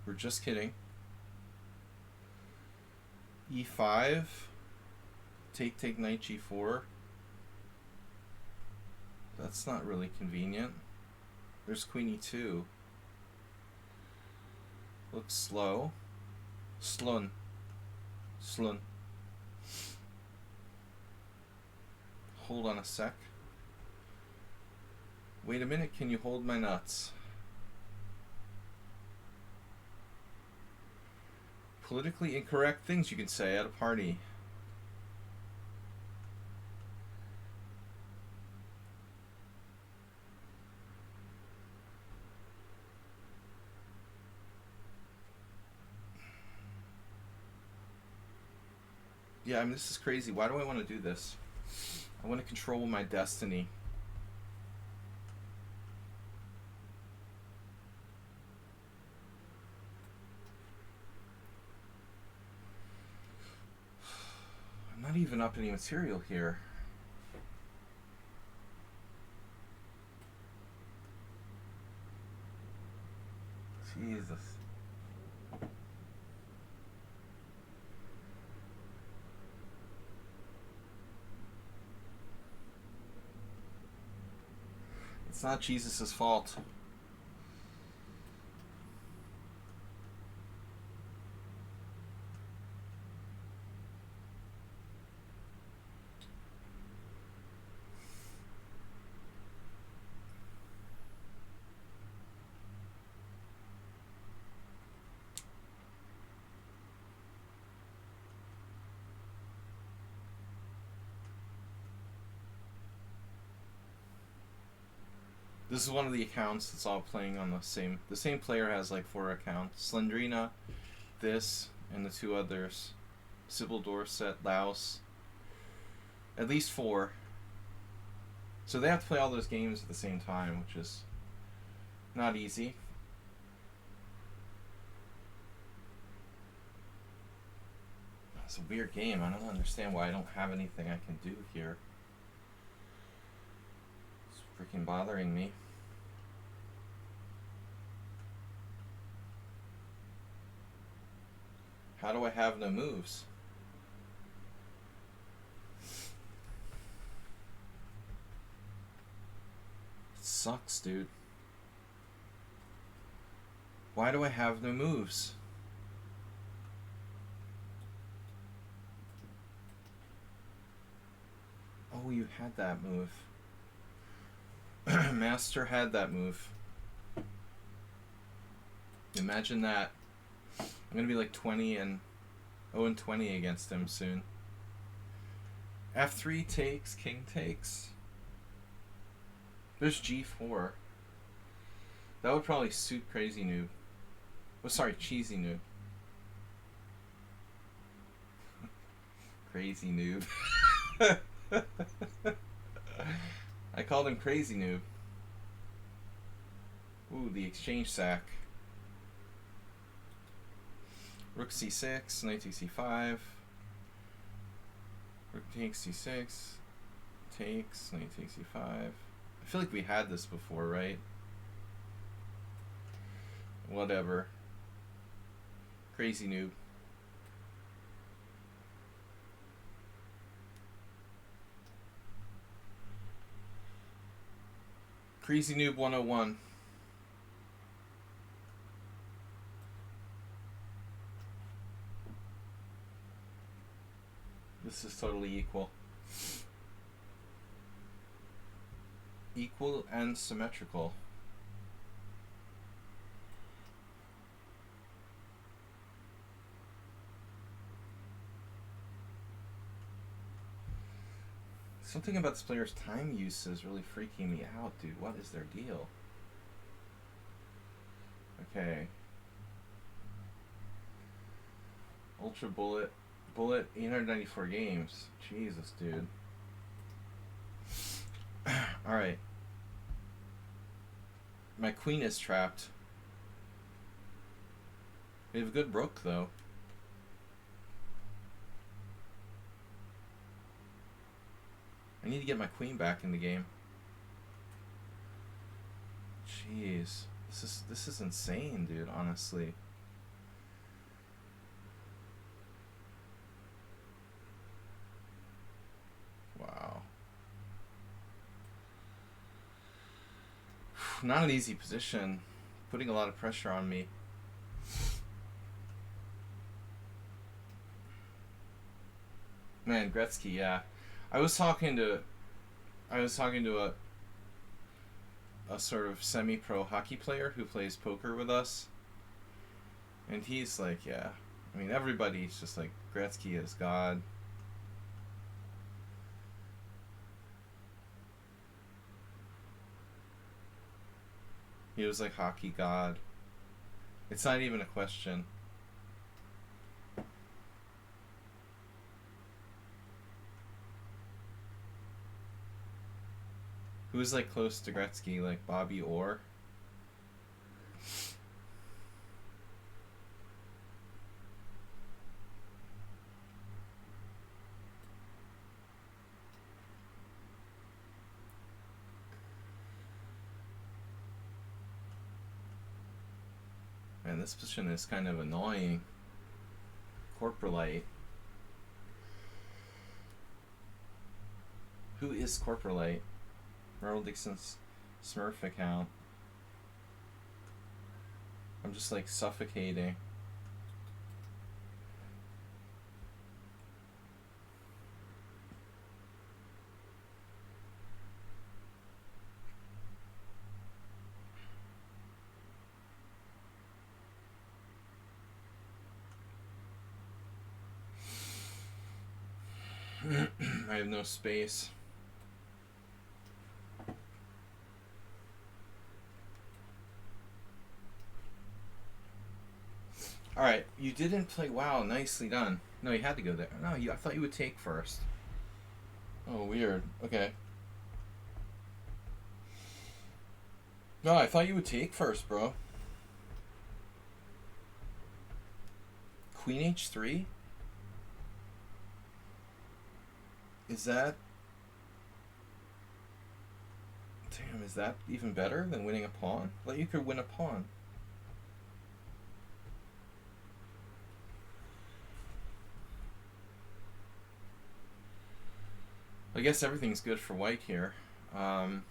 We're just kidding. E5. Take knight g4. That's not really convenient. There's queen e2. Looks slow. Slun. Hold on a sec. Wait a minute, can you hold my nuts? Politically incorrect things you can say at a party. Yeah, I mean, this is crazy. Why do I want to do this? I want to control my destiny. I'm not even up any material here. Jesus. It's not Jesus' fault. This is one of the accounts that's all playing on the same player has like 4 accounts. Slendrina, this, and the 2 others. Simul, Dorset, Laos. At least 4. So they have to play all those games at the same time, which is not easy. It's a weird game. I don't understand why I don't have anything I can do here. It's freaking bothering me. How do I have no moves? It sucks, dude. Why do I have no moves? Oh, you had that move. Master had that move. Imagine that. I'm gonna be like 20 and 0-20 against him soon. F3 takes, king takes. There's G4. That would probably suit Crazy Noob. Oh, sorry, Cheesy Noob. Crazy Noob. I called him Crazy Noob. Ooh, the exchange sack. Rook c6, knight takes c5. Rook takes c6. Takes, knight takes c5. I feel like we had this before, right? Whatever. Crazy Noob. Crazy Noob 101. This is totally equal. Equal and symmetrical. Something about this player's time use is really freaking me out, dude. What is their deal? Okay. Ultra Bullet. Bullet, 894 games. Jesus, dude. Alright. My queen is trapped. We have a good rook, though. I need to get my queen back in the game. Jeez. This is insane, dude, honestly. Wow. Not an easy position. Putting a lot of pressure on me. Man, Gretzky, yeah. I was talking to a sort of semi-pro hockey player who plays poker with us, and he's like, yeah, I mean, everybody's just like, Gretzky is God. He was like hockey God. It's not even a question. Who's like close to Gretzky, like Bobby Orr? Man, this position is kind of annoying. Corporalite. Who is Corporalite? Merle Dixon's Smurf account. I'm just like suffocating. I have no space. Alright, you didn't play WoW. Nicely done. No, you had to go there. No, I thought you would take first. Oh, weird. Okay. No, I thought you would take first, bro. Queen h3? Is that... Damn, is that even better than winning a pawn? Like, you could win a pawn. I guess everything's good for white here. I'm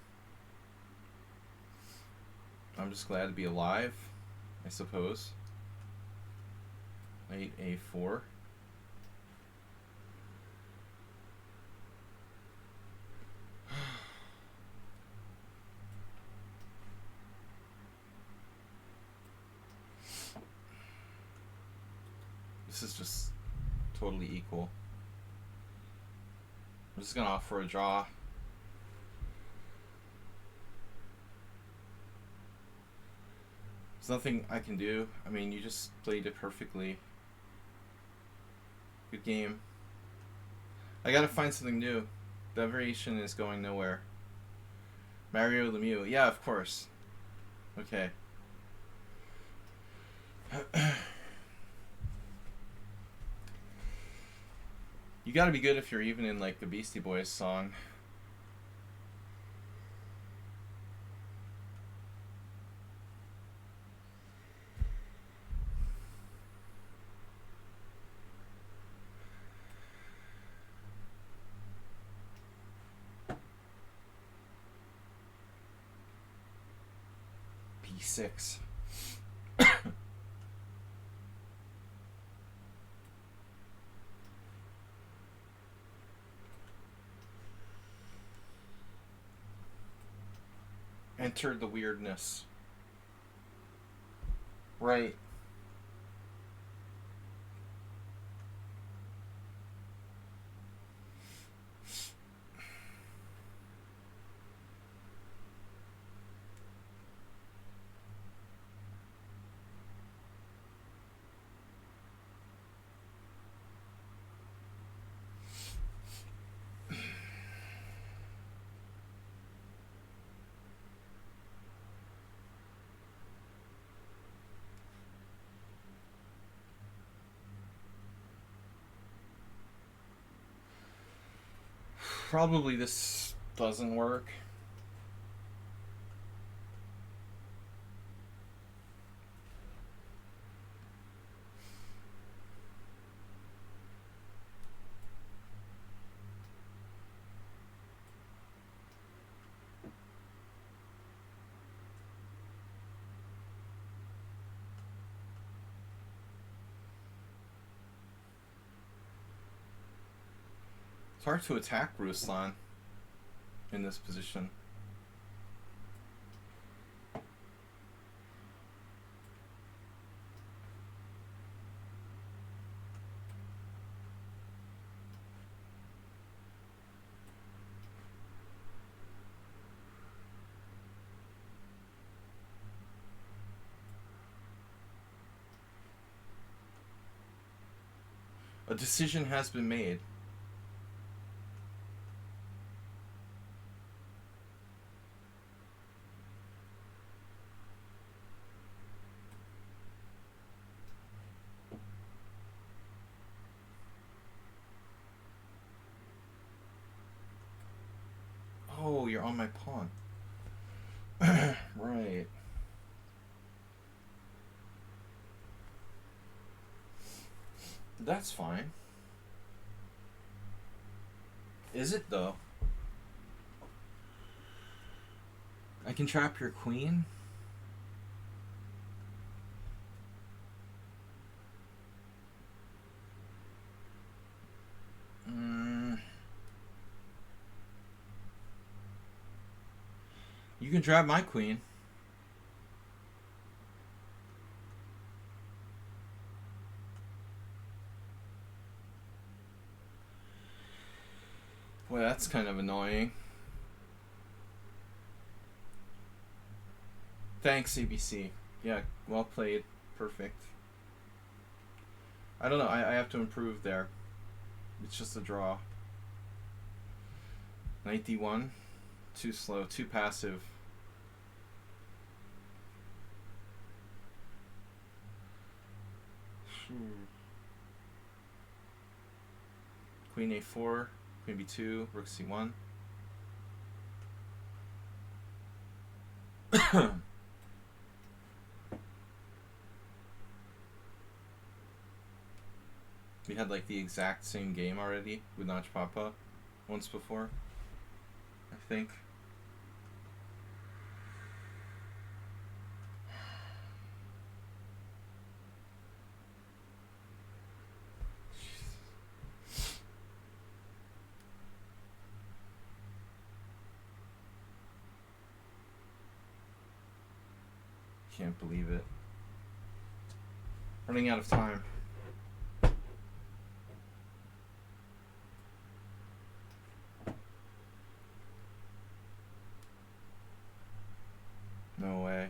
just glad to be alive, I suppose. Knight a4. This is just totally equal. I'm just gonna opt for a draw. There's nothing I can do. I mean, you just played it perfectly. Good game. I gotta find something new. The variation is going nowhere. Mario Lemieux. Yeah, of course. Okay. You gotta be good if you're even in, like, the Beastie Boys song. P6. Entered the weirdness. Right. Probably this doesn't work. It's hard to attack Ruslan in this position. A decision has been made. Oh, you're on my pawn. Right. That's fine. Is it, though? I can trap your queen? You can trap my queen. Boy, that's kind of annoying. Thanks, ABC. Yeah, well played. Perfect. I don't know. I have to improve there. It's just a draw. Knight d1. Too slow. Too passive. Queen a4. Queen b2. Rook c1. We had like the exact same game already with Notch Papa once before, I think. Can't believe it. Running out of time. No way.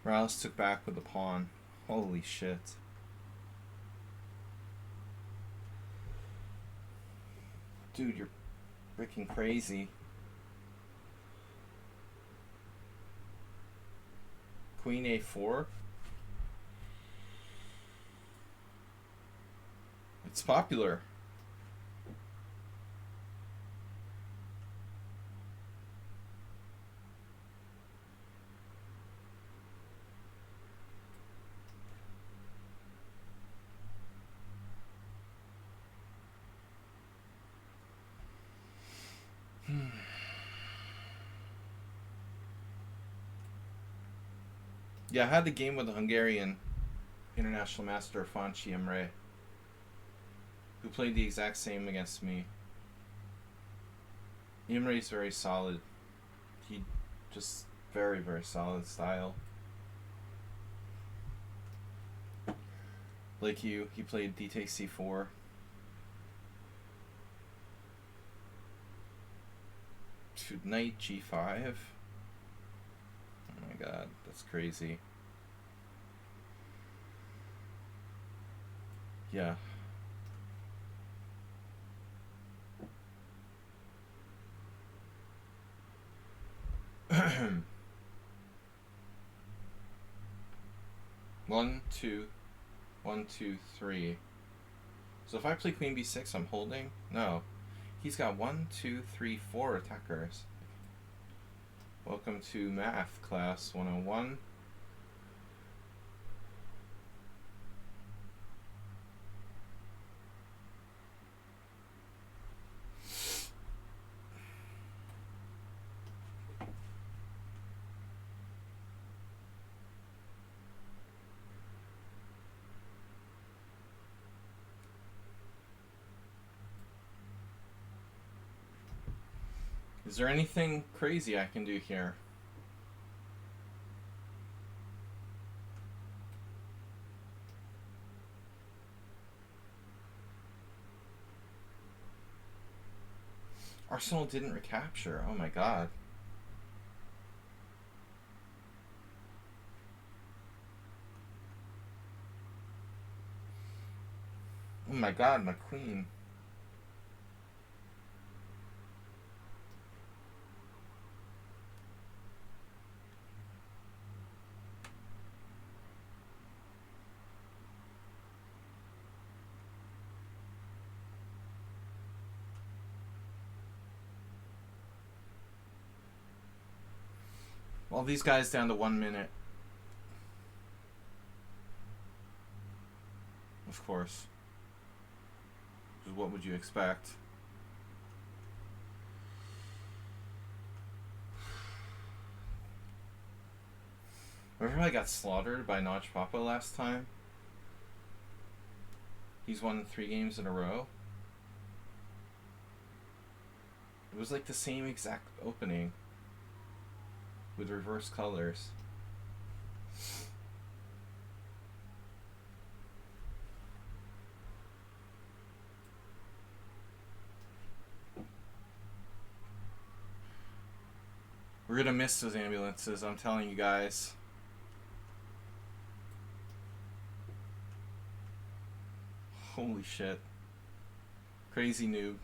Morales took back with the pawn. Holy shit. Dude, you're freaking crazy. Queen a4? It's popular. Yeah, I had the game with the Hungarian international master Fanchi Emre, who played the exact same against me. Imre's very solid. He just very, very solid style. Like you, he played d takes c4. To knight g5. Oh my god, that's crazy. Yeah. One, two, 1, 2, 3. So if I play queen b6, I'm holding? No. He's got 1, 2, 3, 4 attackers. Welcome to Math Class 101. Is there anything crazy I can do here? Arsenal didn't recapture. Oh my god. Oh my god, my queen. All these guys down to 1 minute. Of course. What would you expect? Remember I got slaughtered by Notch Papa last time? He's won 3 games in a row. It was like the same exact opening with reverse colors. We're gonna miss those ambulances, I'm telling you guys. Holy shit. Crazy noob.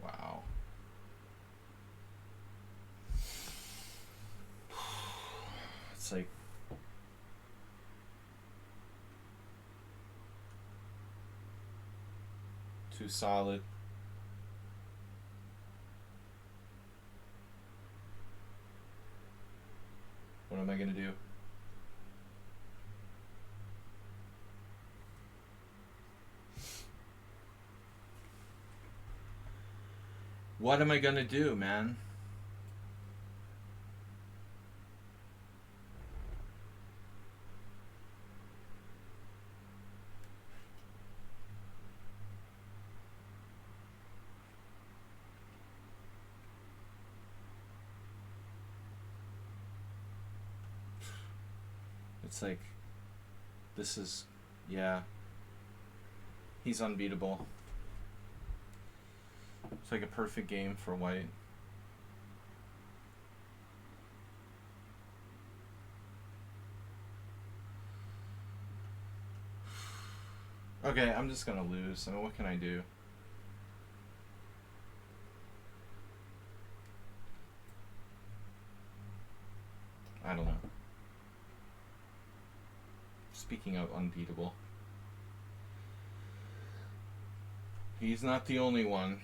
Wow. It's like too solid. What am I gonna do? What am I gonna do, man? It's like, this is, yeah. He's unbeatable. It's like a perfect game for white. Okay, I'm just gonna lose. I mean, what can I do? I don't know. Speaking of unbeatable, he's not the only one.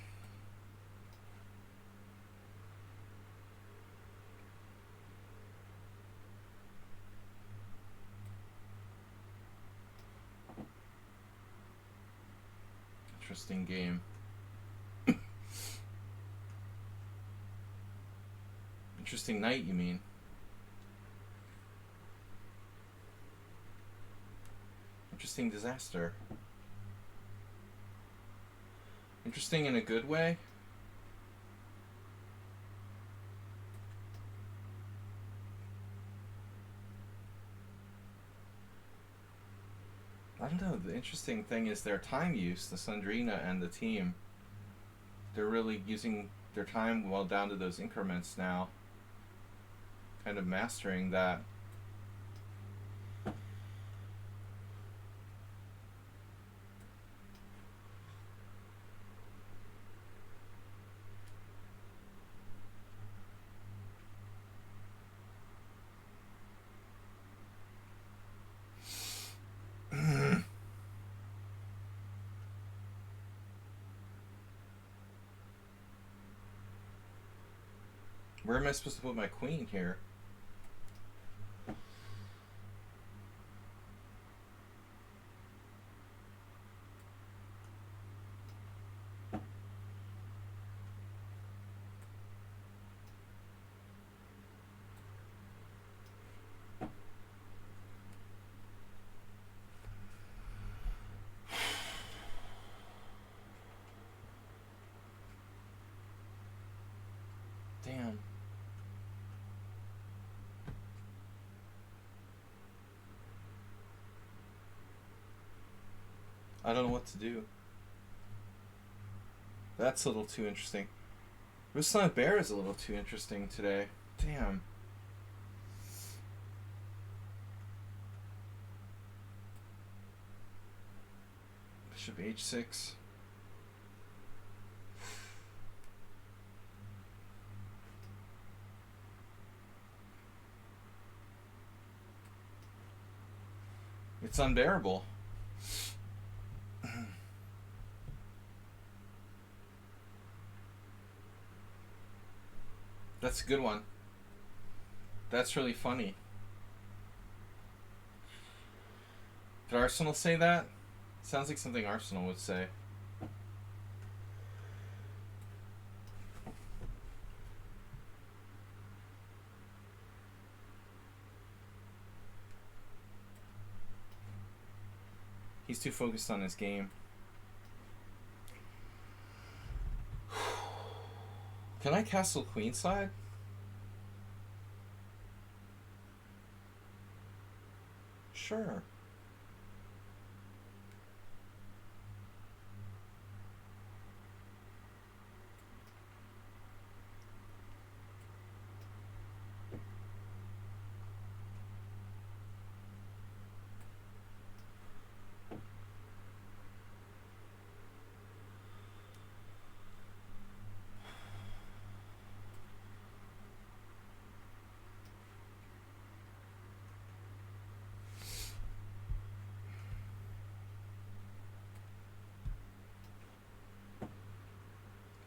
Interesting game. Interesting night, you mean? Interesting disaster. Interesting in a good way? I don't know. The interesting thing is their time use, the Sandrina and the team. They're really using their time well down to those increments now. Kind of mastering that. Where am I supposed to put my queen here? Damn. I don't know what to do. That's a little too interesting. Ruslan Bear is a little too interesting today. Damn. Bishop h6. It's unbearable. That's a good one. That's really funny. Did Arsenal say that? Sounds like something Arsenal would say. He's too focused on his game. Can I castle queenside? Sure.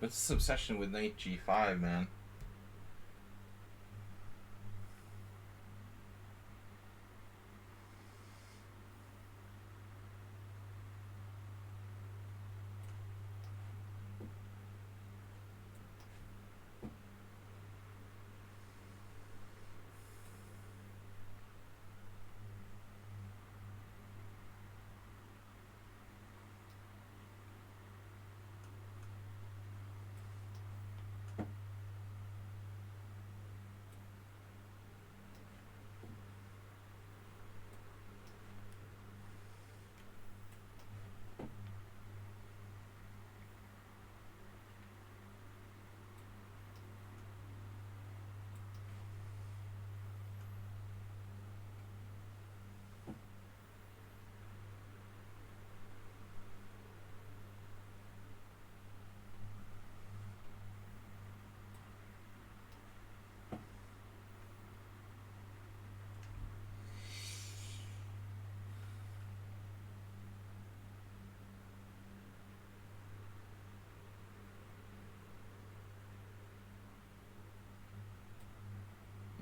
What's this obsession with knight g5, man?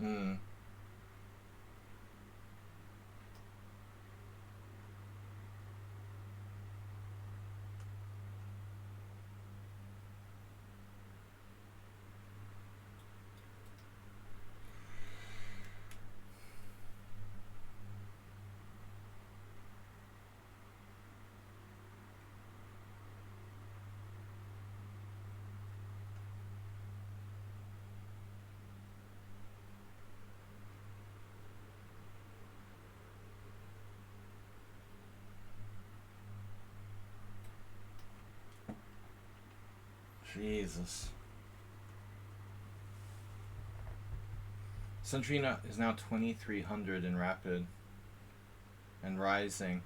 Hmm. Jesus. Sandrina is now 2,300 in rapid and rising.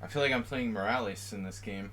I feel like I'm playing Morales in this game.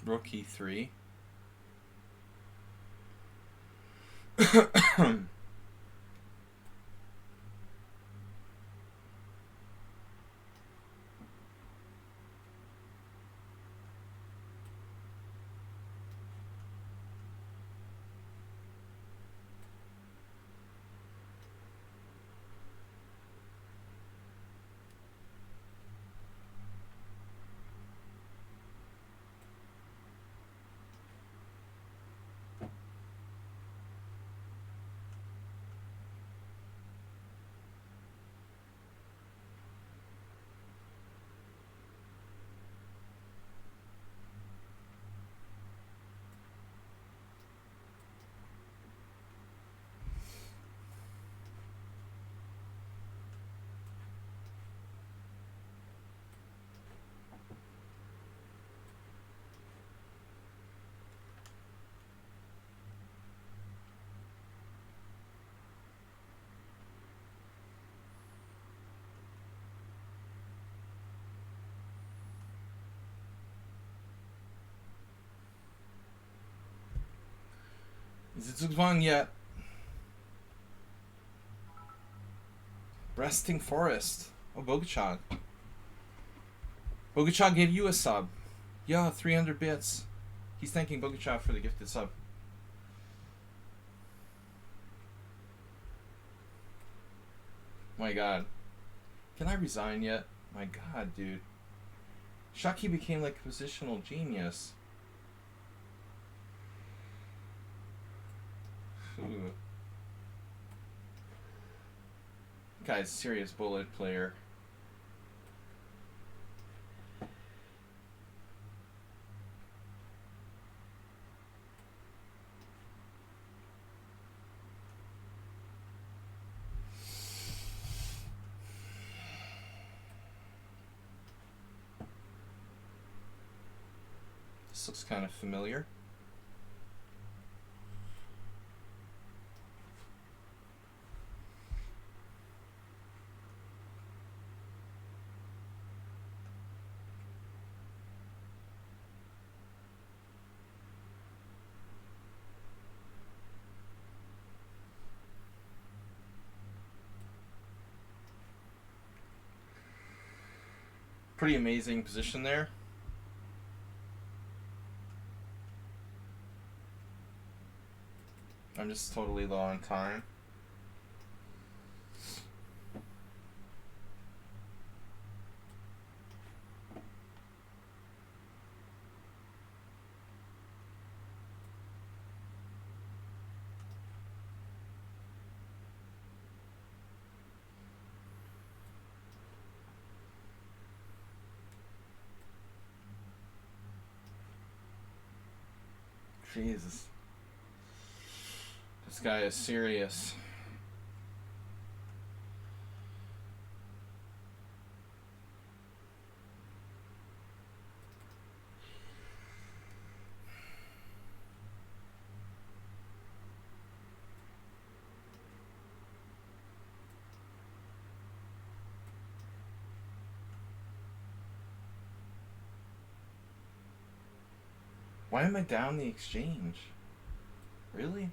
Rook e3. Is it Zugzwang yet? Resting Forest. Oh, Bogachog. Bogachog gave you a sub. Yeah, 300 bits. He's thanking Bogachog for the gifted sub. My god. Can I resign yet? My god, dude. Shaki became like a positional genius. Ooh. Guy's a serious bullet player. This looks kind of familiar. Pretty amazing position there. I'm just totally low on time. Jesus. This guy is serious. Why am I down the exchange? Really?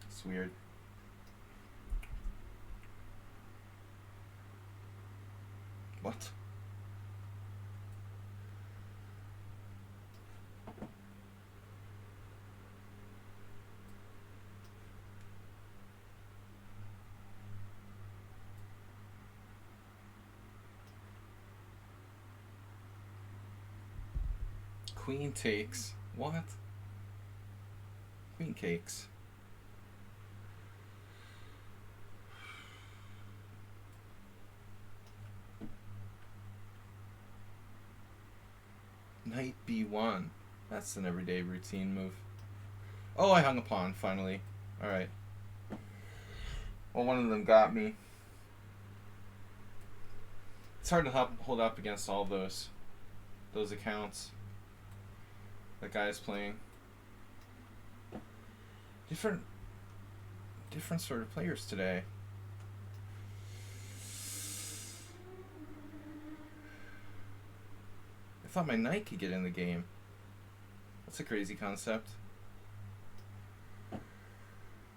It's weird. What? Queen takes. What? Queen cakes. Knight b1. That's an everyday routine move. Oh, I hung a pawn, finally. Alright. Well, one of them got me. It's hard to hold up against all those accounts that guy is playing. Different sort of players today. thought my knight could get in the game. That's a crazy concept.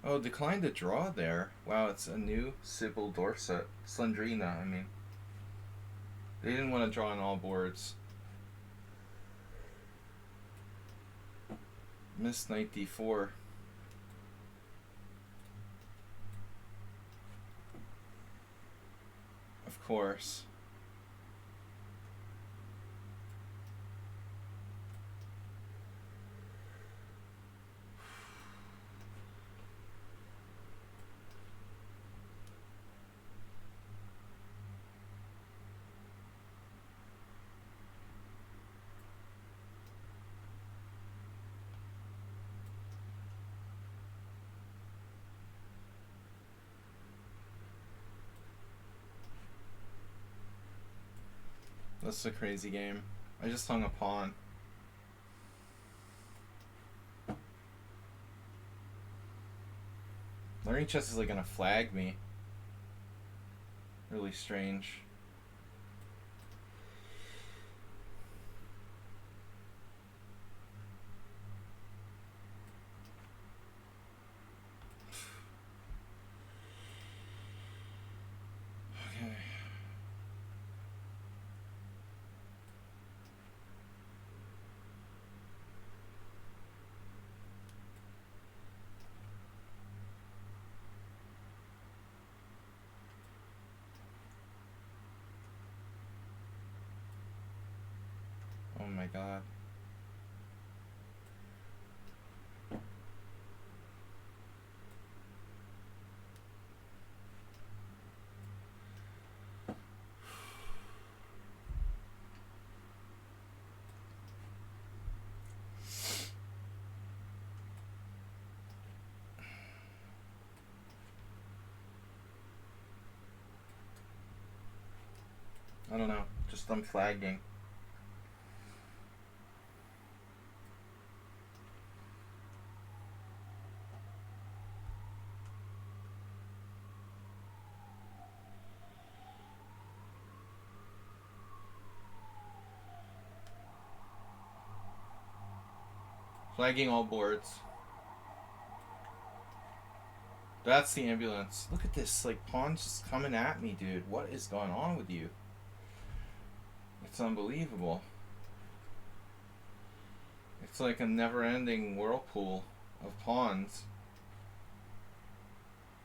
Oh, declined a draw there. Wow, it's a new Simul Dorset. Slendrina, I mean. They didn't want to draw on all boards. Missed knight d4. Of course. That's a crazy game. I just hung a pawn. Learning chess is like gonna flag me. Really strange. Okay. Oh my god. I don't know. Just I'm flagging. Flagging all boards. That's the ambulance. Look at this, like, pawn's just coming at me, dude. What is going on with you? It's unbelievable. It's like a never-ending whirlpool of pawns.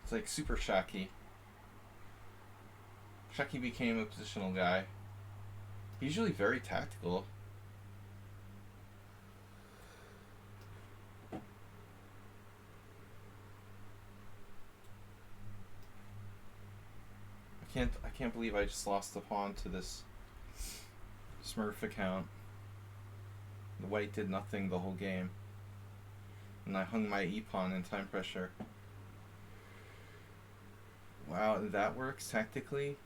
It's like super Shaki. Shaki became a positional guy. He's usually very tactical. I can't believe I just lost the pawn to this Smurf account. The white did nothing the whole game. And I hung my e-pawn in time pressure. Wow, that works tactically?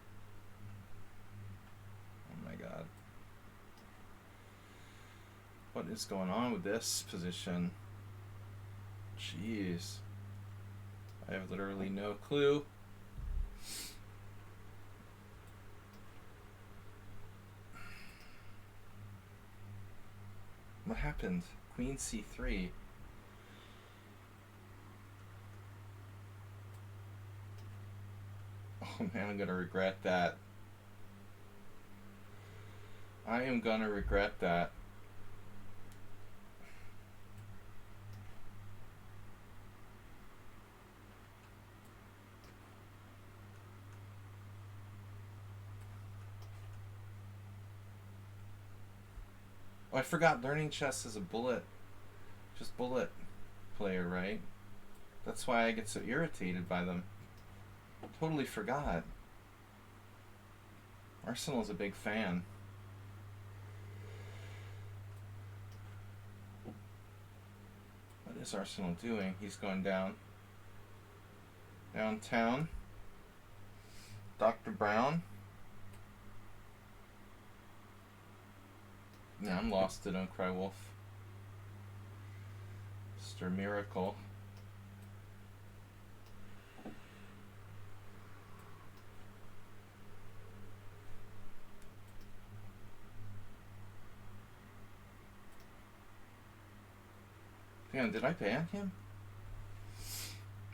Oh my god. What is going on with this position? Jeez. I have literally no clue. What happened? Queen c3. Oh man, I'm gonna regret that. I am gonna regret that. Oh, I forgot learning chess is a bullet. Just bullet player, right? That's why I get so irritated by them. Totally forgot. Arsenal's a big fan. What is Arsenal doing? He's going down. Downtown. Dr. Brown. Yeah, I'm lost to Don't Cry Wolf. Mr. Miracle. Damn, did I ban him?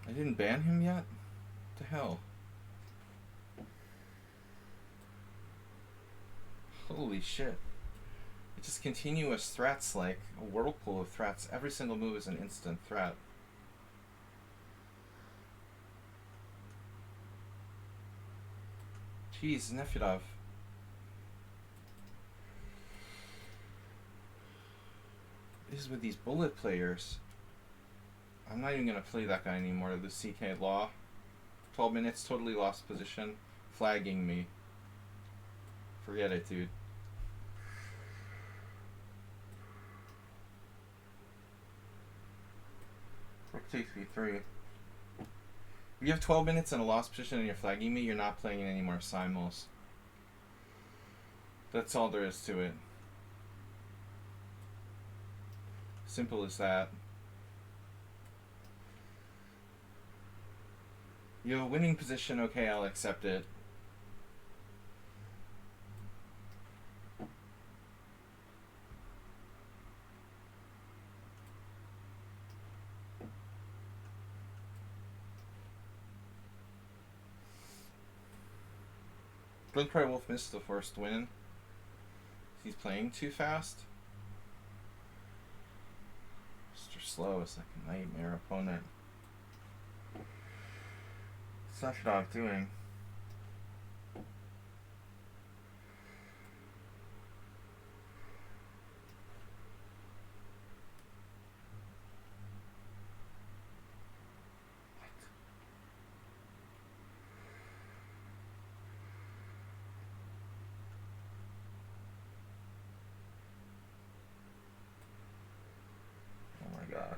I didn't ban him yet? What the hell? Holy shit. It's just continuous threats, like a whirlpool of threats. Every single move is an instant threat. Jeez, Nefedov. This is with these bullet players. I'm not even going to play that guy anymore. The CK Law. 12 minutes, totally lost position. Flagging me. Forget it, dude. Rook takes b3. If you have 12 minutes in a lost position and you're flagging me, you're not playing any more Simuls. That's all there is to it. Simple as that. You have a winning position, okay, I'll accept it. Bloodcry Wolf missed the first win. He's playing too fast. Mr. Slow is like a nightmare opponent. What's that dog doing? Oh my god.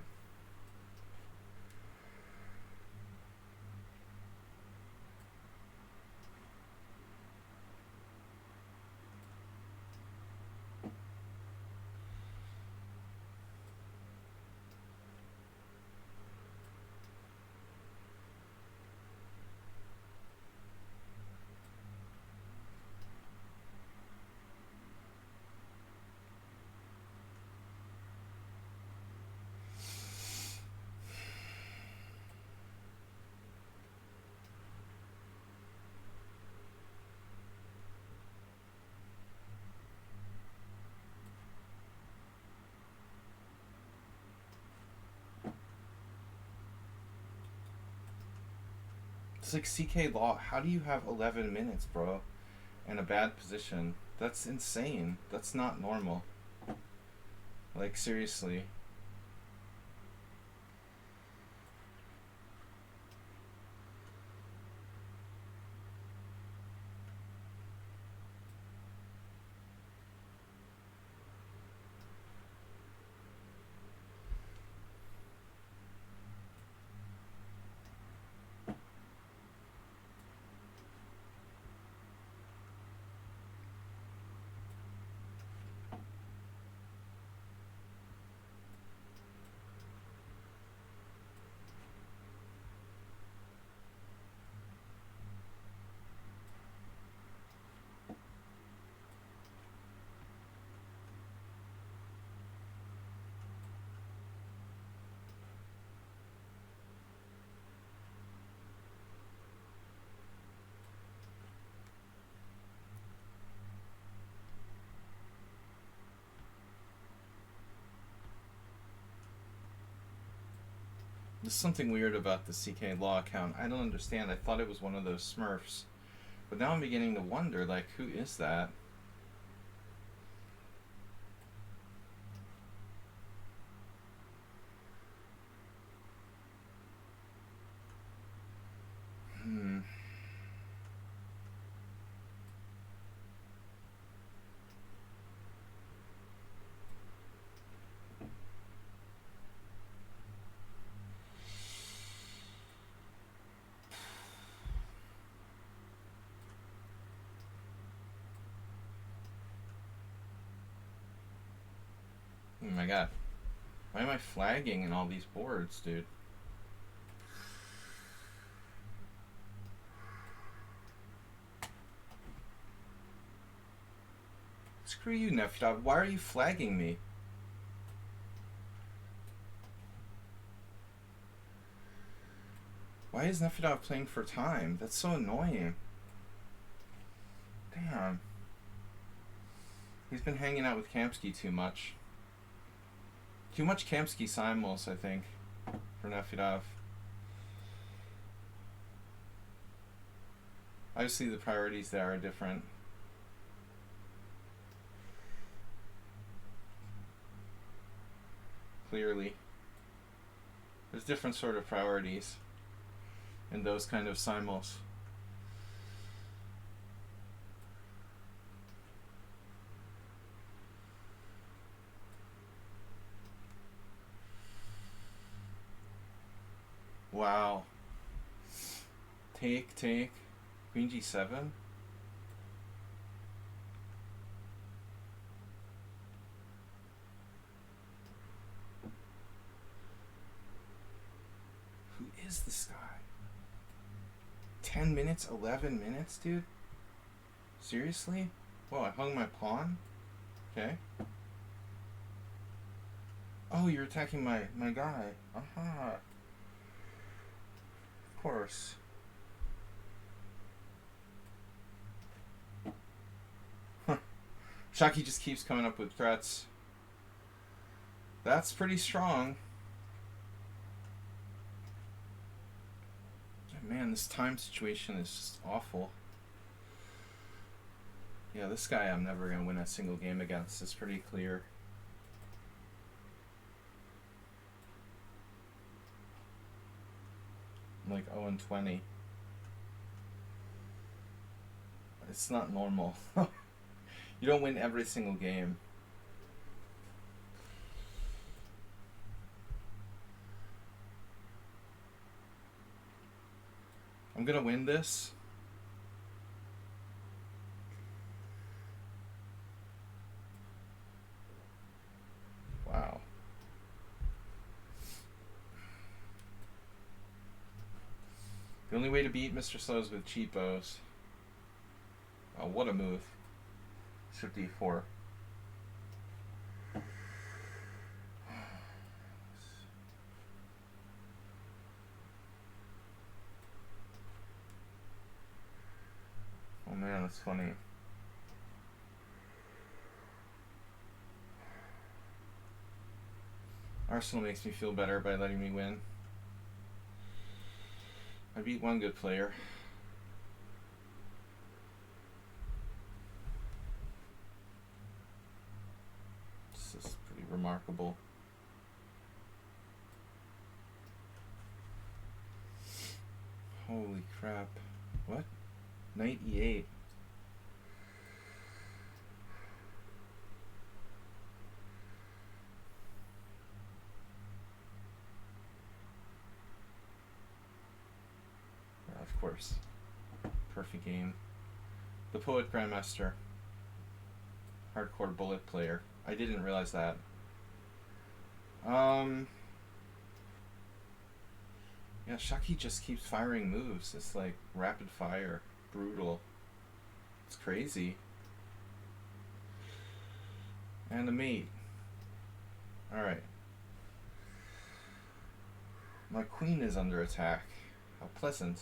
It's like CK Law. How do you have 11 minutes, bro? In a bad position? That's insane. That's not normal. Like, seriously. There's something weird about the CK Law account. I don't understand. I thought it was one of those Smurfs. But now I'm beginning to wonder, like, who is that? Oh my god. Why am I flagging in all these boards, dude? Screw you, Nefdog. Why are you flagging me? Why is Nefedov playing for time? That's so annoying. Damn. He's been hanging out with Kamsky too much. Too much Kamsky Simuls, I think, for Nefedov. Obviously the priorities there are different. Clearly. There's different sort of priorities in those kind of simuls. Wow. Take. Queen G7. Who is this guy? 10 minutes, 11 minutes, dude? Seriously? Whoa, I hung my pawn? Okay. Oh, you're attacking my guy. Aha. Of course. Huh. Sladgie just keeps coming up with threats. That's pretty strong. Man, this time situation is just awful. Yeah, this guy I'm never going to win a single game against. It's pretty clear. I'm like 0-20. It's not normal. You don't win every single game. I'm gonna win this. Wow. The only way to beat Mr. Slow is with cheapos. Oh, what a move. Bishop d4. Oh man, that's funny. Arsenal makes me feel better by letting me win. I beat one good player. This is pretty remarkable. Holy crap. What? Knight e8. Of course. Perfect game. The Poet Grandmaster. Hardcore bullet player. I didn't realize that. Yeah, Sladgie just keeps firing moves. It's like rapid fire. Brutal. It's crazy. And a mate. Alright. My queen is under attack. How pleasant.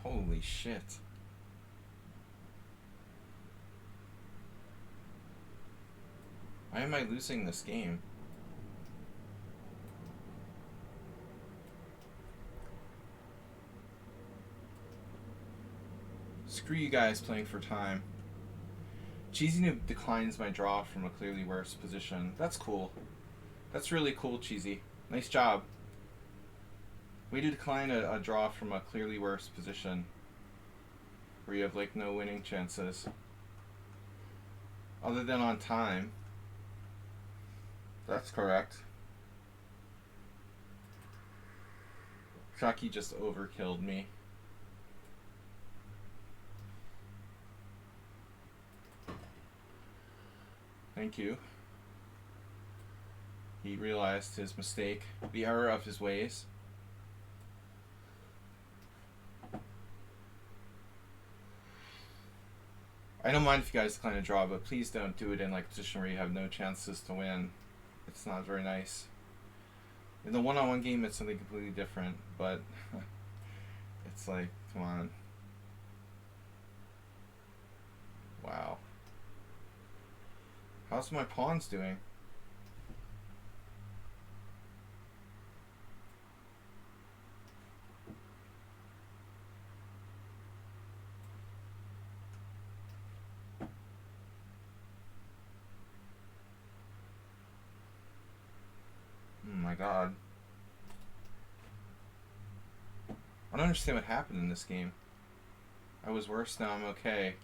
Holy shit. Why am I losing this game? Screw you guys playing for time. Cheesy Noob declines my draw from a clearly worse position. That's cool. That's really cool, Cheesy. Nice job. Way to decline a draw from a clearly worse position where you have like no winning chances. Other than on time. That's correct. Sladgie just overkilled me. Thank you. He realized his mistake, the error of his ways. I don't mind if you guys decline a draw, but please don't do it in like a position where you have no chances to win. It's not very nice. In the one-on-one game, it's something completely different, but it's like, come on. Wow. How's my pawns doing? Oh my god. I don't understand what happened in this game. I was worse, now I'm okay.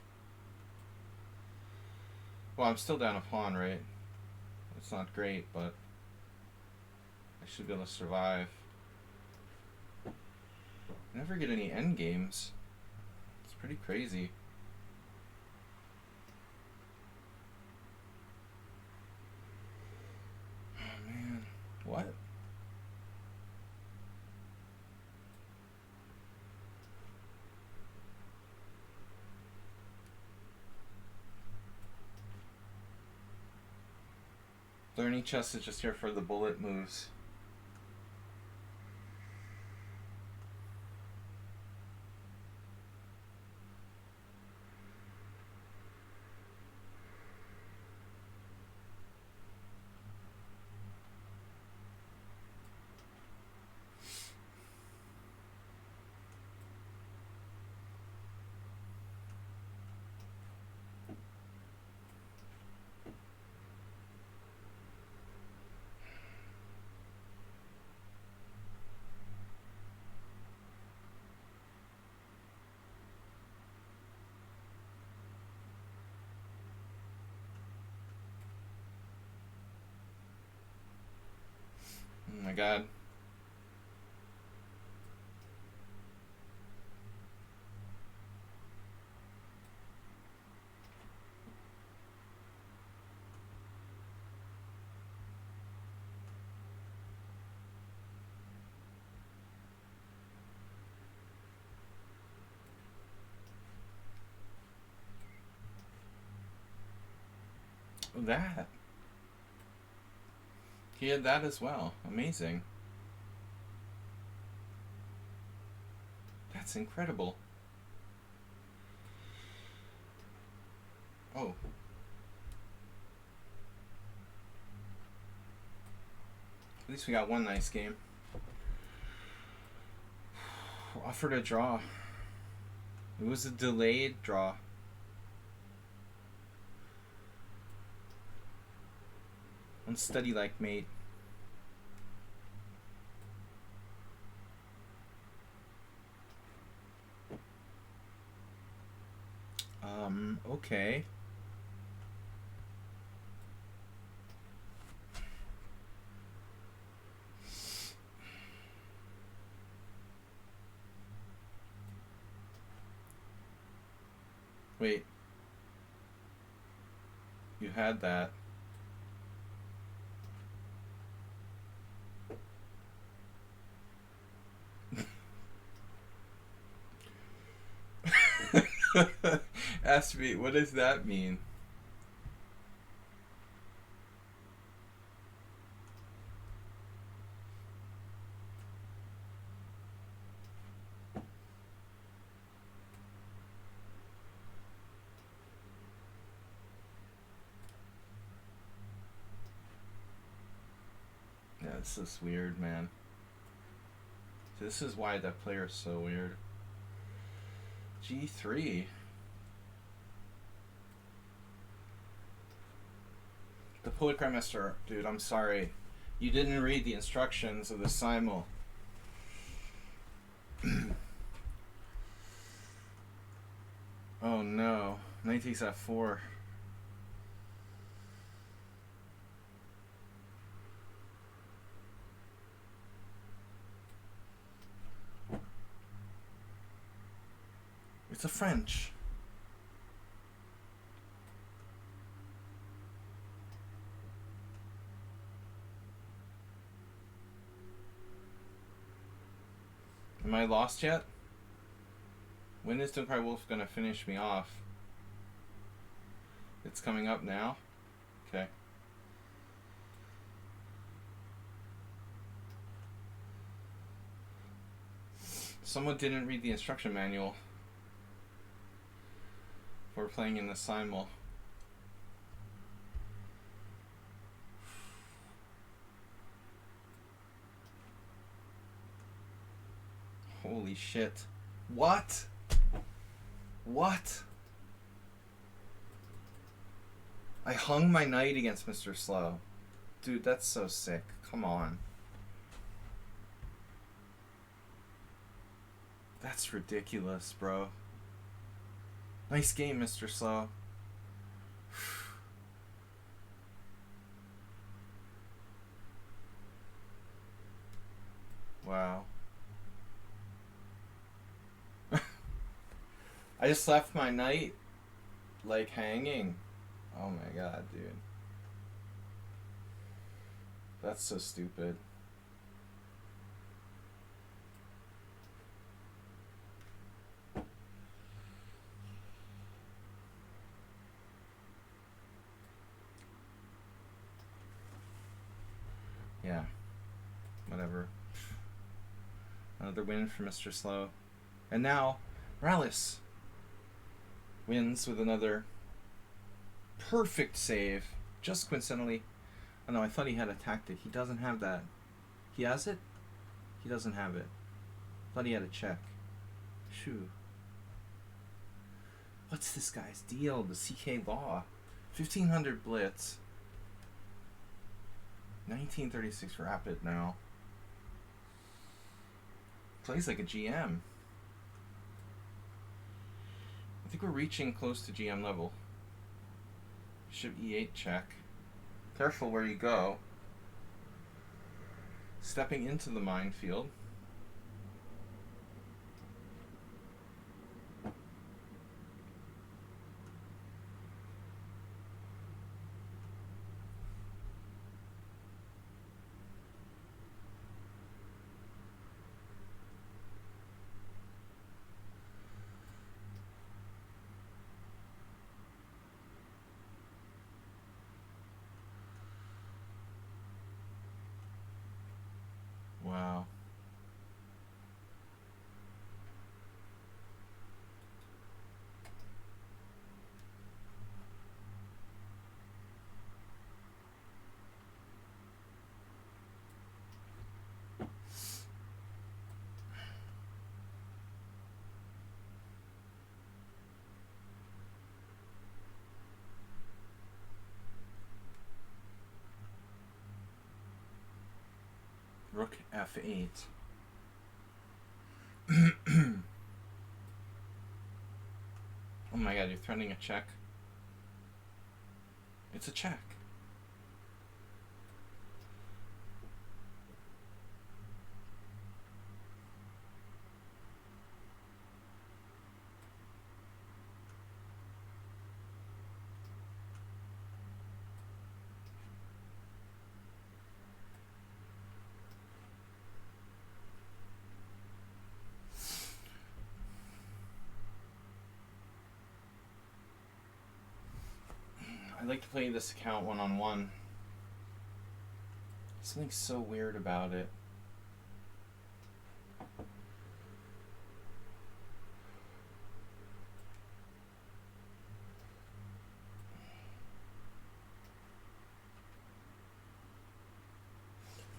Well, I'm still down a pawn, right? It's not great, but I should be able to survive. I never get any end games. It's pretty crazy. Oh man, what? Learning chess is just here for the bullet moves. Oh my god. That. He had that as well. Amazing. That's incredible. Oh. At least we got one nice game. Offered a draw. It was a delayed draw. Unsteady like mate. Okay. Wait. You had that. Ask me, what does that mean? Yeah, this is weird, man. This is why that player is so weird. G3. The Poet Grandmaster, dude, I'm sorry. You didn't read the instructions of the Simul. Oh no. Knight takes f4. It's a French. Am I lost yet? When is Democrat Wolf gonna finish me off? It's coming up now? Okay. Someone didn't read the instruction manual for playing in the Simul. Holy shit. What? What? I hung my knight against Mr. Slow. Dude, that's so sick. Come on. That's ridiculous, bro. Nice game, Mr. Slow. Wow. I just left my knight, like, hanging. Oh my god, dude. That's so stupid. Yeah. Whatever. Another win for Mr. Slow. And now, Morales wins with another perfect save. Just coincidentally. Oh no, I thought he had a tactic. He doesn't have that. He has it? He doesn't have it. I thought he had a check. Shoo. What's this guy's deal? The CK Law. 1500 Blitz. 1936 Rapid now. Plays like a GM. I think we're reaching close to GM level. Bishop E8 check. Careful where you go. Stepping into the minefield. Wow. Rook F8. Oh my god, you're threatening a check. It's a check. I like to play this account one-on-one. Something so weird about it.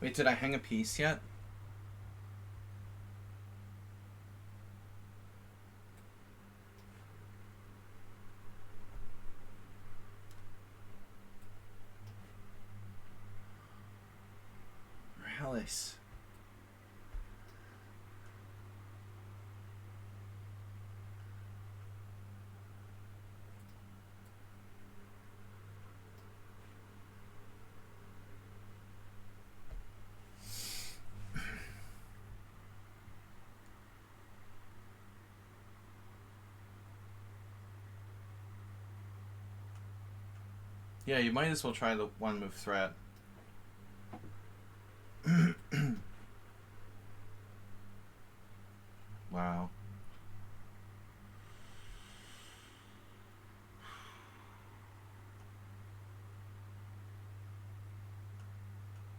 Wait, did I hang a piece yet? Morales. Yeah, you might as well try the one move threat. Wow.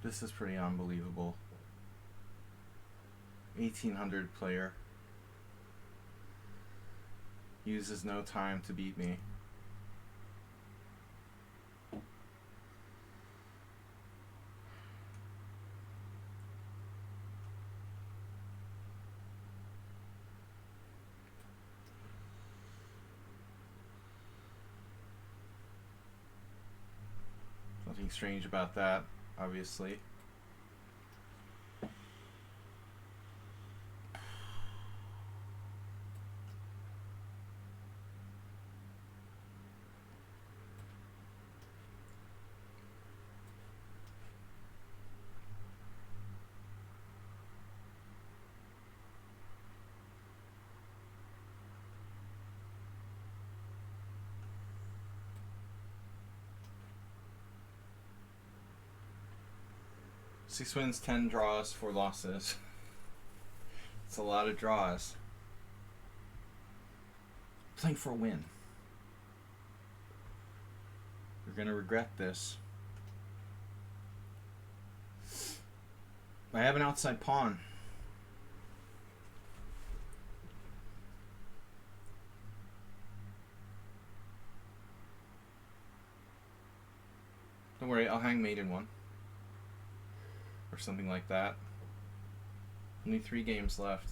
This is pretty unbelievable. 1800 player. Uses no time to beat me. Nothing strange about that, obviously. Six wins, 10 draws, 4 losses. It's a lot of draws. Playing for a win. You're gonna regret this. I have an outside pawn. Don't worry, I'll hang mate in one. Or something like that. Only 3 games left.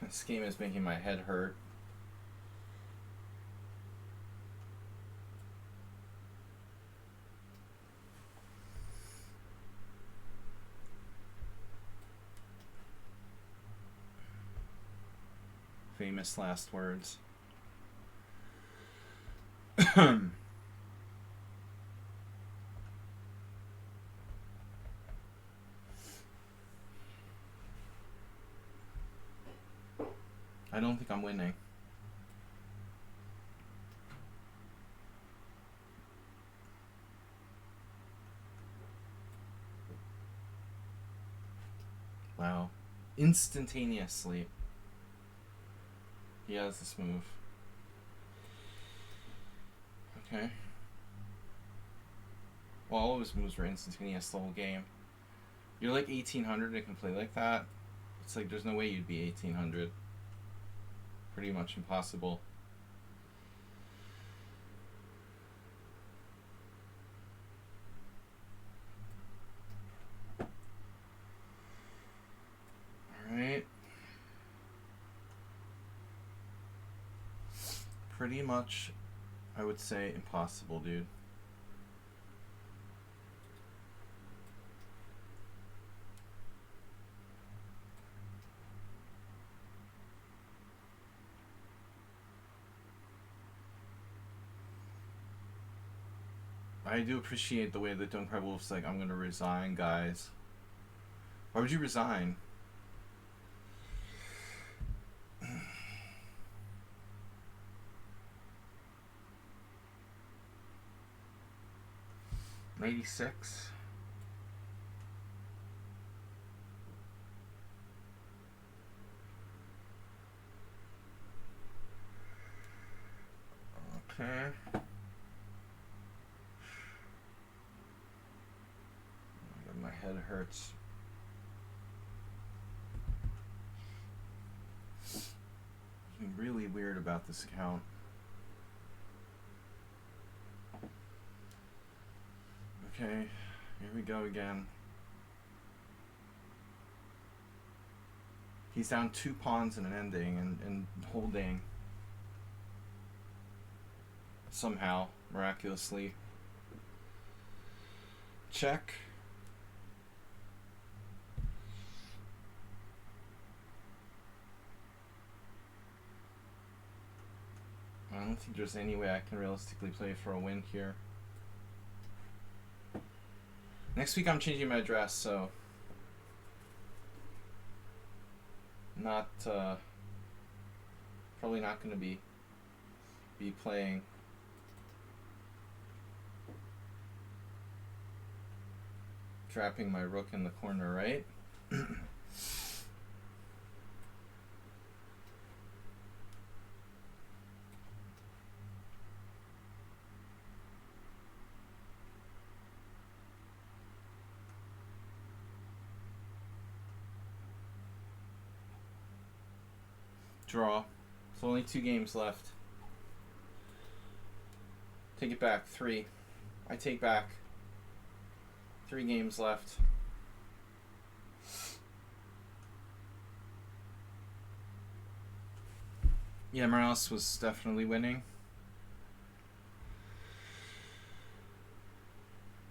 This game is making my head hurt. Famous last words. I don't think I'm winning. Wow. Instantaneously. He has this move. Okay. Well, all of his moves were instantaneous the whole game. You're like 1800 and can play like that? It's like there's no way you'd be 1800. Pretty much impossible. Alright. Pretty much, I would say, impossible, dude. I do appreciate the way that Don't Cry Wolf's like, I'm gonna resign, guys. Why would you resign? '86. Okay. My head hurts. Something really weird about this account. Okay, here we go again. He's down 2 pawns in an ending and holding somehow, miraculously. Check. I don't think there's any way I can realistically play for a win here. Next week I'm changing my address, so not probably not going to be playing. Trapping my rook in the corner, right? Draw. So only 2 games left. Take it back. 3. I take back. 3 games left. Yeah, Morales was definitely winning.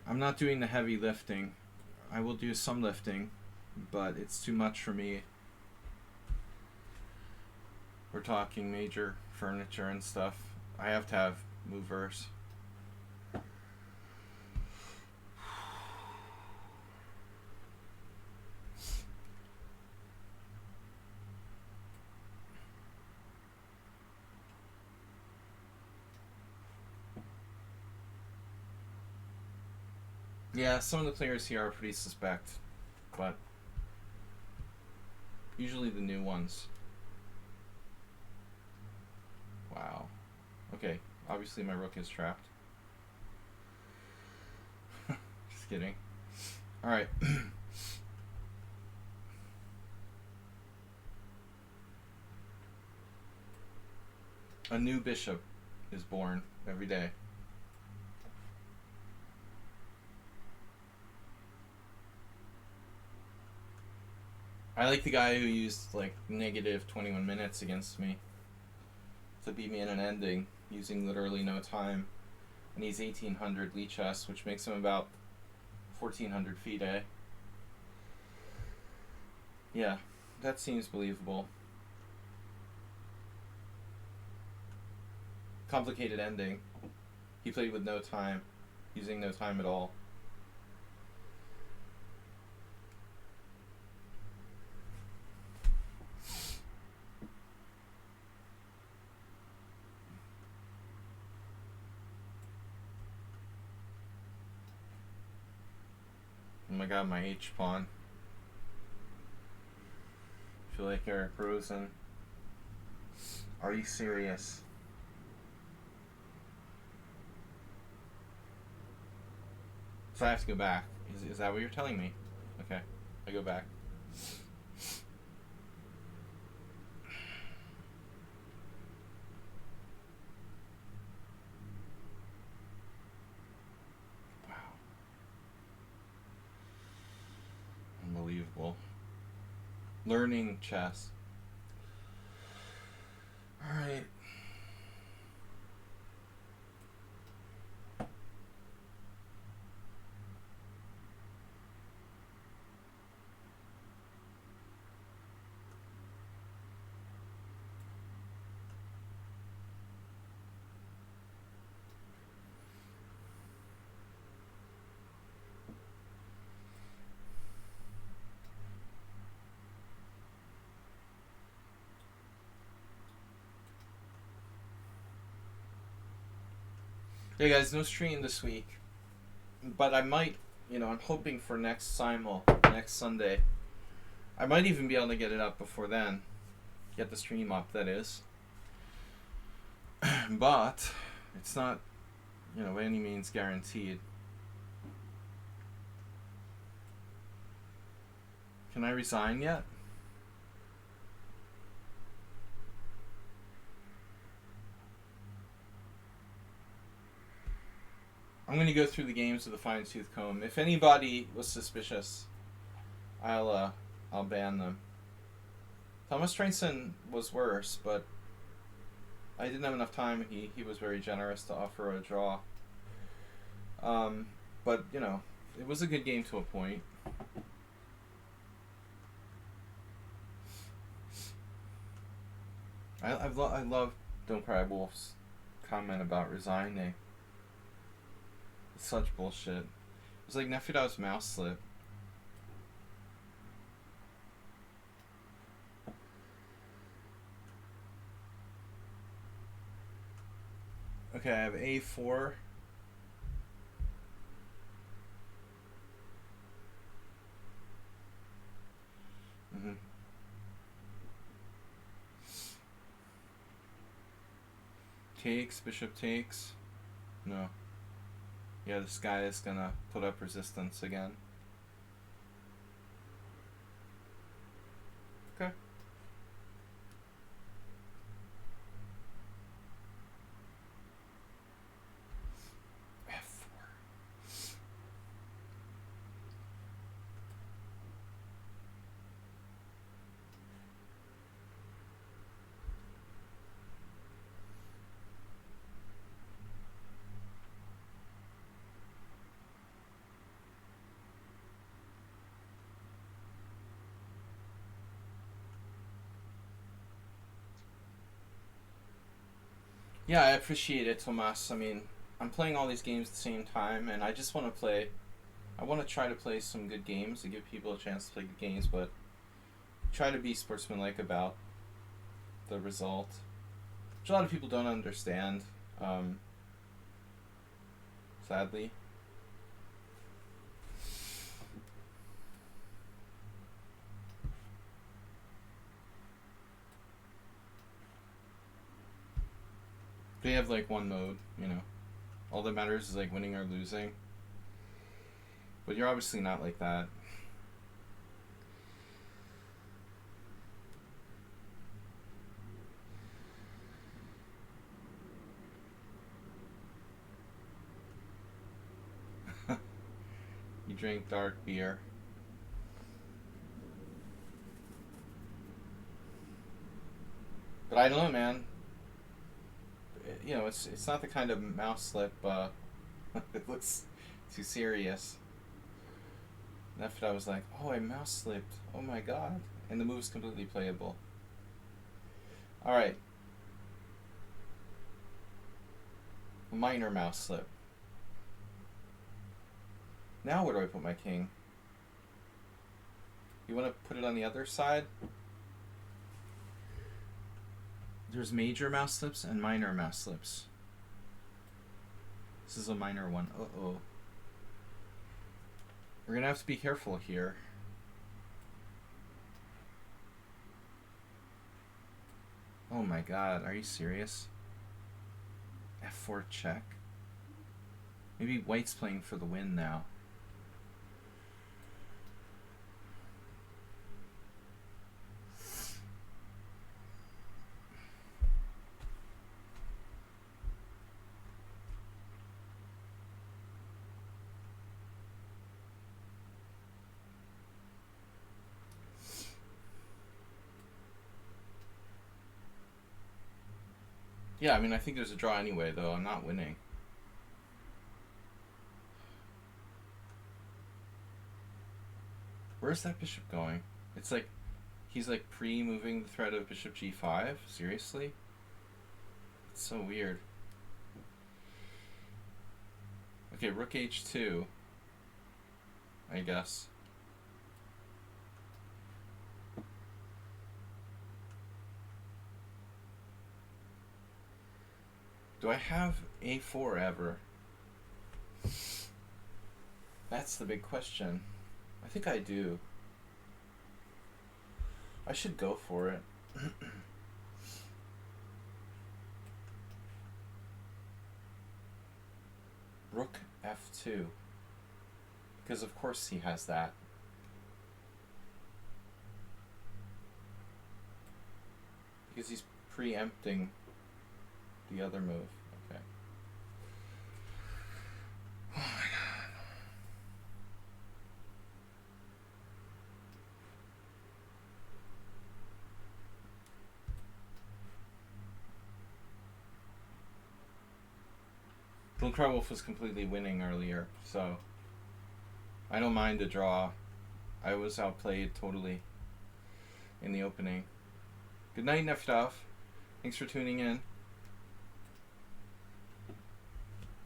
I'm not doing the heavy lifting. I will do some lifting, but it's too much for me. We're talking major furniture and stuff. I have to have movers. Yeah, some of the players here are pretty suspect, but usually the new ones. Wow. Okay, obviously my rook is trapped. Just kidding. Alright. A new bishop is born every day. I like the guy who used like negative 21 minutes against me to beat me in an ending using literally no time. And he's 1800 lichess, which makes him about 1400 FIDE. Yeah, that seems believable. Complicated ending. He played with no time, using no time at all. Oh my god, my H pawn. I feel like Eric Rosen. Are you serious? So I have to go back. Is that what you're telling me? Okay, I go back. Wow. Unbelievable. Learning chess. Alright. Hey guys, no stream this week, but I might, I'm hoping for next Simul, next Sunday. I might even be able to get it up before then. Get the stream up, that is. But it's not, by any means guaranteed. Can I resign yet? I'm gonna go through the games with a fine-tooth comb. If anybody was suspicious, I'll ban them. Thomas Trainson was worse, but I didn't have enough time. He was very generous to offer a draw. But you know, it was a good game to a point. I love Don't Cry Wolf's comment about resigning. It's such bullshit. It was like Nefidav's mouse slip. Okay, I have A4. Mm-hmm. Takes, bishop takes. No. Yeah, this guy is gonna put up resistance again. Okay. F4. Yeah, I appreciate it, Tomas. I mean, I'm playing all these games at the same time, and I just want to play. I want to try to play some good games to give people a chance to play good games, but try to be sportsmanlike about the result, which a lot of people don't understand, sadly. They have like one mode, you know. All that matters is like winning or losing. But you're obviously not like that. You drink dark beer. But I don't know, man. You know, it's not the kind of mouse slip that looks too serious. And after I was like, oh, I mouse slipped. Oh my god. And the move's completely playable. Alright. Minor mouse slip. Now where do I put my king? You want to put it on the other side? There's major mouse slips and minor mouse slips. This is a minor one. Uh-oh. We're gonna have to be careful here. Oh my god, are you serious? F4 check? Maybe white's playing for the win now. Yeah, I mean, I think there's a draw anyway, though. I'm not winning. Where's that bishop going? It's like, he's like pre-moving the threat of bishop g5? Seriously? It's so weird. Okay, rook h2. I guess. Do I have a4 ever? That's the big question. I think I do. I should go for it. Rook f2. Because of course he has that. Because he's preempting the other move. Okay. Blue Cry Wolf was completely winning earlier, so I don't mind a draw. I was outplayed totally in the opening. Good night, Nefdov. Thanks for tuning in.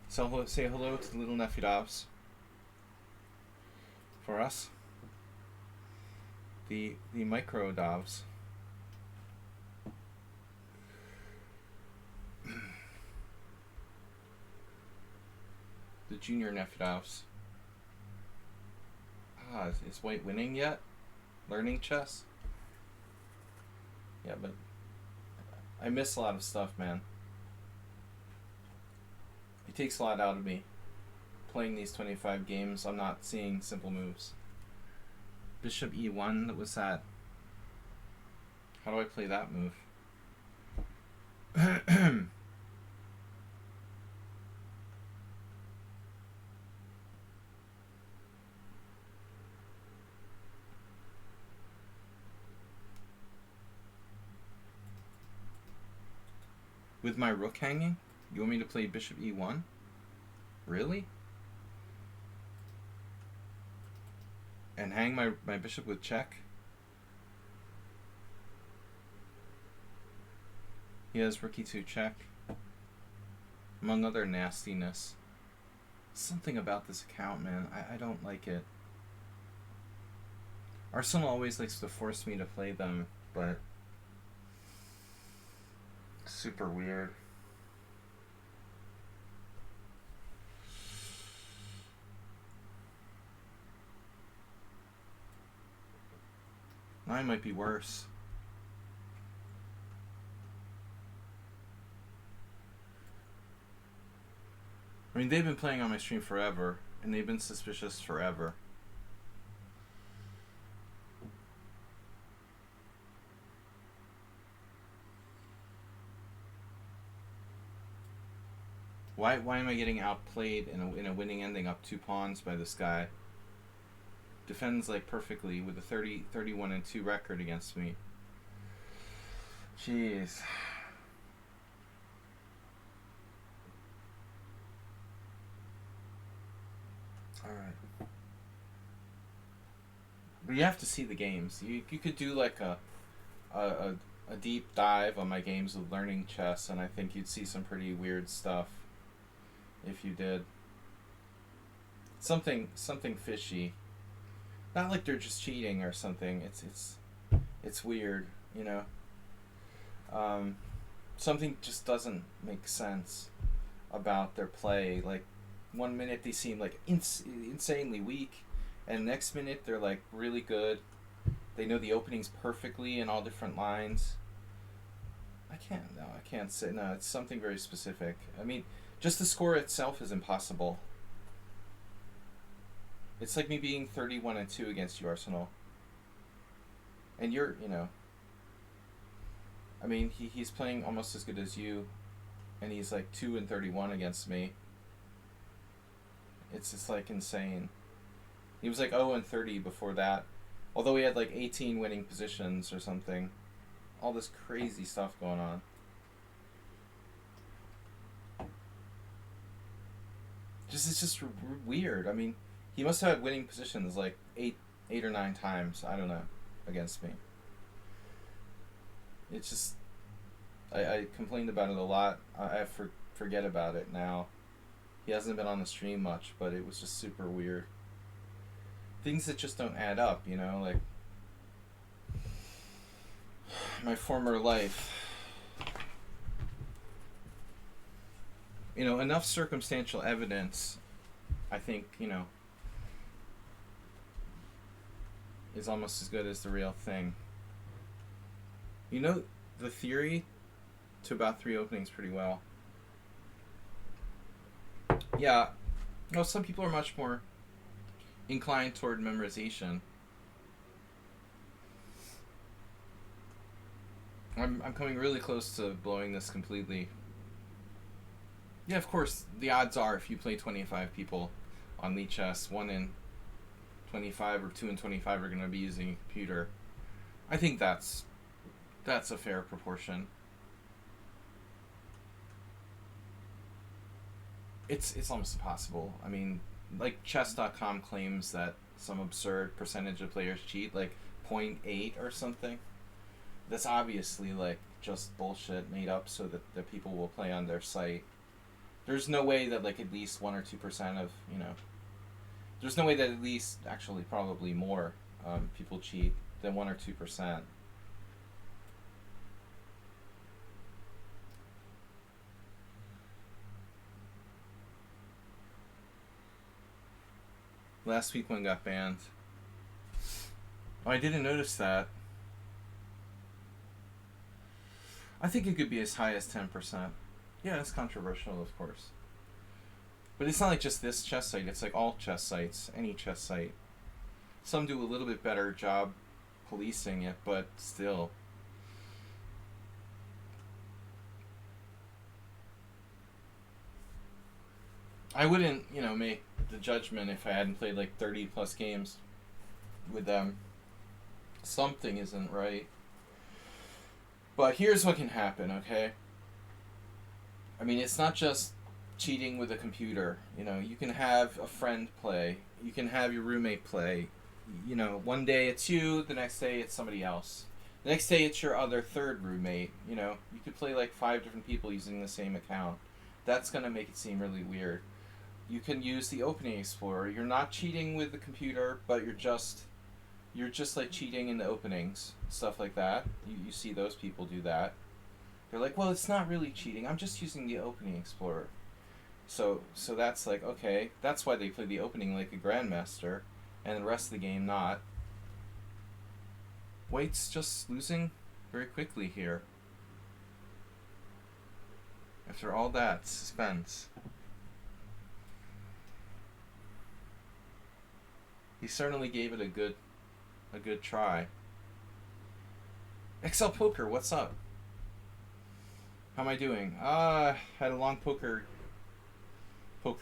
So say hello to the little Nefdovs. For us. The micro Dovs. The junior Nefdovs. Is White winning yet? Learning chess? Yeah, but I miss a lot of stuff, man. It takes a lot out of me. Playing these 25 games, I'm not seeing simple moves. Bishop E1, what was that? How do I play that move? With my rook hanging? You want me to play Bishop E1? Really? And hang my bishop with check? He has rook E2 check. Among other nastiness. Something about this account, man. I don't like it. Arsenal always likes to force me to play them, but super weird. Mine might be worse. I mean, they've been playing on my stream forever, and they've been suspicious forever. Why am I getting outplayed in a winning ending up 2 pawns by this guy? Defends like perfectly with a 31-2 record against me. Jeez. Alright. But you have to see the games. You could do like a deep dive on my games of learning chess, and I think you'd see some pretty weird stuff if you did. Something fishy. Not like they're just cheating or something. It's weird, you know. Something just doesn't make sense about their play. Like, 1 minute they seem like insanely weak, and next minute they're like really good. They know the openings perfectly in all different lines. I can't say. No, it's something very specific. I mean, just the score itself is impossible. It's like me being 31-2 against you, Arsenal. And you're, you know, I mean, he's playing almost as good as you, and he's like 2-31 against me. It's just like insane. He was like 0-30 before that, although he had like 18 winning positions or something. All this crazy stuff going on. It's just weird. I mean, he must have had winning positions like eight or 9 times. I don't know, against me. It's just, I complained about it a lot. I forget about it now. He hasn't been on the stream much, but it was just super weird. Things that just don't add up, you know, like my former life. You know, enough circumstantial evidence, I think, you know, is almost as good as the real thing. You know the theory to about 3 openings pretty well. Yeah, well, some people are much more inclined toward memorization. I'm coming really close to blowing this completely. Yeah, of course, the odds are if you play 25 people on lichess, 1 in 25 or 2 in 25 are going to be using a computer. I think that's a fair proportion. it's almost impossible. I mean, like chess.com claims that some absurd percentage of players cheat, like 0.8 or something. That's obviously like just bullshit made up so that the people will play on their site. There's no way that like at least 1 or 2% of there's no way that at least actually probably more people cheat than 1 or 2%. Last week one got banned. Oh, I didn't notice that. I think it could be as high as 10%. Yeah, it's controversial, of course. But it's not like just this chess site, it's like all chess sites, any chess site. Some do a little bit better job policing it, but still. I wouldn't, make the judgment if I hadn't played like 30 plus games with them. Something isn't right. But here's what can happen, okay? I mean, it's not just cheating with a computer. You can have a friend play, you can have your roommate play. One day it's you, the next day it's somebody else. The next day it's your other third roommate. You could play like 5 different people using the same account. That's going to make it seem really weird. You can use the opening explorer. You're not cheating with the computer, but you're just like cheating in the openings, stuff like that. You see those people do that. They're like, well, it's not really cheating. I'm just using the opening explorer. So that's like, okay, that's why they play the opening like a grandmaster, and the rest of the game not. White's just losing very quickly here. After all that suspense, he certainly gave it a good try. XL Poker, what's up? How am I doing? Had a long poker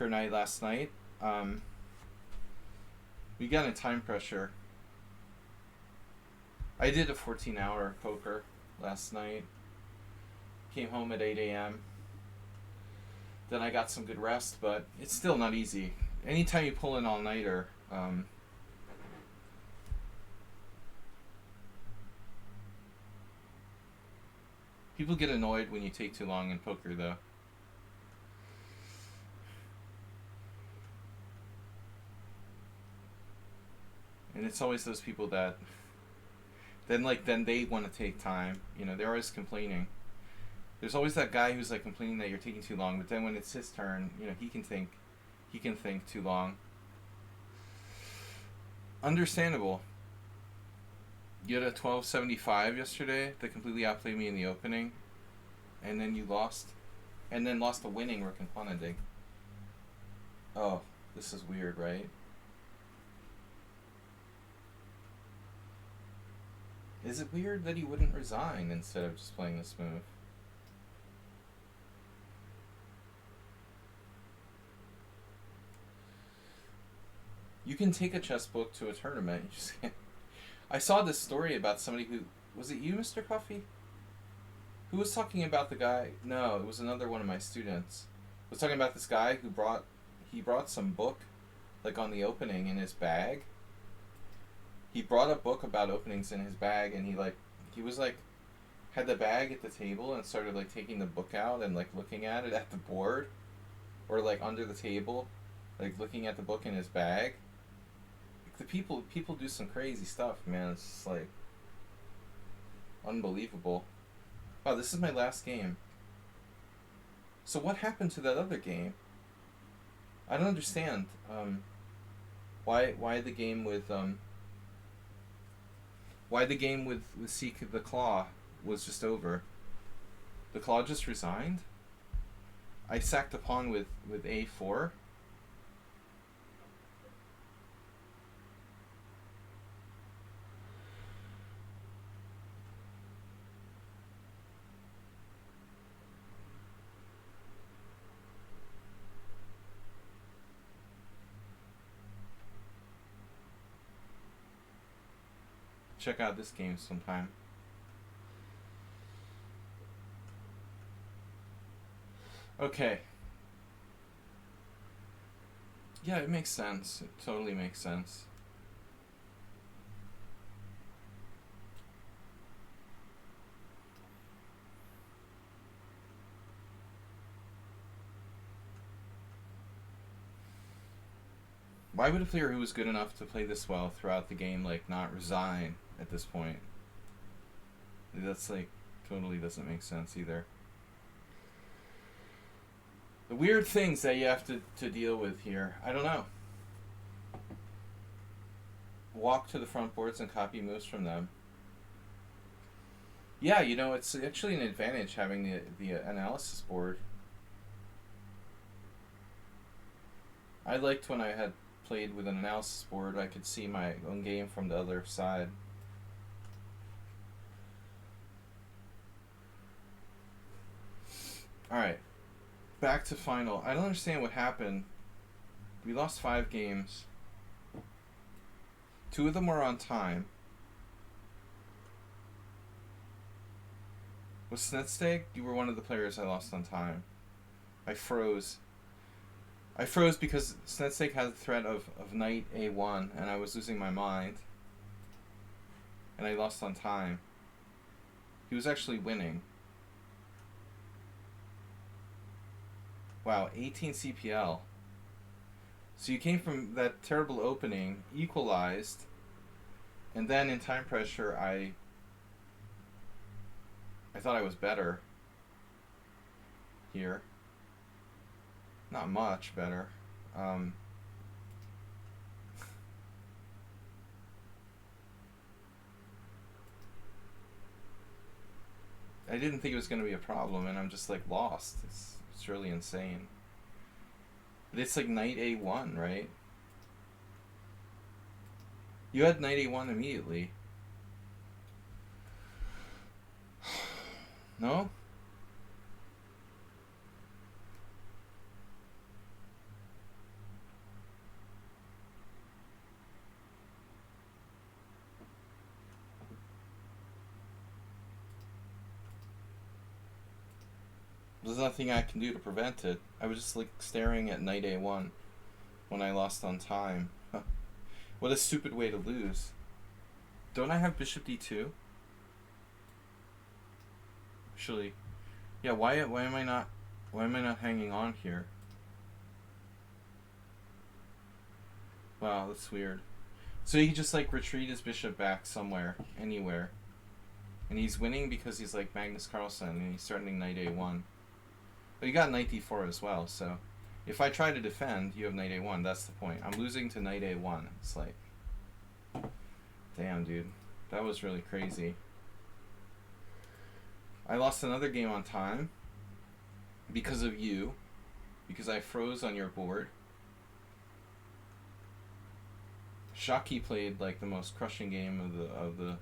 night last night. We got in time pressure. I did a 14-hour poker last night. Came home at 8 a.m. Then I got some good rest, but it's still not easy. Anytime you pull an all-nighter, people get annoyed when you take too long in poker, though. And it's always those people that then they want to take time. They're always complaining. There's always that guy who's like complaining that you're taking too long, but then when it's his turn, he can think too long. Understandable. You had a 1275 yesterday that completely outplayed me in the opening, and then you lost, and then lost the winning Rickon-Ponending. Oh, this is weird, right? Is it weird that he wouldn't resign instead of just playing this move? You can take a chess book to a tournament. You just can't. I saw this story about somebody who... Was it you, Mr. Coffee? Who was talking about the guy... No, it was another one of my students. Was talking about this guy who brought... He brought some book, like on the opening, in his bag. He brought a book about openings in his bag, and he was like... Had the bag at the table and started like taking the book out and like looking at it at the board. Or like under the table. Like looking at the book in his bag. The people do some crazy stuff, man. It's just like unbelievable. Wow, this is my last game. So what happened to that other game? I don't understand. Why the game with Seek the Claw was just over. The Claw just resigned. I sacked a pawn with A4. Check out this game sometime. Okay. Yeah, it makes sense. It totally makes sense. Why would a player who was good enough to play this well throughout the game like not resign at this point? That's like totally doesn't make sense either. The weird things that you have to deal with here. I don't know. Walk to the front boards and copy moves from them. Yeah, you know, it's actually an advantage having the analysis board. I liked when I had played with an analysis board, I could see my own game from the other side. Alright, back to final. I don't understand what happened. We lost 5 games. 2 of them were on time. With Snedsteg, you were one of the players I lost on time. I froze. I froze because Snedsteg had the threat of knight a1, and I was losing my mind. And I lost on time. He was actually winning. Wow, 18 CPL. So you came from that terrible opening, equalized, and then in time pressure I thought I was better here. Not much better. I didn't think it was going to be a problem, and I'm just like lost. It's really insane. But it's like knight a1, right? You had knight a1 immediately. No? There's nothing I can do to prevent it. I was just like staring at knight a1 when I lost on time. What a stupid way to lose. Don't I have bishop d2? Actually, yeah. Why am I not hanging on here? Wow, that's weird. So he just like retreat his bishop back somewhere, anywhere, and he's winning because he's like Magnus Carlsen and he's starting knight a1. But you got knight d4 as well, so if I try to defend, you have knight a1. That's the point. I'm losing to knight a1. It's like, damn, dude, that was really crazy. I lost another game on time because of you, because I froze on your board. Sladgie played like the most crushing game of the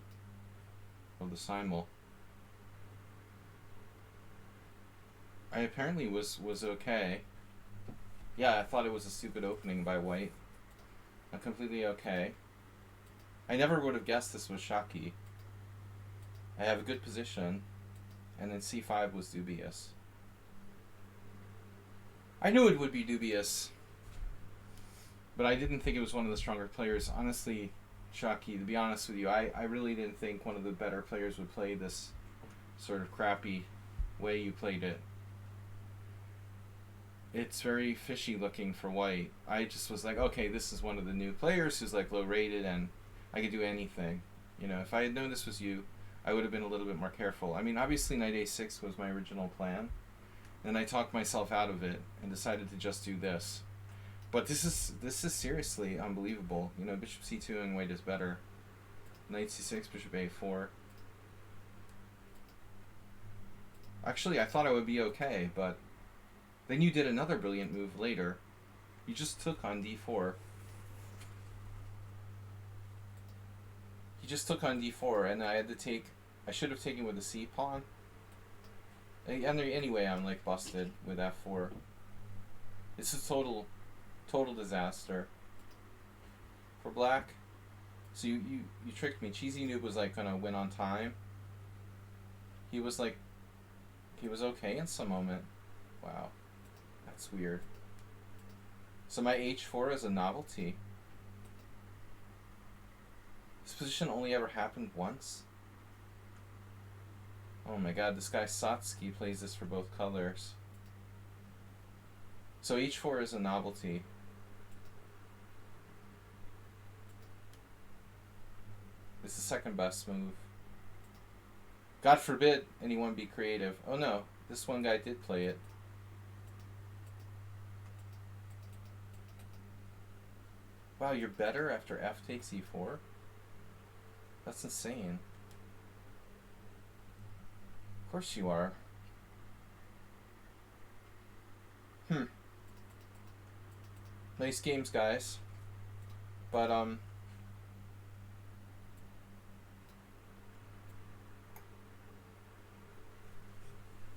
Simul. I apparently was okay. Yeah, I thought it was a stupid opening by white. I'm completely okay. I never would have guessed this was Sladgie. I have a good position, and then c5 was dubious. I knew it would be dubious, but I didn't think it was one of the stronger players. Honestly, Sladgie, to be honest with you, I really didn't think one of the better players would play this sort of crappy way you played it. It's very fishy looking for white. I just was like, okay, this is one of the new players who's like low rated and I could do anything. You know, if I had known this was you, I would have been a little bit more careful. I mean, obviously knight a6 was my original plan, and I talked myself out of it and decided to just do this. But this is seriously unbelievable. You know, bishop c2 and white is better. Knight c6, bishop a4. Actually, I thought I would be okay, but then you did another brilliant move later. You just took on d4. He just took on d4, and I had to take... I should have taken with the c pawn. And anyway, I'm like busted with f4. It's a total disaster for black. So you tricked me. Cheesy Noob was like gonna win on time. He was okay in some moment. Wow, that's weird. So my h4 is a novelty. This position only ever happened once? Oh my god, this guy Satsuki plays this for both colors. So h4 is a novelty. It's the second best move. God forbid anyone be creative. Oh no, this one guy did play it. Wow, you're better after f takes e4? That's insane. Of course you are. Nice games, guys. But,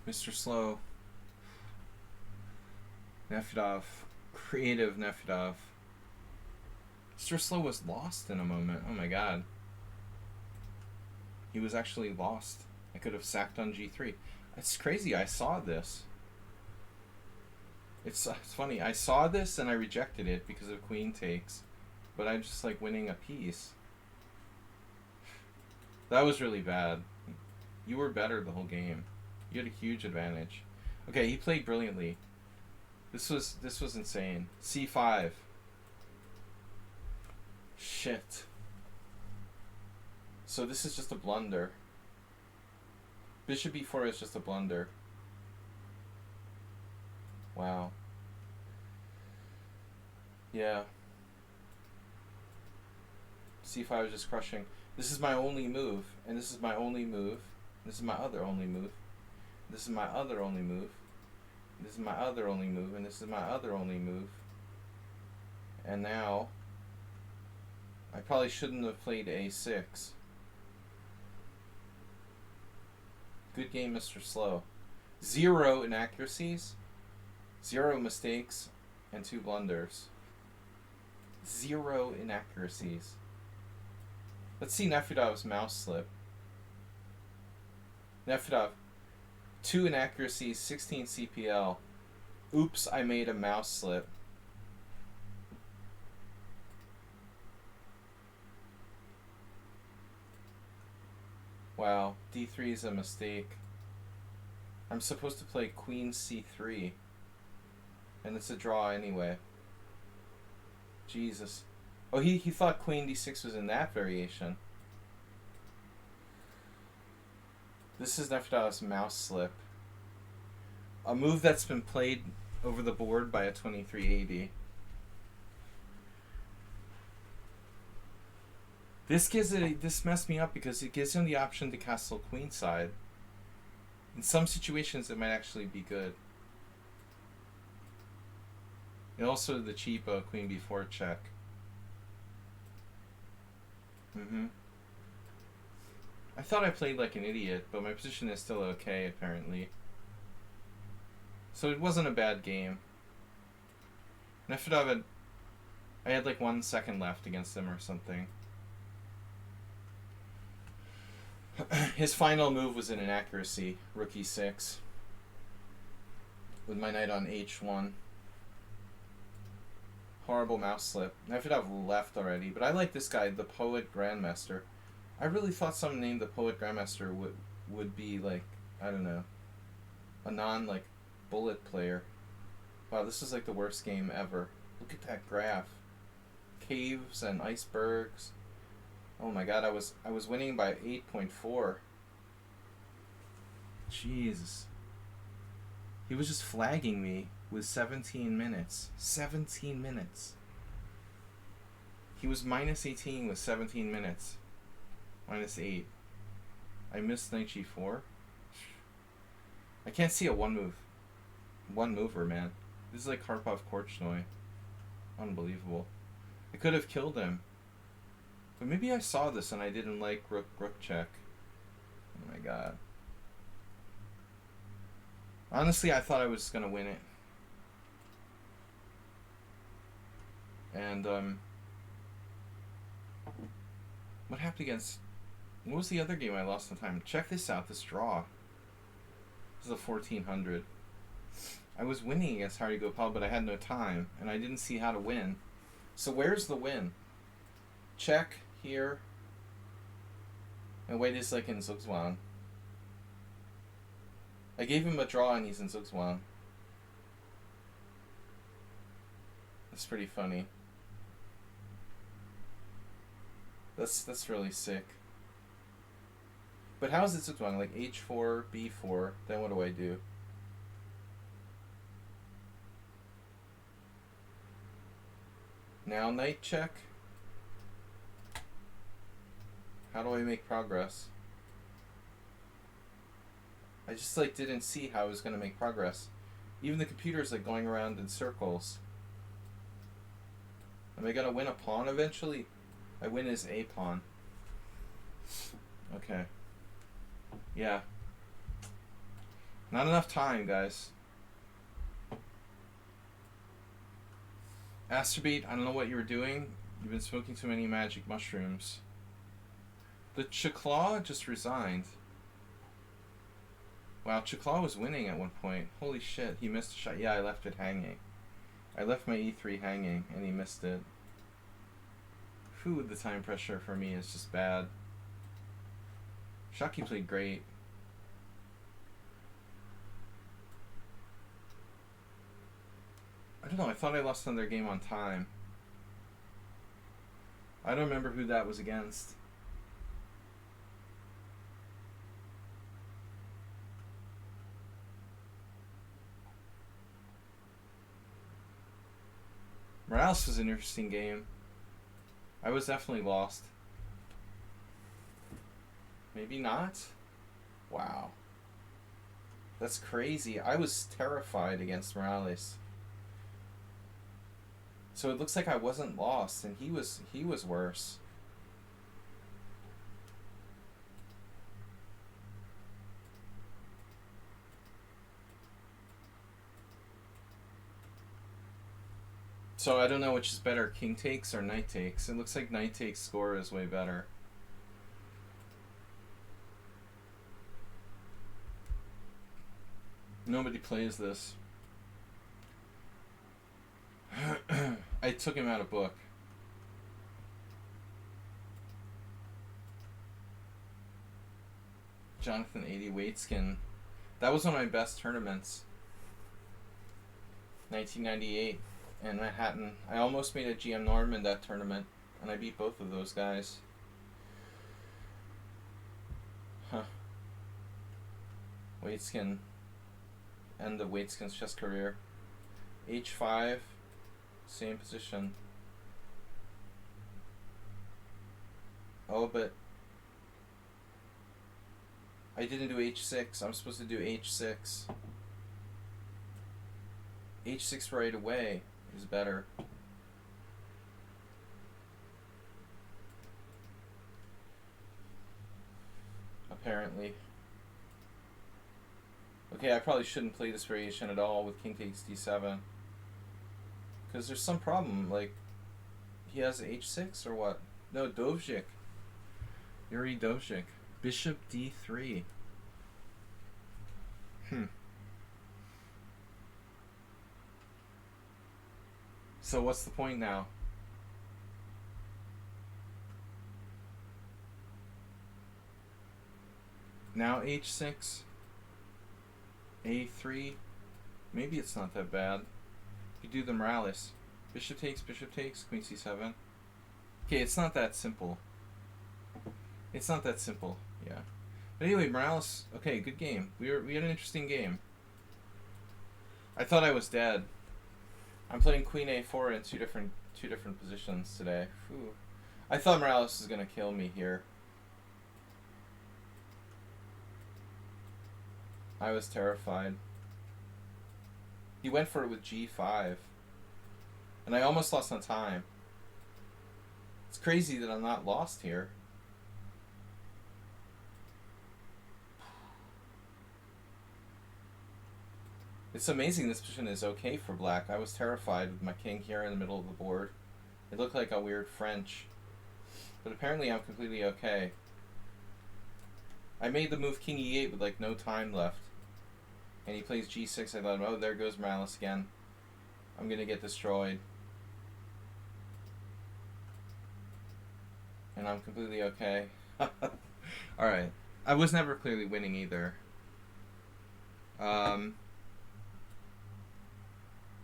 Mr. Slow. Nefedov. Creative Nefedov. Mr. Slow was lost in a moment. Oh my god. He was actually lost. I could have sacked on g3. It's crazy. I saw this. It's funny. I saw this and I rejected it because of queen takes. But I'm just like winning a piece. That was really bad. You were better the whole game. You had a huge advantage. Okay, he played brilliantly. This was insane. c5. Shit. So this is just a blunder. Bishop e4 is just a blunder. Wow. Yeah. c5 is just crushing. This is my only move, and this is my only move. This is my other only move. This is my other only move. This is my other only move, and this is my other only move. And now, I probably shouldn't have played a6. Good game, Mr. Slow. 0 inaccuracies, 0 mistakes, and 2 blunders. 0 inaccuracies. Let's see Nefedov's mouse slip. Nefedov, 2 inaccuracies, 16 CPL. Oops, I made a mouse slip. Wow, d3 is a mistake. I'm supposed to play queen c3. And it's a draw anyway. Jesus. Oh, he thought queen d6 was in that variation. This is Nefedov's mouse slip. A move that's been played over the board by a 2380. This messed me up because it gives him the option to castle queenside. In some situations, it might actually be good. And also the cheap queen b4 check. I thought I played like an idiot, but my position is still okay, apparently. So it wasn't a bad game. Nefedov I had like 1 second left against him or something. His final move was an inaccuracy, rook e6, with my knight on h1. Horrible mouse slip. Nefedov left already, but I like this guy, the Poet Grandmaster. I really thought someone named the Poet Grandmaster would be like, I don't know, a non-like bullet player. Wow, this is like the worst game ever. Look at that graph. Caves and icebergs. Oh my god, I was winning by 8.4. Jesus. He was just flagging me with 17 minutes. 17 minutes. He was minus 18 with 17 minutes. Minus 8. I missed knight g4. I can't see a one mover, man. This is like Karpov Korchnoi. Unbelievable. I could have killed him. But maybe I saw this and I didn't like rook check. Oh my god. Honestly, I thought I was gonna win it. And what happened against? What was the other game I lost in time? Check this out. This draw. This is a 1400. I was winning against Harry Gopal, but I had no time, and I didn't see how to win. So where's the win? Check here. And wait a second, Zugzwang. I gave him a draw and he's in Zugzwang. That's pretty funny. That's really sick. But how is it Zugzwang? Like H4, B4, then what do I do? Now knight check. How do I make progress? I just like didn't see how I was gonna make progress. Even the computer's like going around in circles. Am I gonna win a pawn eventually? I win as a pawn. Okay. Yeah. Not enough time, guys. Astrobate, I don't know what you were doing. You've been smoking too many magic mushrooms. The Chiclaw just resigned. Wow, Chiclaw was winning at one point. Holy shit, he missed a shot. Yeah, I left it hanging. I left my E3 hanging, and he missed it. Whew, the time pressure for me is just bad. Shockey played great. I don't know, I thought I lost another game on time. I don't remember who that was against. Morales was an interesting game. I was definitely lost. Maybe not? Wow. That's crazy. I was terrified against Morales. So it looks like I wasn't lost, and he was worse. So I don't know which is better, king takes or knight takes. It looks like knight takes score is way better. Nobody plays this. I took him out of book. Jonathan 80 Waitskin. That was one of my best tournaments. 1998 in Manhattan. I almost made a GM Norm in that tournament, and I beat both of those guys. Huh. Waitskin. End of Waitskin's chess career. H5. Same position. Oh, but I didn't do H6. I'm supposed to do H6. H6 right away is better. Apparently. Okay, I probably shouldn't play this variation at all with king takes d7. Because there's some problem, like, he has h6 or what? No, Dovzhik. Yuri Dovzhik. Bishop d3. So what's the point now? Now h6. a3. Maybe it's not that bad. You do the Morales. Bishop takes, queen c7. Okay, it's not that simple. It's not that simple, yeah. But anyway, Morales, okay, good game. We had an interesting game. I thought I was dead. I'm playing queen a4 in two different positions today. Whew. I thought Morales was gonna kill me here. I was terrified. He went for it with g5. And I almost lost on time. It's crazy that I'm not lost here. It's amazing this position is okay for black. I was terrified with my king here in the middle of the board. It looked like a weird French. But apparently I'm completely okay. I made the move king e8 with like no time left. and he plays g6, I thought, oh, there goes Morales again. I'm going to get destroyed. And I'm completely okay. Alright. I was never clearly winning either.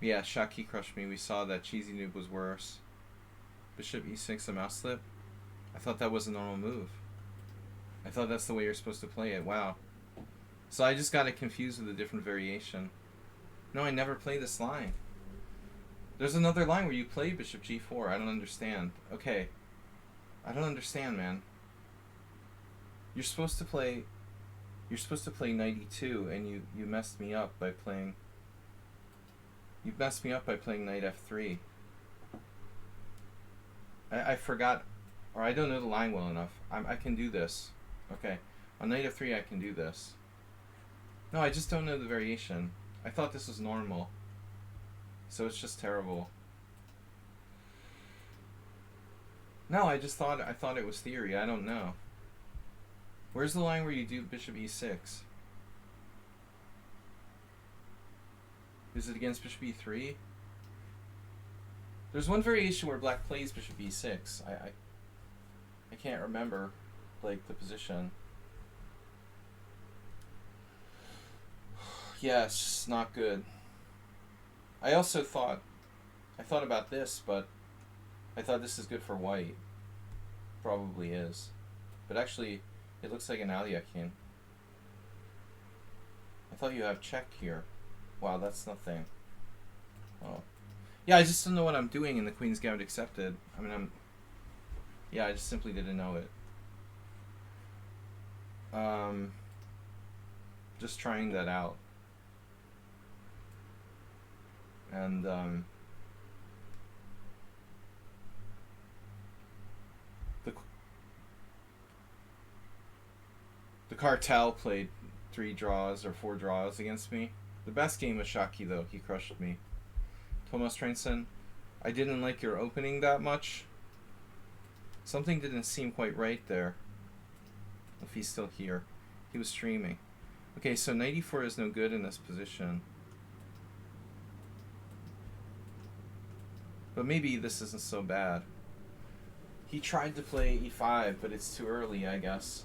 Yeah, Shaki crushed me. We saw that Cheesy Noob was worse. Bishop e6, a mouse slip? I thought that was a normal move. I thought that's the way you're supposed to play it. Wow. So I just got it confused with a different variation. No, I never play this line. There's another line where you play bishop g4. I don't understand. Okay. I don't understand, man. You're supposed to play knight e2, and you messed me up by playing... You messed me up by playing knight f3. I forgot, or I don't know the line well enough. I can do this. Okay. On knight f3 I can do this. No, I just don't know the variation. I thought this was normal. So it's just terrible. No, I thought it was theory. I don't know. Where's the line where you do bishop e6? Is it against bishop e3? There's one variation where black plays bishop e6. I can't remember, like, the position. Yeah, it's just not good. I also thought about this, but I thought this is good for white. Probably is. But actually, it looks like an Aliakin. I thought you have check here. Wow, that's nothing. Oh. Yeah, I just don't know what I'm doing in the Queen's Gambit accepted. I mean, yeah, I just simply didn't know it. Just trying that out. And, the cartel played 3 draws or 4 draws against me. The best game was Shaki, though. He crushed me. Thomas Trainson, I didn't like your opening that much. Something didn't seem quite right there. If he's still here. He was streaming. Okay, so knight e4 is no good in this position. But maybe this isn't so bad. He tried to play e5, but it's too early, I guess.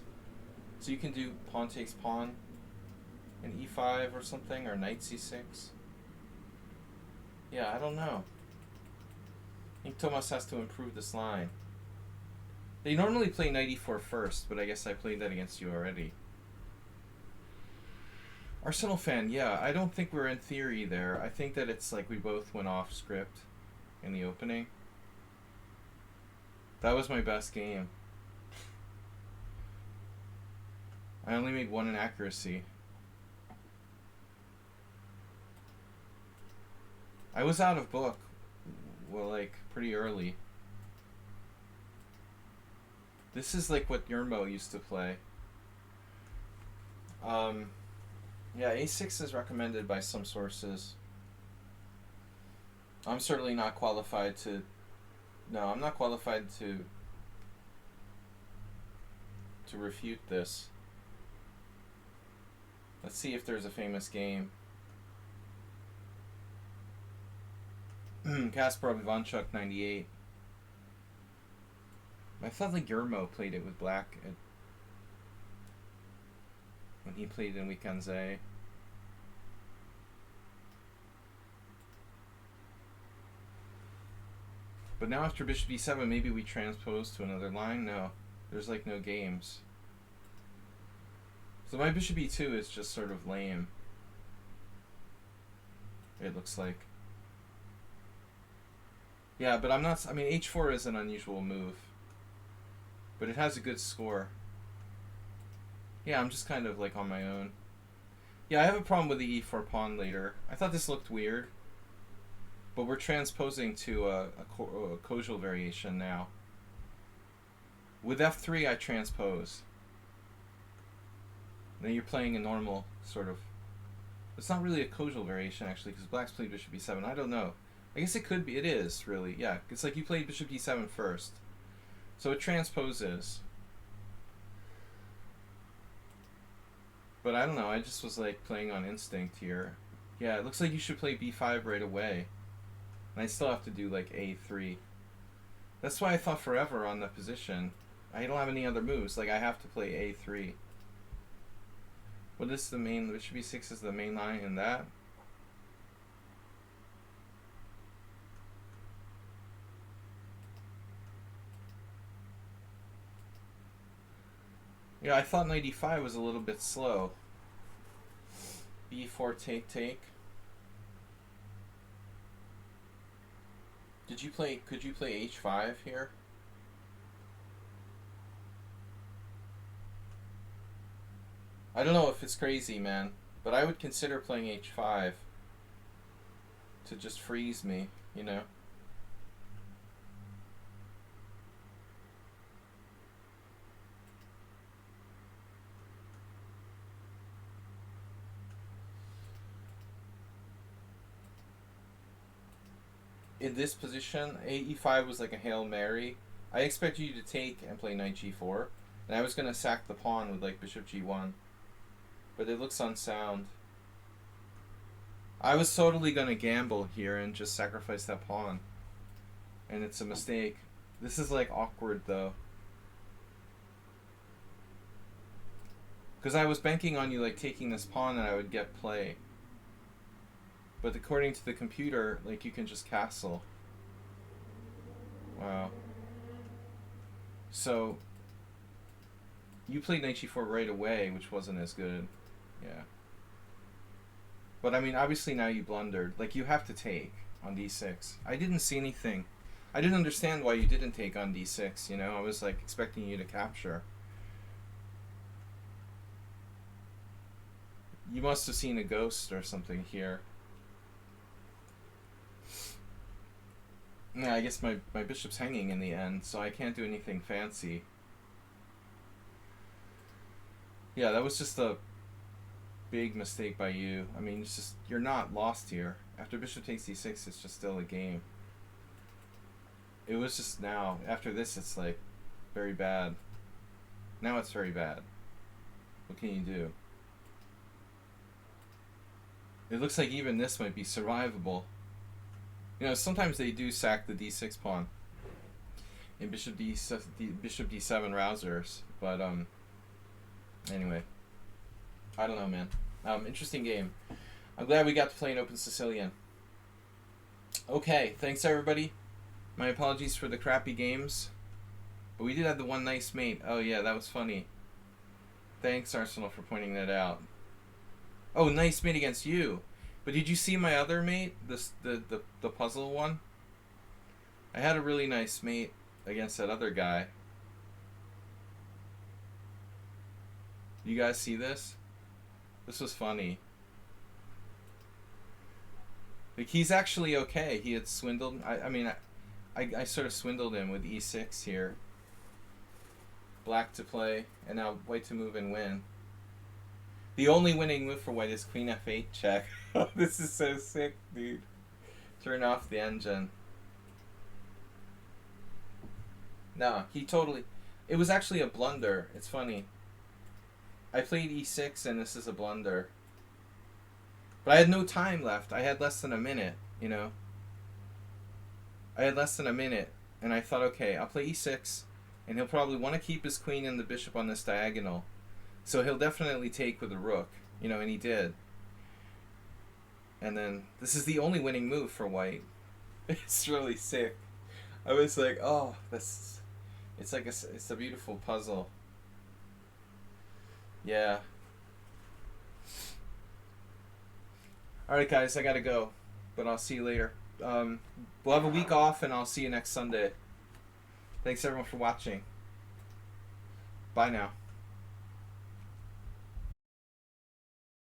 So you can do pawn takes pawn and e5 or something, or knight c6. Yeah, I don't know. I think Thomas has to improve this line. They normally play knight e4 first, but I guess I played that against you already. Arsenal fan, yeah, I don't think we're in theory there. I think that it's like we both went off script in the opening. That was my best game. I only made 1 inaccuracy. I was out of book, well, like, pretty early. This is like what Yermo used to play. Yeah, a6 is recommended by some sources. I'm certainly not qualified to... No, I'm not qualified to refute this. Let's see if there's a famous game. Kasparov Ivanchuk 98. I thought like Yermo played it with black when he played in Weekends A. But now after bishop e7, maybe we transpose to another line? No. There's like no games. So my bishop e2 is just sort of lame. It looks like. Yeah, but I'm not... I mean, h4 is an unusual move. But it has a good score. Yeah, I'm just kind of like on my own. Yeah, I have a problem with the e4 pawn later. I thought this looked weird. But we're transposing to a Kojal variation now. With f3, I transpose. Then you're playing a normal sort of... It's not really a Kojal variation, actually, because black's played bishop e7. I don't know. I guess it could be. It is, really. Yeah, it's like you played bishop d7 first. So it transposes. But I don't know. I just was like playing on instinct here. Yeah, it looks like you should play b5 right away. And I still have to do like a3. That's why I thought forever on the position. I don't have any other moves. Like I have to play a3. What is the main? Bishop b6 is the main line in that. Yeah, I thought knight e5 was a little bit slow. b4 take. Could you play h5 here? I don't know if it's crazy, man, but I would consider playing h5 to just freeze me, you know? In this position, e5 was like a Hail Mary. I expected you to take and play knight g4, and I was going to sack the pawn with like bishop g1. But it looks unsound. I was totally going to gamble here and just sacrifice that pawn. And it's a mistake. This is like awkward though. Because I was banking on you like taking this pawn and I would get play. But according to the computer, like you can just castle. Wow. So you played knight g4 right away, which wasn't as good. Yeah. But I mean, obviously now you blundered. Like you have to take on d6. I didn't see anything. I didn't understand why you didn't take on d6, you know? I was like expecting you to capture. You must have seen a ghost or something here. Yeah, I guess my bishop's hanging in the end, so I can't do anything fancy. Yeah, that was just a big mistake by you. I mean, it's just, you're not lost here. After bishop takes d6, it's just still a game. It was just now. After this, it's like very bad. Now it's very bad. What can you do? It looks like even this might be survivable. You know, sometimes they do sack the d6 pawn in bishop d7 rousers, but anyway, I don't know, man. Interesting game. I'm glad we got to play an Open Sicilian. Okay, thanks everybody. My apologies for the crappy games, but we did have the one nice mate. Oh yeah, that was funny. Thanks Arsenal for pointing that out. Oh, nice mate against you. But did you see my other mate? The puzzle one? I had a really nice mate against that other guy. You guys see this? This was funny. Like, he's actually okay. He had swindled... I sort of swindled him with e6 here. Black to play, and now white to move and win. The only winning move for white is queen f8 check. This is so sick, dude. Turn off the engine. No, he totally... It was actually a blunder. It's funny. I played e6 and this is a blunder. But I had no time left. I had less than a minute, you know. I had less than a minute, and I thought, okay, I'll play e6, and he'll probably want to keep his queen and the bishop on this diagonal. So he'll definitely take with a rook, you know, and he did. And then, this is the only winning move for white. It's really sick. I was like, oh, it's like it's a beautiful puzzle. Yeah. Alright guys, I gotta go. But I'll see you later. We'll have a week off and I'll see you next Sunday. Thanks everyone for watching. Bye now.